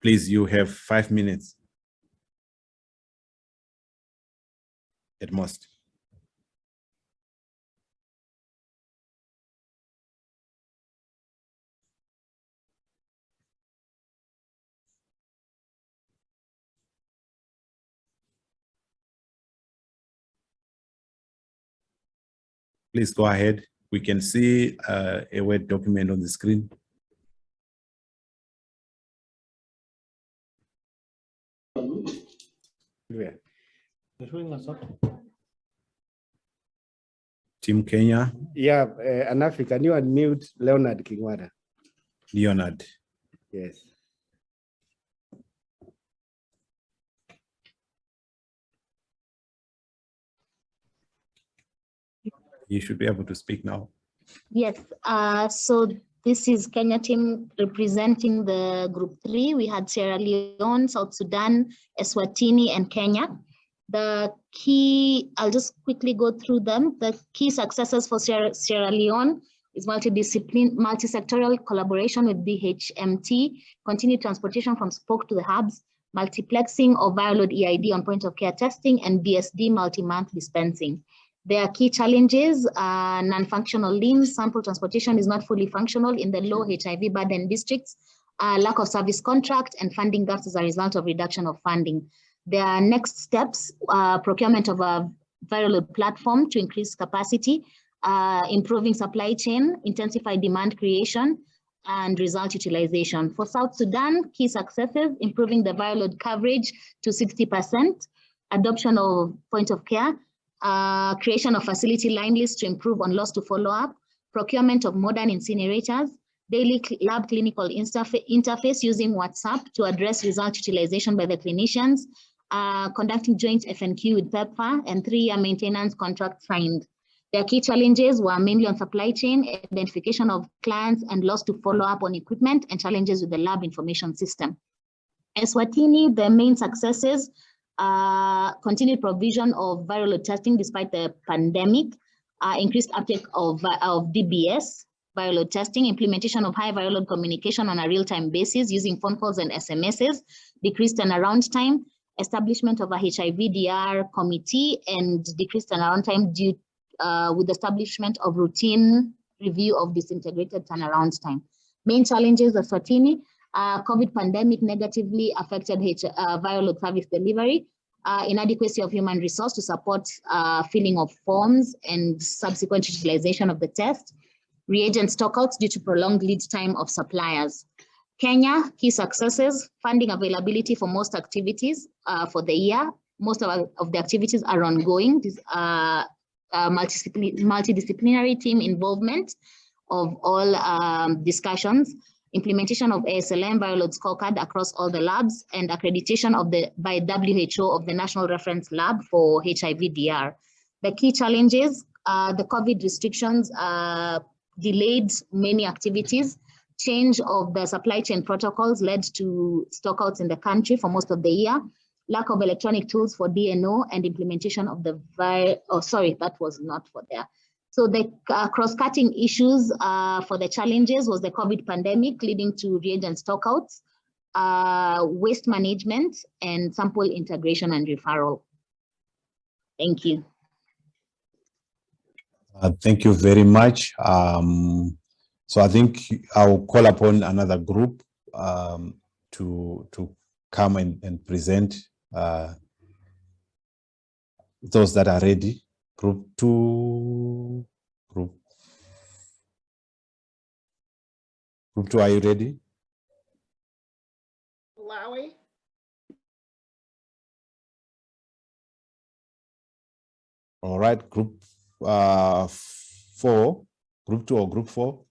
[SPEAKER 1] Please, you have 5 minutes at most. Please go ahead. We can see a Word document on the screen.
[SPEAKER 4] Yeah.
[SPEAKER 1] Team Kenya.
[SPEAKER 4] Yeah, Anafi, can you unmute Leonard Kingwara?
[SPEAKER 1] Leonard.
[SPEAKER 4] Yes.
[SPEAKER 1] You should be able to speak now.
[SPEAKER 5] Yes, so this is Kenya team representing the group 3. We had Sierra Leone, South Sudan, Eswatini, and Kenya. The key, I'll just quickly go through them. The key successes for Sierra Leone is multi-sectoral collaboration with BHMT, continued transportation from spoke to the hubs, multiplexing of viral load EID on point of care testing, and BSD multi-month dispensing. There are key challenges, non-functional limbs, sample transportation is not fully functional in the low HIV burden districts, lack of service contract, and funding gaps as a result of reduction of funding. There are next steps, procurement of a viral load platform to increase capacity, improving supply chain, intensify demand creation, and result utilization. For South Sudan, key successes, improving the viral load coverage to 60%, adoption of point of care, creation of facility line lists to improve on loss to follow-up, procurement of modern incinerators, daily lab clinical interface using WhatsApp to address result utilization by the clinicians, conducting joint FNQ with PEPFAR, and 3-year maintenance contract signed. Their key challenges were mainly on supply chain, identification of clients, and loss to follow-up on equipment, and challenges with the lab information system. Eswatini, the main successes, continued provision of viral load testing despite the pandemic, increased uptake of DBS, viral load testing, implementation of high viral load communication on a real-time basis using phone calls and SMSs, decreased turnaround time, establishment of a HIV-DR committee, and decreased turnaround time due with the establishment of routine review of disintegrated turnaround time. Main challenges of Eswatini, COVID pandemic negatively affected viral load service delivery, inadequacy of human resource to support filling of forms and subsequent utilization of the test, reagent stockouts due to prolonged lead time of suppliers. Kenya, key successes, funding availability for most activities for the year. Most of the activities are ongoing. Multidisciplinary team involvement of all discussions, implementation of ASLM viral load scorecard across all the labs, and accreditation of by WHO of the National Reference Lab for HIV-DR. The key challenges, the COVID restrictions delayed many activities. Change of the supply chain protocols led to stockouts in the country for most of the year. Lack of electronic tools for DNO and implementation of the that was not for there. So the cross-cutting issues for the challenges was the COVID pandemic leading to reagent stockouts, waste management, and sample integration and referral. Thank you.
[SPEAKER 1] Thank you very much. So I think I'll call upon another group to come and present those that are ready. Group 2, group 2, are you ready?
[SPEAKER 13] Malawi.
[SPEAKER 1] All right, group 4, group 2 or group 4?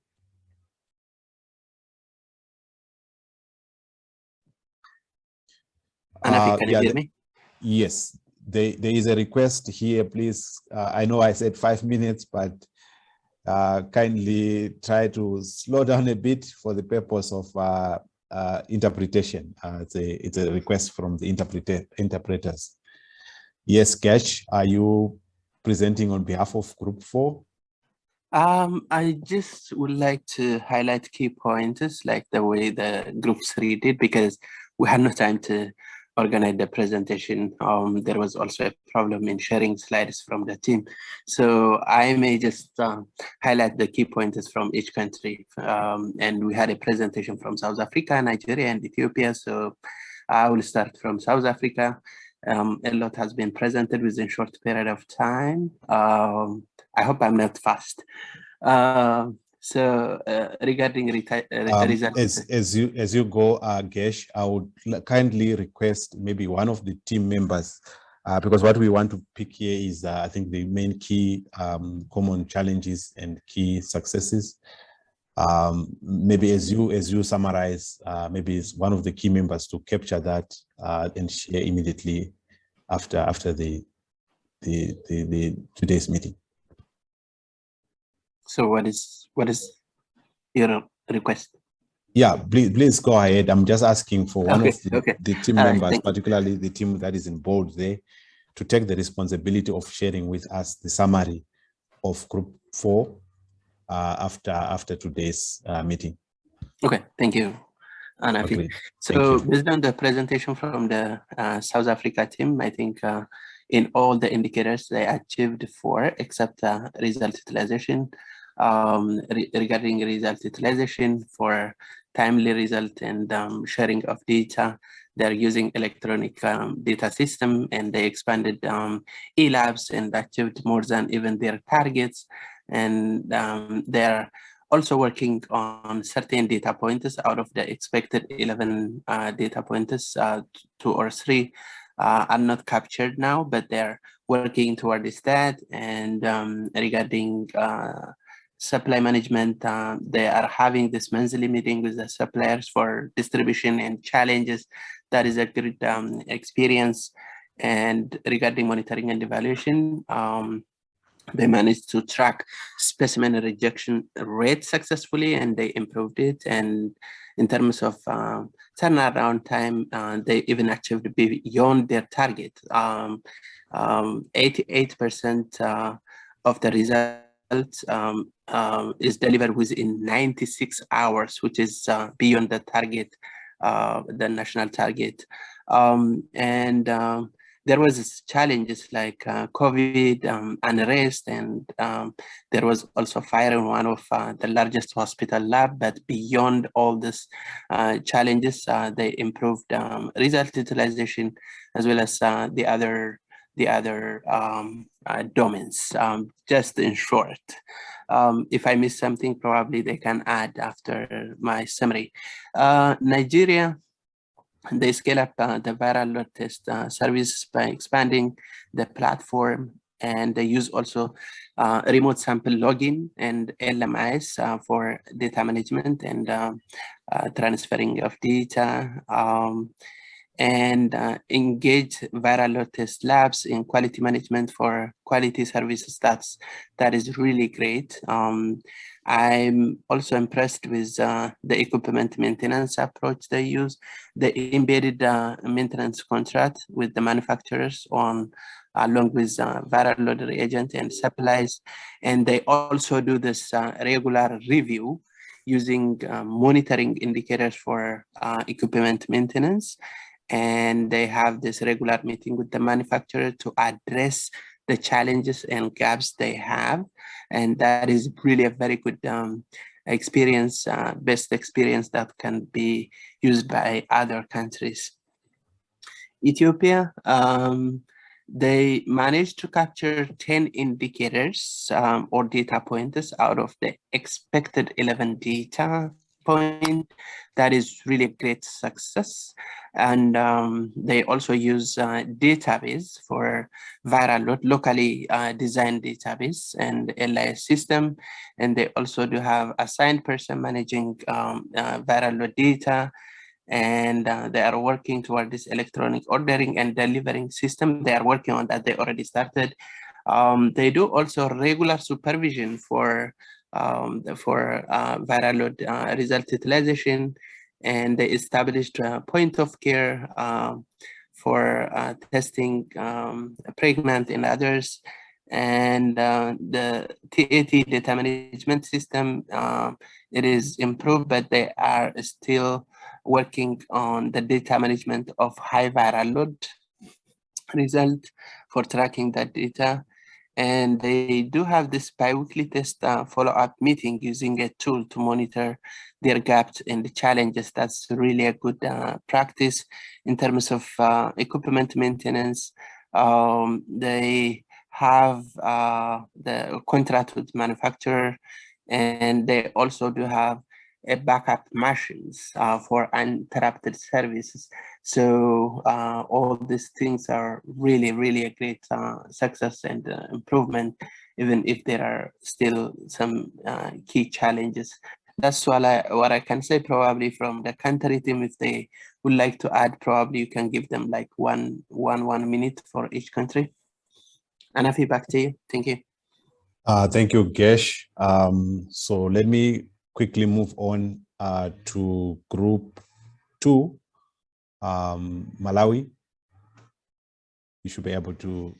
[SPEAKER 17] Anafi, can you hear me?
[SPEAKER 1] Yes, there is a request here, please. I know I said 5 minutes, but kindly try to slow down a bit for the purpose of interpretation. It's a request from the interpreters. Yes, Cash, are you presenting on behalf of group 4?
[SPEAKER 17] I just would like to highlight key pointers like the way the group 3 did, because we had no time to organize the presentation. There was also a problem in sharing slides from the team. So I may just highlight the key pointers from each country. And we had a presentation from South Africa, Nigeria, and Ethiopia. So I will start from South Africa. A lot has been presented within a short period of time. I hope I'm not fast. So regarding results,
[SPEAKER 1] as you go, Gesh, I would kindly request maybe one of the team members because what we want to pick here is, I think, the main key common challenges and key successes. Maybe as you summarize, maybe it's one of the key members to capture that and share immediately after the today's meeting.
[SPEAKER 17] So what is your request?
[SPEAKER 1] Yeah, please go ahead. I'm just asking for one of the team members,
[SPEAKER 17] Right,
[SPEAKER 1] particularly the team that is in bold there, to take the responsibility of sharing with us the summary of Group 4 after today's meeting.
[SPEAKER 17] Okay, thank you, Anafi.
[SPEAKER 1] Okay,
[SPEAKER 17] So based on the presentation from the South Africa team, I think in all the indicators they achieved 4 except result utilization. Regarding result utilization for timely result and sharing of data, they're using electronic data system, and they expanded e-labs and achieved more than even their targets. And they're also working on certain data pointers out of the expected 11 data pointers, 2 or 3 are not captured now, but they're working towards that. And regarding supply management, they are having this monthly meeting with the suppliers for distribution and challenges. That is a good experience. And regarding monitoring and evaluation, they managed to track specimen rejection rate successfully, and they improved it. And in terms of turnaround time, they even achieved beyond their target. 88% of the results is delivered within 96 hours, which is beyond the target, the national target. There was challenges like COVID, unrest, and there was also fire in one of the largest hospital lab. But beyond all these challenges, they improved result utilization as well as the other domains. Just in short, if I miss something, probably they can add after my summary. Nigeria, they scale up the viral load test service by expanding the platform, and they use also remote sample login and LMIs for data management and transferring of data, and engage viral load test labs in quality management for quality services. That is really great. I'm also impressed with the equipment maintenance approach they use. They embedded maintenance contract with the manufacturers along with viral load reagent and supplies. And they also do this regular review using monitoring indicators for equipment maintenance. And they have this regular meeting with the manufacturer to address the challenges and gaps they have. And that is really a very good experience, best experience that can be used by other countries. Ethiopia, they managed to capture 10 indicators or data pointers out of the expected 11 data point. That is really a great success. And they also use database for viral load, locally designed database and LIS system. And they also do have assigned person managing viral load data. And they are working toward this electronic ordering and delivering system. They are working on that. They already started. They do also regular supervision for viral load result utilization, and they established a point of care for testing pregnant and others. And the TAT data management system, it is improved, but they are still working on the data management of high viral load result for tracking that data. And they do have this bi-weekly test follow-up meeting using a tool to monitor their gaps and the challenges. That's really a good practice in terms of equipment maintenance. They have the contract with manufacturer, and they also do have backup machines for uninterrupted services. So all these things are really, really a great success and improvement, even if there are still some key challenges. That's what I can say. Probably from the country team, if they would like to add, probably you can give them like one minute for each country. Anafi, back to you. Thank you.
[SPEAKER 1] Thank you, Gesh. So let me quickly move on to group 2, Malawi. You should be able to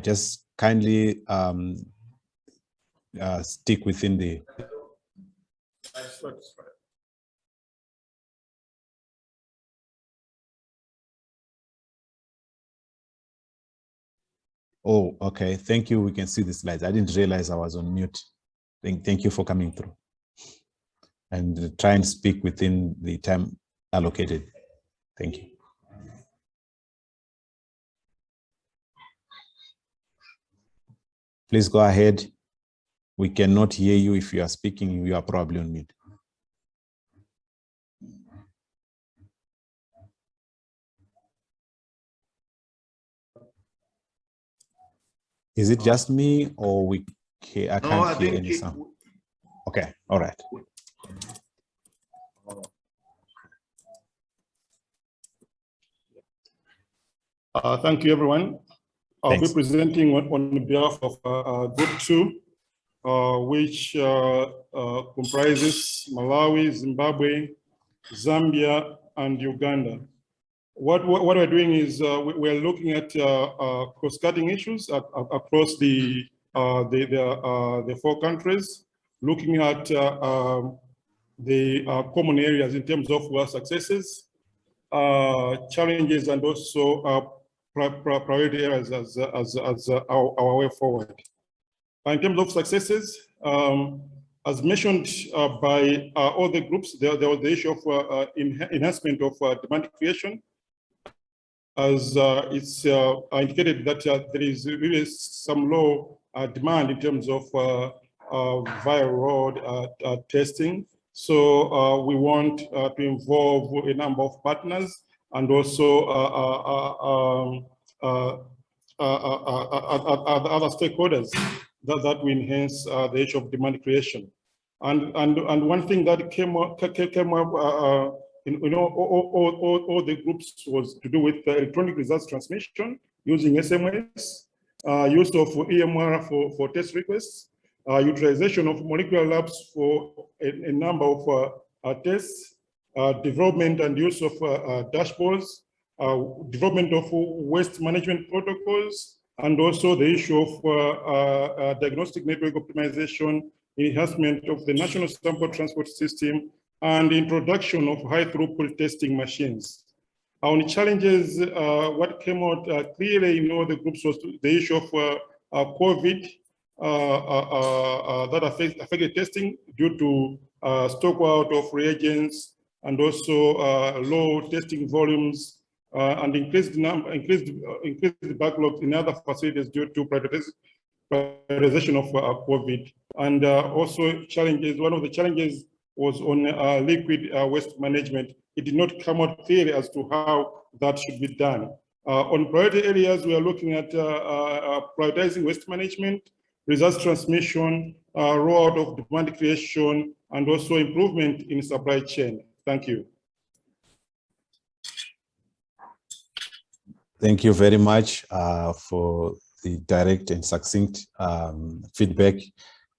[SPEAKER 1] just kindly stick within the. Oh, okay. Thank you. We can see the slides. I didn't realize I was on mute. Thank you for coming through. And try and speak within the time allocated. Thank you. Please go ahead. We cannot hear you if you are speaking. You are probably on mute. Is it just me, or I can't hear any sound? Okay, all right.
[SPEAKER 18] Thank you, everyone. I'll be presenting on behalf of Group 2, which comprises Malawi, Zimbabwe, Zambia, and Uganda. What we're doing is we're looking at cross-cutting issues across the 4 countries, looking at the common areas in terms of successes, challenges, and also priority areas as our way forward. In terms of successes, as mentioned by all the groups, there was the issue of enhancement of demand creation. As it's indicated that there is really some low demand in terms of viral load testing. So we want to involve a number of partners and also other stakeholders that will enhance the issue of demand creation. And one thing that came up in all the groups was to do with electronic results transmission using SMS, use of EMR for test requests, utilization of molecular labs for a number of tests, development and use of dashboards, development of waste management protocols, and also the issue of diagnostic network optimization, enhancement of the national sample transport system, and introduction of high throughput testing machines. On the challenges, what came out clearly in all the groups was the issue of COVID that affected testing due to stock out of reagents and also low testing volumes and increased backlogs in other facilities due to prioritization of COVID. And also challenges, one of the challenges was on liquid waste management. It did not come out clearly as to how that should be done. On priority areas, we are looking at prioritizing waste management, results transmission, rollout of demand creation, and also improvement in supply chain. Thank you.
[SPEAKER 1] Thank you very much for the direct and succinct feedback.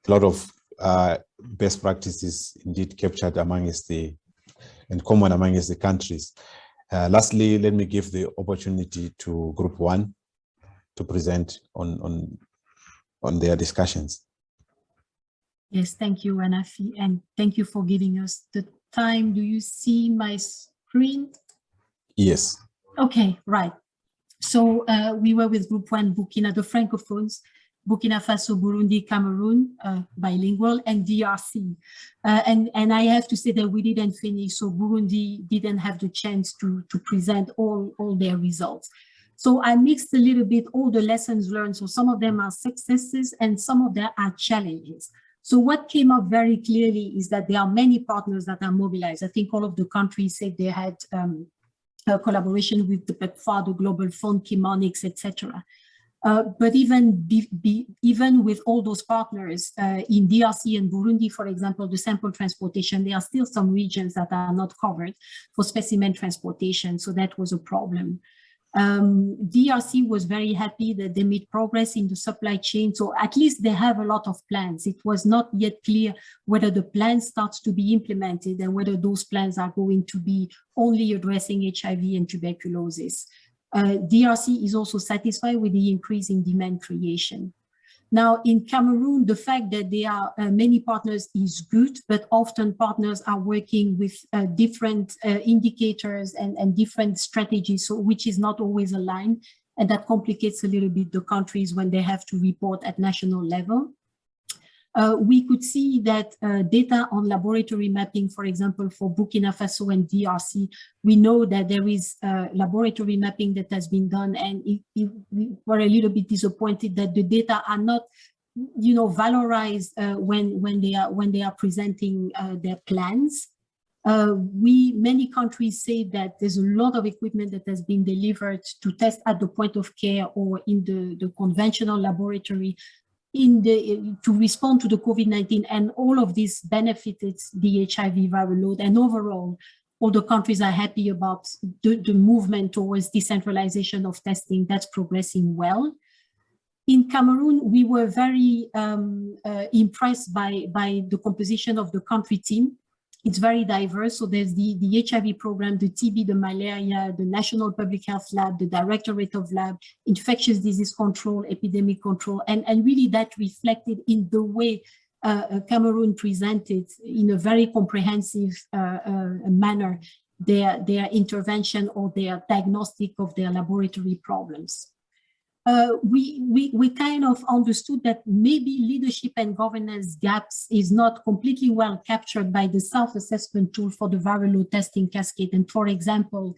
[SPEAKER 1] A lot of best practices indeed captured amongst and common amongst the countries. Lastly, let me give the opportunity to Group 1 to present on their discussions.
[SPEAKER 3] Yes, thank you, Anafi, and thank you for giving us the time. Do you see my screen?
[SPEAKER 1] Yes.
[SPEAKER 3] Okay, right. So we were with Group 1, Burkina, the Francophones, Burkina Faso, Burundi, Cameroon, bilingual, and DRC. And I have to say that we didn't finish, so Burundi didn't have the chance to present all their results. So I mixed a little bit all the lessons learned. So some of them are successes and some of them are challenges. So what came up very clearly is that there are many partners that are mobilized. I think all of the countries said they had a collaboration with the PEPFAR, the Global Fund, Chemonics, etc. But even with all those partners, in DRC and Burundi, for example, the sample transportation, there are still some regions that are not covered for specimen transportation. So that was a problem. DRC was very happy that they made progress in the supply chain. So at least they have a lot of plans. It was not yet clear whether the plan starts to be implemented and whether those plans are going to be only addressing HIV and tuberculosis. DRC is also satisfied with the increase in demand creation. Now, in Cameroon, the fact that there are many partners is good, but often partners are working with different indicators and different strategies, so which is not always aligned, and that complicates a little bit the countries when they have to report at national level. We could see that data on laboratory mapping, for example, for Burkina Faso and DRC, we know that there is laboratory mapping that has been done, and we were a little bit disappointed that the data are not, valorized when they are presenting their plans. Many countries say that there's a lot of equipment that has been delivered to test at the point of care or in the conventional laboratory to respond to the COVID-19, and all of this benefited the HIV viral load. And overall, all the countries are happy about the movement towards decentralization of testing. That's progressing well. In Cameroon, we were very impressed by the composition of the country team. It's very diverse. So there's the HIV program, the TB, the malaria, the National Public Health Lab, the Directorate of Lab, Infectious Disease Control, Epidemic Control, and really that reflected in the way Cameroon presented in a very comprehensive manner their intervention or their diagnostic of their laboratory problems. We kind of understood that maybe leadership and governance gaps is not completely well captured by the self-assessment tool for the viral load testing cascade. And for example,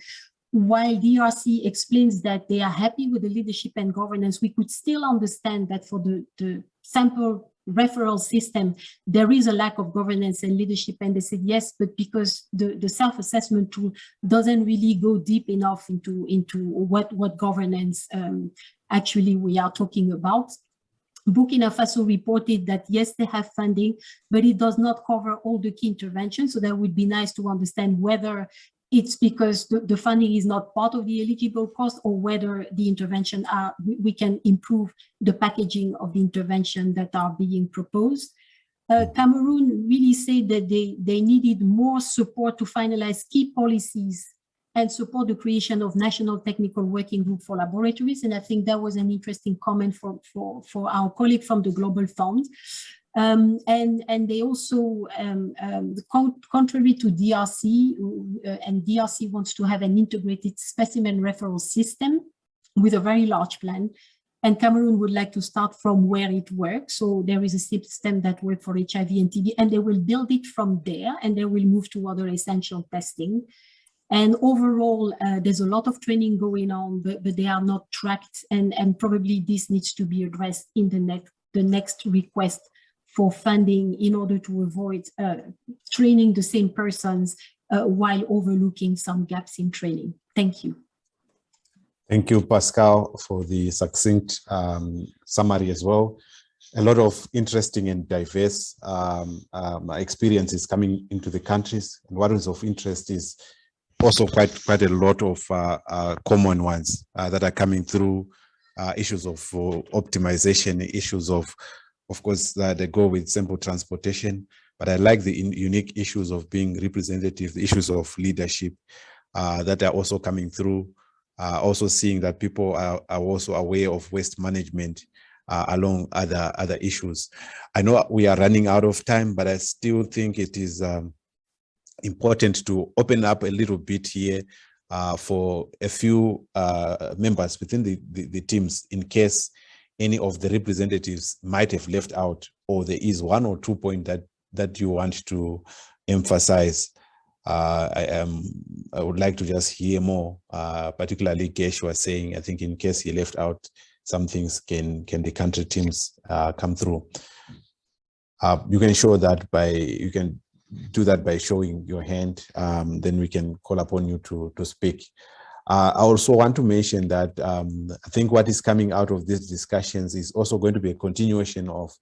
[SPEAKER 3] while DRC explains that they are happy with the leadership and governance, we could still understand that for the sample referral system, there is a lack of governance and leadership. And they said, yes, but because the self-assessment tool doesn't really go deep enough into what governance actually we are talking about. Burkina Faso reported that, yes, they have funding, but it does not cover all the key interventions. So that would be nice to understand whether it's because the funding is not part of the eligible cost, or whether the intervention we can improve the packaging of the intervention that are being proposed. Cameroon really said that they needed more support to finalize key policies and support the creation of National Technical Working Group for Laboratories. And I think that was an interesting comment for our colleague from the Global Fund. And they also, contrary to DRC, and DRC wants to have an integrated specimen referral system with a very large plan. And Cameroon would like to start from where it works. So there is a system that works for HIV and TB, and they will build it from there, and they will move to other essential testing. And overall, there's a lot of training going on, but they are not tracked, and probably this needs to be addressed in the next request for funding in order to avoid training the same persons while overlooking some gaps in training. Thank you.
[SPEAKER 1] Thank you, Pascal, for the succinct summary as well. A lot of interesting and diverse experiences coming into the countries. And what is of interest is also quite a lot of common ones that are coming through, issues of optimization, issues of course, they go with sample transportation, but I like the unique issues of being representative, the issues of leadership that are also coming through, also seeing that people are also aware of waste management along other issues. I know we are running out of time, but I still think it is important to open up a little bit here for a few members within the teams, in case any of the representatives might have left out, or there is one or 2 points that you want to emphasize. I would like to just hear more, particularly Gesh was saying, I think in case he left out some things, can the country teams come through? You can show that you can do that by showing your hand. Then we can call upon you to speak. I also want to mention that I think what is coming out of these discussions is also going to be a continuation of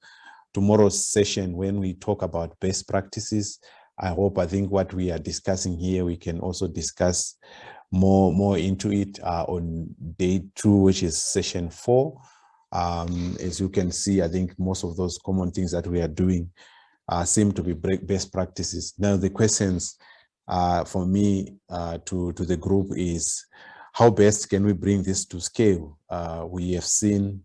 [SPEAKER 1] tomorrow's session when we talk about best practices. I think what we are discussing here, we can also discuss more into it on day 2, which is session 4. As you can see, I think most of those common things that we are doing seem to be best practices. Now, the questions for me to the group is, how best can we bring this to scale? We have seen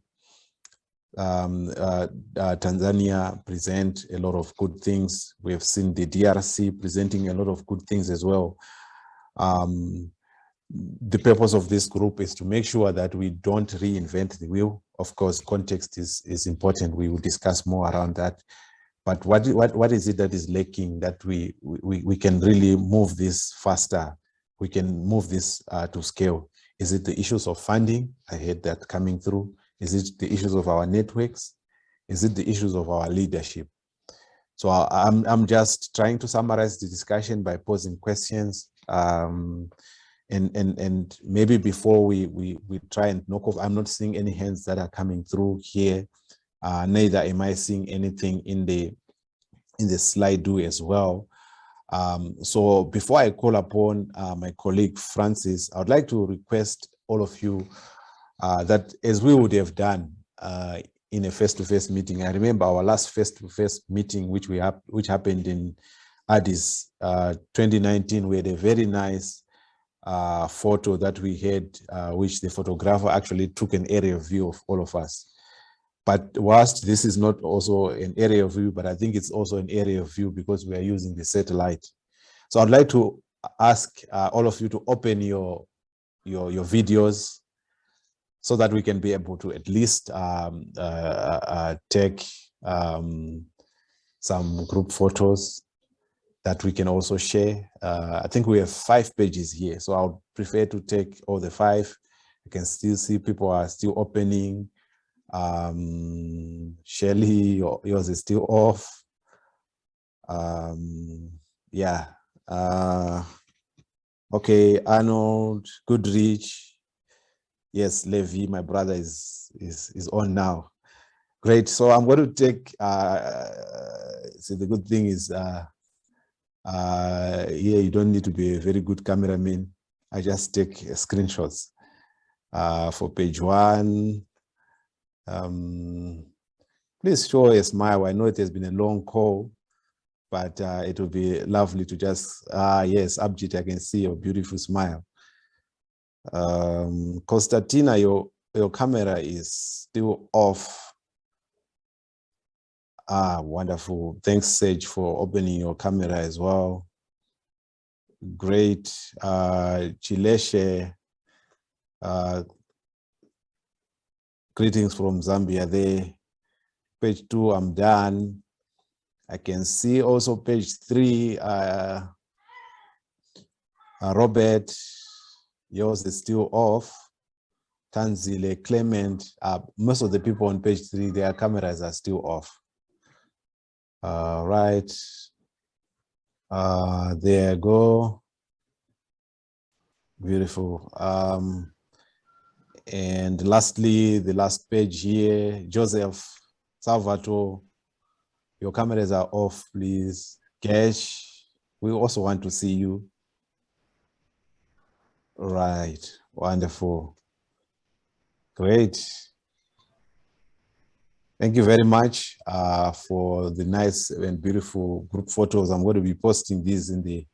[SPEAKER 1] Tanzania present a lot of good things. We have seen the DRC presenting a lot of good things as well. The purpose of this group is to make sure that we don't reinvent the wheel. Of course, context is important. We will discuss more around that. But what is it that is lacking that we can really move this faster? We can move this to scale. Is it the issues of funding? I heard that coming through. Is it the issues of our networks? Is it the issues of our leadership? So I'm just trying to summarize the discussion by posing questions. And maybe before we try and knock off, I'm not seeing any hands that are coming through here. Neither am I seeing anything in the slide do as well. So before I call upon my colleague Francis, I would like to request all of you that, as we would have done in a face-to-face meeting. I remember our last face-to-face meeting, which happened in Addis 2019. We had a very nice photo that we had, which the photographer actually took an aerial view of all of us. But whilst this is not also an area view, but I think it's also an area view because we are using the satellite. So I'd like to ask all of you to open your videos so that we can be able to at least take some group photos that we can also share. I think we have 5 pages here, so I would prefer to take all the 5. I can still see people are still opening. Shelley, yours is still off. Yeah. Okay, Arnold, Goodrich. Yes, Levi, my brother is on now. Great. So I'm going to take. So the good thing is, yeah, you don't need to be a very good cameraman. I just take screenshots for page 1. Please show a smile. I know it has been a long call, but it will be lovely to just, yes, Abjit, I can see your beautiful smile. Constantina, your camera is still off. Wonderful. Thanks, Sage, for opening your camera as well. Great. Chileshe, greetings from Zambia there. Page 2, I'm done. I can see also page 3, Robert, yours is still off. Tanzile, Clement, most of the people on page 3, their cameras are still off. Right. There you go. Beautiful. And lastly, the last page here, Joseph, Salvatore, your cameras are off, please. Cash, we also want to see you. Right, wonderful. Great. Thank you very much for the nice and beautiful group photos. I'm going to be posting these in the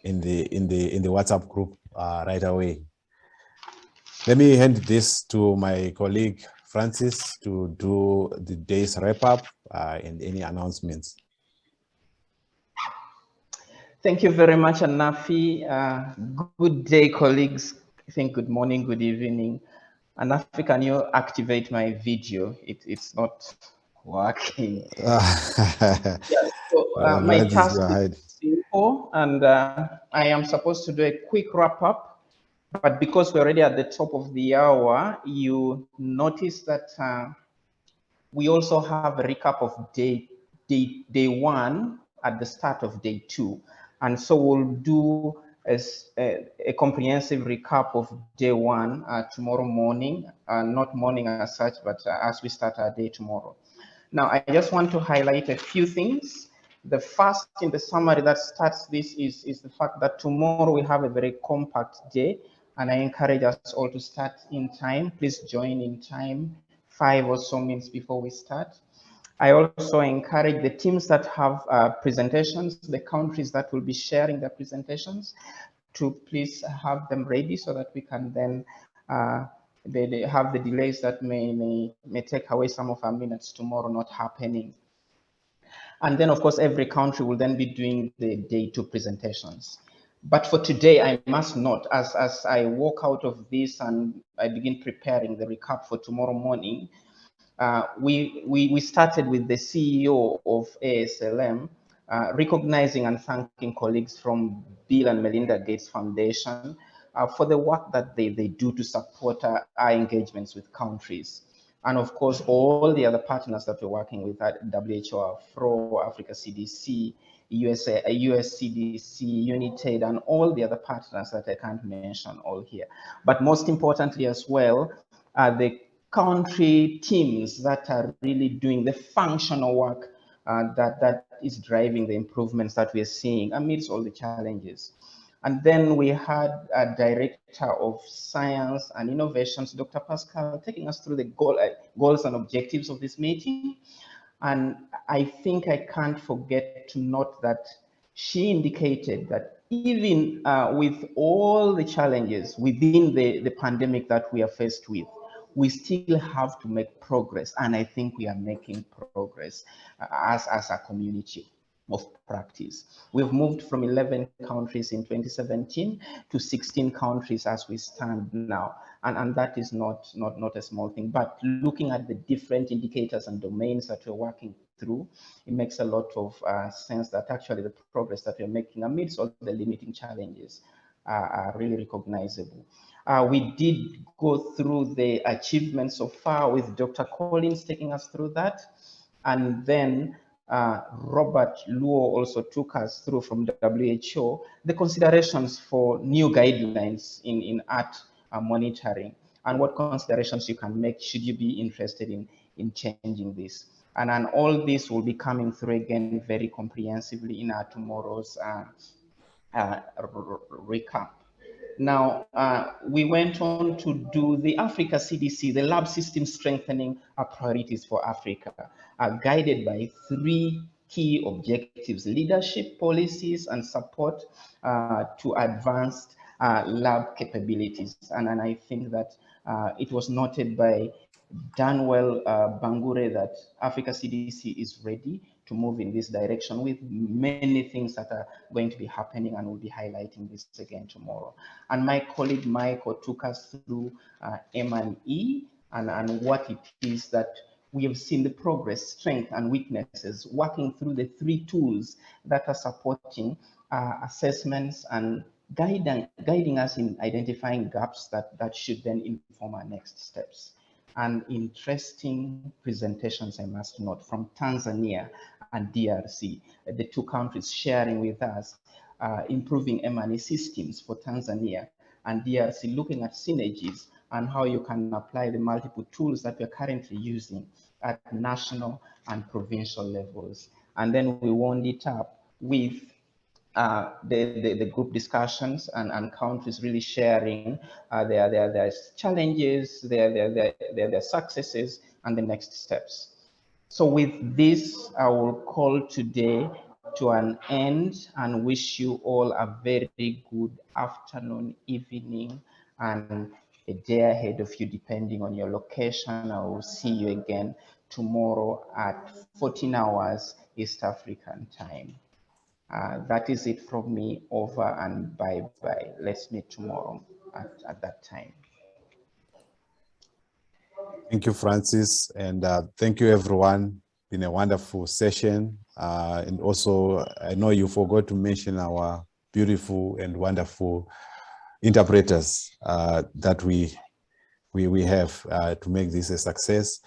[SPEAKER 1] WhatsApp group right away. Let me hand this to my colleague Francis to do the day's wrap up and any announcements.
[SPEAKER 19] Thank you very much, Anafi. Good day, colleagues. I think good morning, good evening. Anafi, can you activate my video? It's not working. Yeah, so, my task is simple, and I am supposed to do a quick wrap up. But because we're already at the top of the hour, you notice that we also have a recap of day day 1 at the start of day 2. And so we'll do a comprehensive recap of day 1 tomorrow morning, not morning as such, but as we start our day tomorrow. Now, I just want to highlight a few things. The first in the summary that starts this is the fact that tomorrow we have a very compact day, and I encourage us all to start in time. Please join in time, 5 or so minutes before we start. I also encourage the teams that have presentations, the countries that will be sharing their presentations, to please have them ready so that we can then they have the delays that may take away some of our minutes tomorrow not happening. And then, of course, every country will then be doing the day 2 presentations. But for today, I must note, as I walk out of this and I begin preparing the recap for tomorrow morning, we started with the CEO of ASLM, recognizing and thanking colleagues from Bill and Melinda Gates Foundation for the work that they do to support our engagements with countries. And of course, all the other partners that we're working with at WHO, AFRO, Africa CDC, US CDC, UNITAID, and all the other partners that I can't mention all here. But most importantly as well, the country teams that are really doing the functional work that is driving the improvements that we are seeing amidst all the challenges. And then we had a Director of Science and Innovations, Dr. Pascal, taking us through the goals and objectives of this meeting. And I think I can't forget to note that she indicated that even with all the challenges within the pandemic that we are faced with, we still have to make progress. And I think we are making progress as a community of practice. We've moved from 11 countries in 2017 to 16 countries as we stand now. And that is not a small thing, but looking at the different indicators and domains that we're working through, it makes a lot of sense that actually the progress that we're making amidst all the limiting challenges are really recognizable. We did go through the achievements so far with Dr. Collins taking us through that. And then Robert Luo also took us through from WHO the considerations for new guidelines in art monitoring and what considerations you can make should you be interested in changing this. And all this will be coming through again very comprehensively in our tomorrow's recap. Now, we went on to do the Africa CDC, the lab system strengthening priorities for Africa, guided by 3 key objectives: leadership, policies, and support to advanced lab capabilities. And I think that it was noted by Danwell Bangure that Africa CDC is ready to move in this direction with many things that are going to be happening, and we'll be highlighting this again tomorrow. And my colleague Michael took us through M&E and what it is that we have seen the progress, strength, and weaknesses, working through the 3 tools that are supporting assessments and guiding us in identifying gaps that should then inform our next steps. And interesting presentations, I must note, from Tanzania and DRC, the 2 countries sharing with us improving M&E systems for Tanzania, and DRC looking at synergies and how you can apply the multiple tools that we're currently using at national and provincial levels. And then we wound it up with the group discussions and countries really sharing their challenges, their successes, and the next steps. So with this, I will call today to an end and wish you all a very good afternoon, evening, and a day ahead of you, depending on your location. I will see you again tomorrow at 14 hours East African time. That is it from me. Over and bye-bye. Let's meet tomorrow at that time.
[SPEAKER 1] Thank you, Francis, and thank you, everyone. Been a wonderful session. And also, I know you forgot to mention our beautiful and wonderful interpreters that we have to make this a success.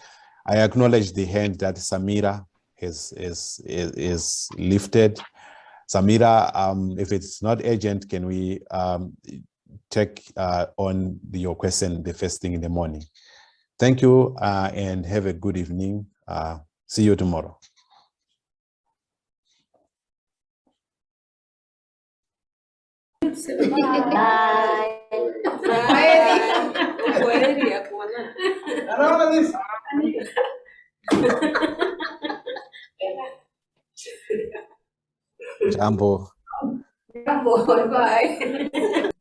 [SPEAKER 1] I acknowledge the hand that Samira is lifted. Samira, if it's not urgent, can we take on your question the first thing in the morning? Thank you and have a good evening. See you tomorrow. Jambo.
[SPEAKER 20] Jambo, bye.